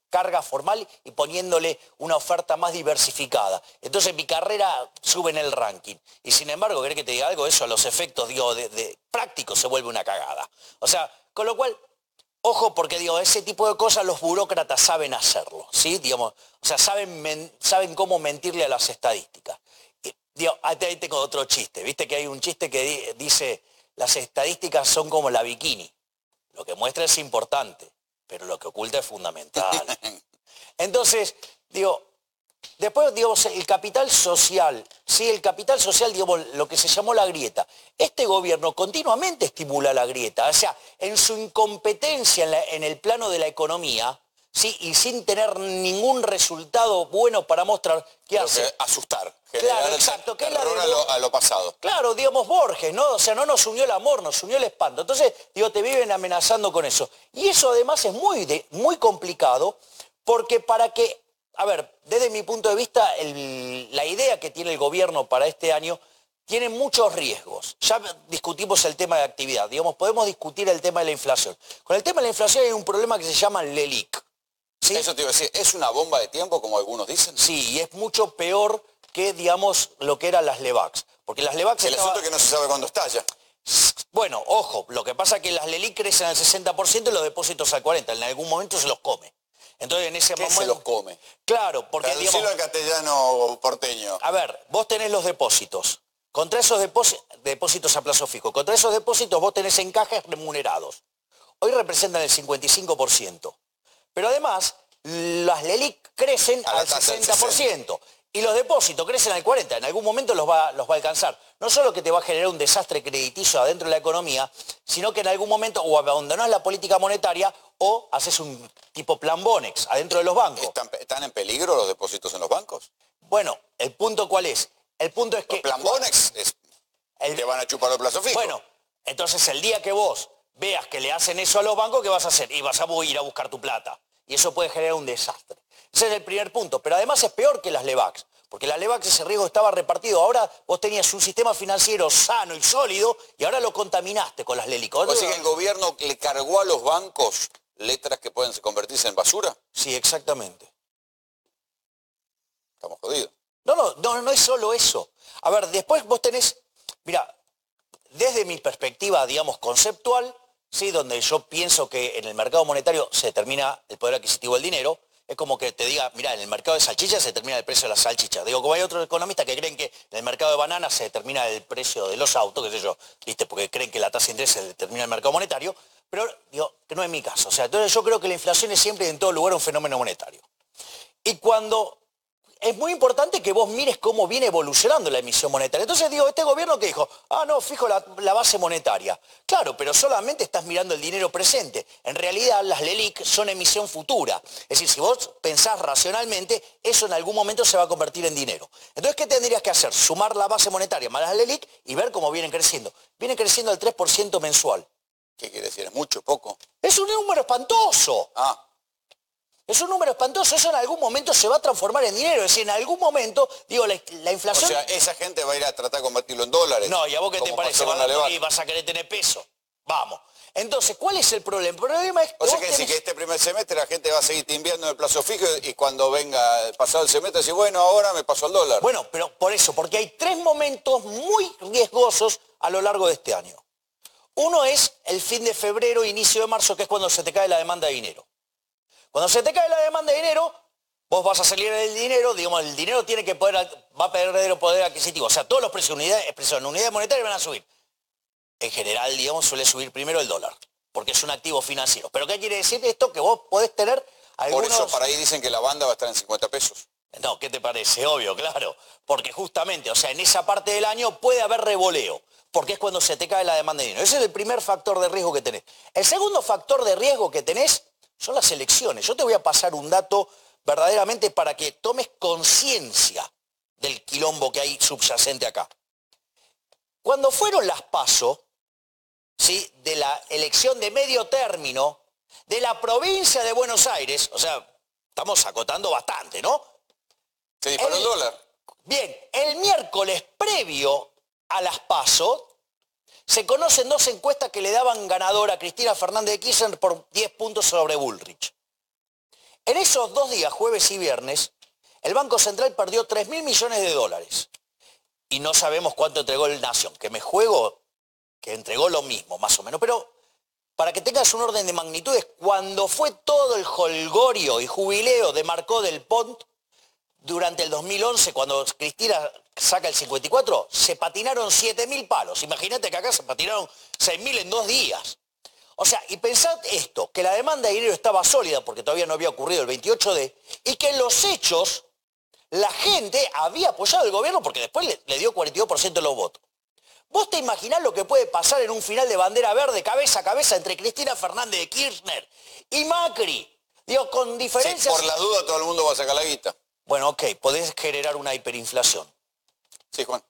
carga formal y poniéndole una oferta más diversificada. Entonces mi carrera sube en el ranking. Y sin embargo, ¿querés que te diga algo? Eso a los efectos, digo, de prácticos se vuelve una cagada. O sea, con lo cual, ojo, porque digo, ese tipo de cosas los burócratas saben hacerlo, ¿sí? Digamos, o sea, saben cómo mentirle a las estadísticas. Y, digo, ahí tengo otro chiste. Viste que hay un chiste que dice, las estadísticas son como la bikini. Lo que muestra es importante. pero lo que oculta es fundamental. Entonces, digo, después, digamos, el capital social, sí, el capital social, digamos, lo que se llamó la grieta. Este gobierno continuamente estimula la grieta, o sea, en su incompetencia en el plano de la economía, sí, y sin tener ningún resultado bueno para mostrar, ¿qué hace? Asustar, Claro, generar exacto, que es la terror de- a lo pasado. Claro, digamos Borges, ¿no? O sea, no nos unió el amor, nos unió el espanto. Entonces, digo, te viven amenazando con eso. Y eso además es muy complicado, porque para que, a ver, desde mi punto de vista, la idea que tiene el gobierno para este año tiene muchos riesgos. Ya discutimos el tema de actividad, digamos, podemos discutir el tema de la inflación. Con el tema de la inflación hay un problema que se llama LELIC. ¿Sí? Eso te iba a decir, ¿es una bomba de tiempo, como algunos dicen? Sí, y es mucho peor que, digamos, lo que eran las LEVAX. Porque las LEVAX El asunto es que no se sabe cuándo estalla. Bueno, ojo, lo que pasa es que las LELIC crecen al 60% y los depósitos al 40%. En algún momento se los come. Entonces, en ese ¿Qué momento... se los come? Claro, porque, Traducilo digamos... al castellano porteño. A ver, vos tenés los depósitos. Contra esos depósitos a plazo fijo. Contra esos depósitos vos tenés encajes remunerados. Hoy representan el 55%. Pero además, las LELIC crecen A la al tasa del 60%. Y los depósitos crecen al 40%. En algún momento los va a alcanzar. No solo que te va a generar un desastre crediticio adentro de la economía, sino que en algún momento o abandonás la política monetaria o haces un tipo plan Bonex adentro de los bancos. ¿Están en peligro los depósitos en los bancos? Bueno, ¿el punto cuál es? El punto es que... ¿El plan Bonex te van a chupar el plazo fijo? Bueno, entonces el día que vos veas que le hacen eso a los bancos, ¿qué vas a hacer? Y vas a ir a buscar tu plata. Y eso puede generar un desastre. Ese es el primer punto. Pero además es peor que las LEVAX. Porque las LEVAX ese riesgo estaba repartido. Ahora vos tenías un sistema financiero sano y sólido y ahora lo contaminaste con las LELIC. ¿O sea que el gobierno le cargó a los bancos letras que pueden convertirse en basura? Sí, exactamente. Estamos jodidos. No es solo eso. A ver, después vos tenés... Mira, desde mi perspectiva, digamos, conceptual, ¿sí? Donde yo pienso que en el mercado monetario se determina el poder adquisitivo del dinero, es como que te diga, mira, en el mercado de salchichas se determina el precio de las salchichas. Digo, como hay otros economistas que creen que en el mercado de bananas se determina el precio de los autos, qué sé yo, ¿viste? Porque creen que la tasa de interés se determina en el mercado monetario, pero digo, que no es mi caso. O sea, entonces yo creo que la inflación es siempre y en todo lugar un fenómeno monetario. Y cuando... Es muy importante que vos mires cómo viene evolucionando la emisión monetaria. Entonces digo, este gobierno que dijo, no, fijo la base monetaria. Claro, pero solamente estás mirando el dinero presente. En realidad las LELIC son emisión futura. Es decir, si vos pensás racionalmente, eso en algún momento se va a convertir en dinero. Entonces, ¿qué tendrías que hacer? Sumar la base monetaria más las LELIC y ver cómo vienen creciendo. Vienen creciendo al 3% mensual. ¿Qué quiere decir? ¿Es mucho, poco? Es un número espantoso. Es un número espantoso, eso en algún momento se va a transformar en dinero. Es decir, en algún momento, digo, la inflación... O sea, esa gente va a ir a tratar de convertirlo en dólares. No, ¿y a vos qué te como parece? pasó con la LEVAX. Y vas a querer tener peso. Vamos. Entonces, ¿cuál es el problema? El problema es que... O sea, que decir que este primer semestre la gente va a seguir timbiando en el plazo fijo y cuando venga pasado el semestre, decir, bueno, ahora me pasó al dólar. Bueno, pero por eso, porque hay tres momentos muy riesgosos a lo largo de este año. Uno es el fin de febrero, inicio de marzo, que es cuando se te cae la demanda de dinero. Cuando se te cae la demanda de dinero, vos vas a salir del dinero, digamos, el dinero va a perder poder adquisitivo. O sea, todos los precios en unidades monetarias van a subir. En general, digamos, suele subir primero el dólar, porque es un activo financiero. ¿Pero qué quiere decir esto? Que vos podés tener algunos... Por eso para ahí dicen que la banda va a estar en 50 pesos. No, ¿qué te parece? Obvio, claro. Porque justamente, o sea, en esa parte del año puede haber revoleo, porque es cuando se te cae la demanda de dinero. Ese es el primer factor de riesgo que tenés. El segundo factor de riesgo que tenés son las elecciones. Yo te voy a pasar un dato verdaderamente para que tomes conciencia del quilombo que hay subyacente acá. Cuando fueron las PASO, ¿sí? De la elección de medio término de la provincia de Buenos Aires, o sea, estamos acotando bastante, ¿no? Se disparó el dólar. Bien, el miércoles previo a las PASO, se conocen dos encuestas que le daban ganadora a Cristina Fernández de Kirchner por 10 puntos sobre Bullrich. En esos 2 días, jueves y viernes, el Banco Central perdió 3.000 millones de dólares. Y no sabemos cuánto entregó el Nación, que me juego que entregó lo mismo, más o menos. Pero para que tengas un orden de magnitudes, cuando fue todo el jolgorio y jubileo de Marcó del Pont, durante el 2011, cuando Cristina saca el 54, se patinaron 7.000 palos. Imagínate que acá se patinaron 6.000 en 2 días. O sea, y pensad esto, que la demanda de dinero estaba sólida porque todavía no había ocurrido el 28D y que en los hechos la gente había apoyado al gobierno porque después le dio 42% de los votos. ¿Vos te imaginás lo que puede pasar en un final de bandera verde cabeza a cabeza entre Cristina Fernández de Kirchner y Macri? Digo, con diferencias... Sí, por la duda todo el mundo va a sacar la guita. Bueno, ok, podés generar una hiperinflación. Sí, Juan.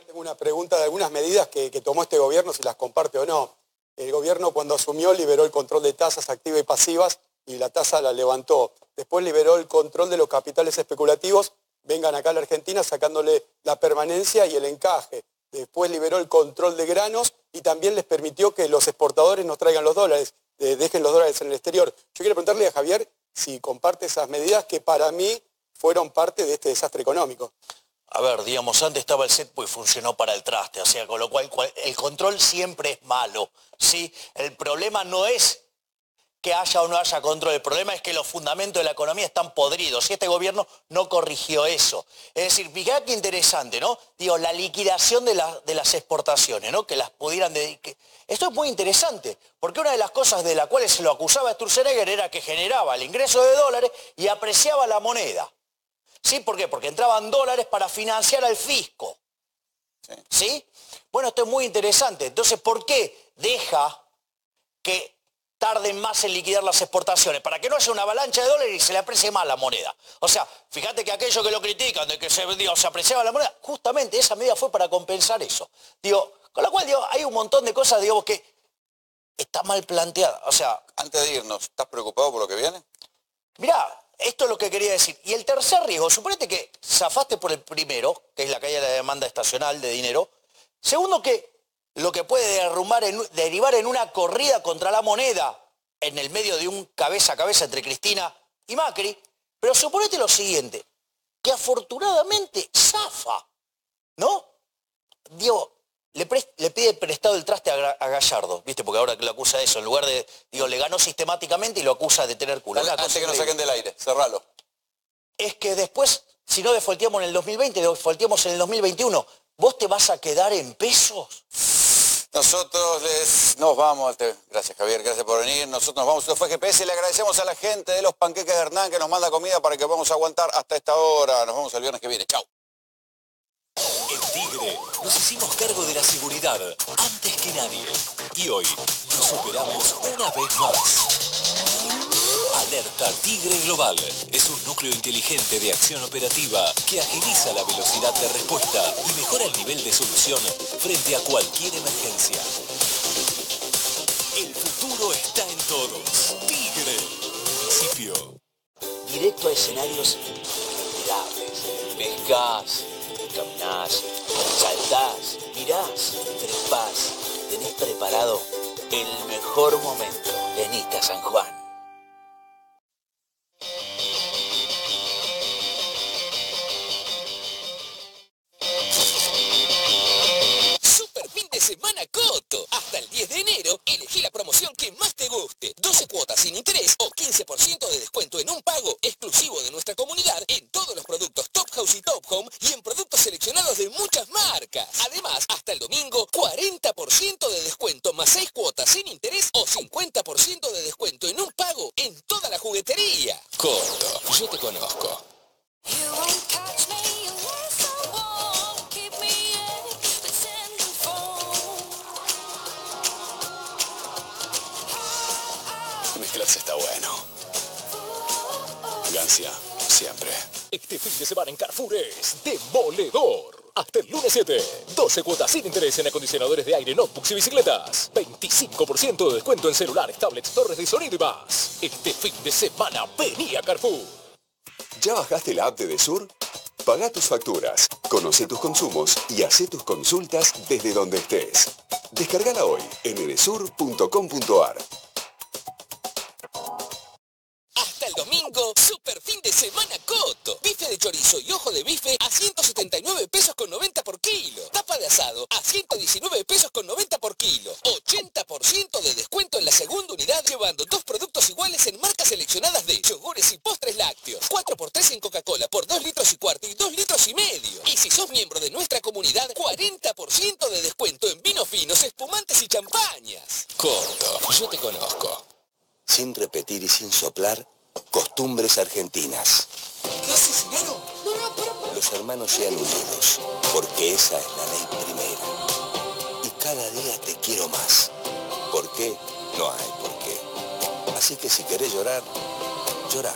Tengo una pregunta de algunas medidas que tomó este gobierno, si las comparte o no. El gobierno cuando asumió liberó el control de tasas activas y pasivas y la tasa la levantó. Después liberó el control de los capitales especulativos, vengan acá a la Argentina sacándole la permanencia y el encaje. Después liberó el control de granos y también les permitió que los exportadores nos traigan los dólares, dejen los dólares en el exterior. Yo quiero preguntarle a Javier si comparte esas medidas que para mí fueron parte de este desastre económico. A ver, digamos, antes estaba el CETPO y funcionó para el traste, o sea, con lo cual el control siempre es malo, ¿sí? El problema no es que haya o no haya control, el problema es que los fundamentos de la economía están podridos y este gobierno no corrigió eso. Es decir, fíjate qué interesante, ¿no? Digo, la liquidación de las exportaciones, ¿no? Que las pudieran dedicar. Esto es muy interesante, porque una de las cosas de las cuales se lo acusaba a Sturzenegger era que generaba el ingreso de dólares y apreciaba la moneda. ¿Sí? ¿Por qué? Porque entraban dólares para financiar al fisco. ¿Sí? Bueno, esto es muy interesante. Entonces, ¿por qué deja que tarden más en liquidar las exportaciones? Para que no haya una avalancha de dólares y se le aprecie más la moneda. O sea, fíjate que aquellos que lo critican de que se apreciaba la moneda, justamente esa medida fue para compensar eso. Digo, con lo cual, digo, hay un montón de cosas, digamos, que está mal planteada. O sea... Antes de irnos, ¿estás preocupado por lo que viene? Mirá, esto es lo que quería decir. Y el tercer riesgo, suponete que zafaste por el primero, que es la caída de la demanda estacional de dinero. Segundo, que lo que puede derivar en una corrida contra la moneda en el medio de un cabeza a cabeza entre Cristina y Macri. Pero suponete lo siguiente, que afortunadamente zafa, ¿no? Digo, le pide prestado el traste a Gallardo, ¿viste? Porque ahora que lo acusa de eso, en lugar de, digo, le ganó sistemáticamente y lo acusa de tener culo. Dale, antes que nos saquen del aire, cerralo. Es que después, si no defaulteamos en el 2020, defaulteamos en el 2021, ¿vos te vas a quedar en pesos? Nosotros nos vamos. Gracias, Javier, gracias por venir. Nosotros nos vamos. Esto fue GPS. Le agradecemos a la gente de los panqueques de Hernán que nos manda comida para que podamos aguantar hasta esta hora. Nos vemos el viernes que viene. Chau. En Tigre nos hicimos cargo de la seguridad antes que nadie. Y hoy nos superamos una vez más. Alerta Tigre Global es un núcleo inteligente de acción operativa que agiliza la velocidad de respuesta y mejora el nivel de solución frente a cualquier emergencia. El futuro está en todos. Tigre, municipio. Directo a escenarios inolvidables. Pescás, caminás, saltás, mirás, trepás. Tenés preparado el mejor momento. Venite a San Juan. Super fin de semana Coto. Hasta el 10 de enero, elegí la promoción que más te guste. 12 cuotas sin interés o 15% de descuento en un pago exclusivo de nuestra comunidad en todos los productos Top House y Top Home y en productos seleccionados de muchas marcas. Además, hasta el domingo, 40% de descuento más 6 cuotas sin interés o 50% de descuento en un pago en toda la juguetería. Coto, yo te conozco. Mezclarse está bueno. Gancia, siempre. Este fin de semana en Carrefour es demoledor. Hasta el lunes 7. 12 cuotas sin interés en acondicionadores de aire, notebooks y bicicletas. 25% de descuento en celulares, tablets, torres de sonido y más. Este fin de semana vení a Carrefour. ¿Ya bajaste la app de Edesur? Pagá tus facturas, conoce tus consumos y hacé tus consultas desde donde estés. Descargala hoy en edesur.com.ar. Hasta el domingo, super fin de semana Coto. bife de chorizo y ojo de bife a 179 pesos con 90 por kilo. Tapa de asado a 119 pesos con 90 por kilo. 80% de descuento en la segunda unidad, llevando 2 productos iguales en marcas seleccionadas de yogures y postres lácteos. 4x3 en Coca-Cola por 2 litros y cuarto y 2 litros y medio. Y si sos miembro de nuestra comunidad, 40% de descuento en vinos finos, espumantes y champañas. Coto, yo te conozco. Sin repetir y sin soplar, costumbres argentinas. ¿Qué haces, enano? Los hermanos sean unidos, porque esa es la ley primera. Y cada día te quiero más. ¿Por qué? No hay por qué. Así que si querés llorar, llorá.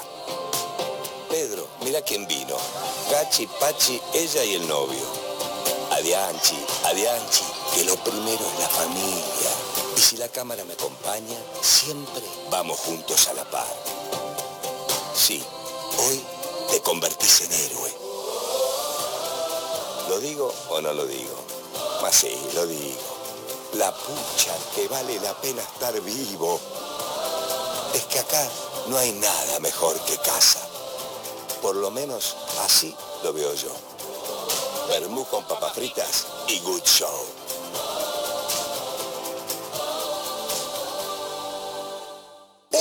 Pedro, mira quién vino. Gachi, Pachi, ella y el novio. Adianchi, adianchi, que lo primero es la familia. Y si la cámara me acompaña, siempre vamos juntos a la par. Sí, hoy te convertís en héroe. ¿Lo digo o no lo digo? Mas sí, lo digo. La pucha, que vale la pena estar vivo. Es que acá no hay nada mejor que casa. Por lo menos así lo veo yo. Vermú con papas fritas y good show.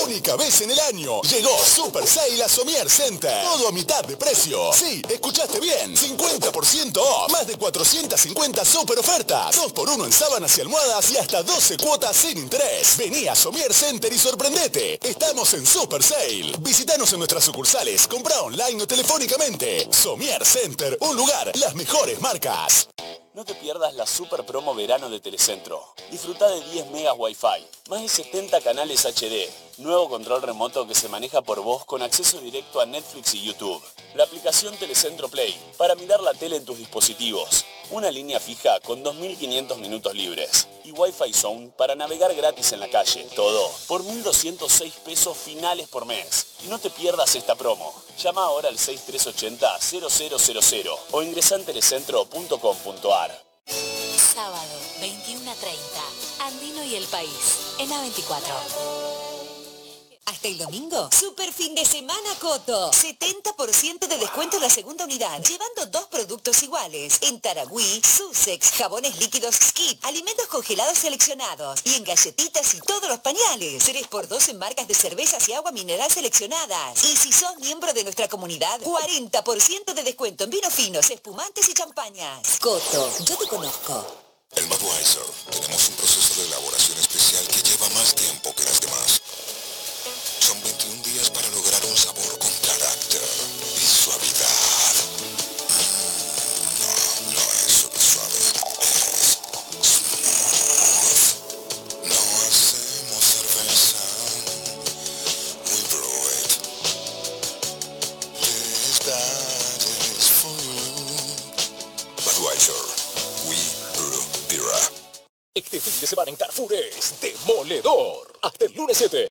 Única vez en el año, llegó Super Sale a Somier Center. Todo a mitad de precio. Sí, escuchaste bien. 50% off. Más de 450 super ofertas. 2x1 en sábanas y almohadas y hasta 12 cuotas sin interés. Vení a Somier Center y sorprendete. Estamos en Super Sale. Visítanos en nuestras sucursales. Comprá online o telefónicamente. Somier Center, un lugar, las mejores marcas. No te pierdas la super promo verano de Telecentro. Disfruta de 10 megas Wi-Fi, más de 70 canales HD, nuevo control remoto que se maneja por voz con acceso directo a Netflix y YouTube. La aplicación Telecentro Play, para mirar la tele en tus dispositivos. Una línea fija con 2.500 minutos libres. Y Wi-Fi Zone para navegar gratis en la calle. Todo por 1.206 pesos finales por mes. Y no te pierdas esta promo. Llama ahora al 6380-0000 o ingresa en telecentro.com.ar. Sábado, 21:30. Andino y el país, en A24. Hasta el domingo, super fin de semana Coto. 70% de descuento en la segunda unidad, llevando 2 productos iguales. En Taragüí, Sussex, jabones líquidos Skip, alimentos congelados seleccionados. Y en galletitas y todos los pañales. 3x2 en marcas de cervezas y agua mineral seleccionadas. Y si sos miembro de nuestra comunidad, 40% de descuento en vinos finos, espumantes y champañas. Coto, yo te conozco. En Budweiser tenemos un proceso de elaboración especial que lleva más tiempo que las demás. Son 21 días para lograr un sabor con carácter y suavidad. No es solo suave, es smooth. No hacemos cerveza, we brew it. This bad is for you. Budweiser, we brew beer. Este fin de semana en Carrefour es demoledor. Hasta el lunes 7.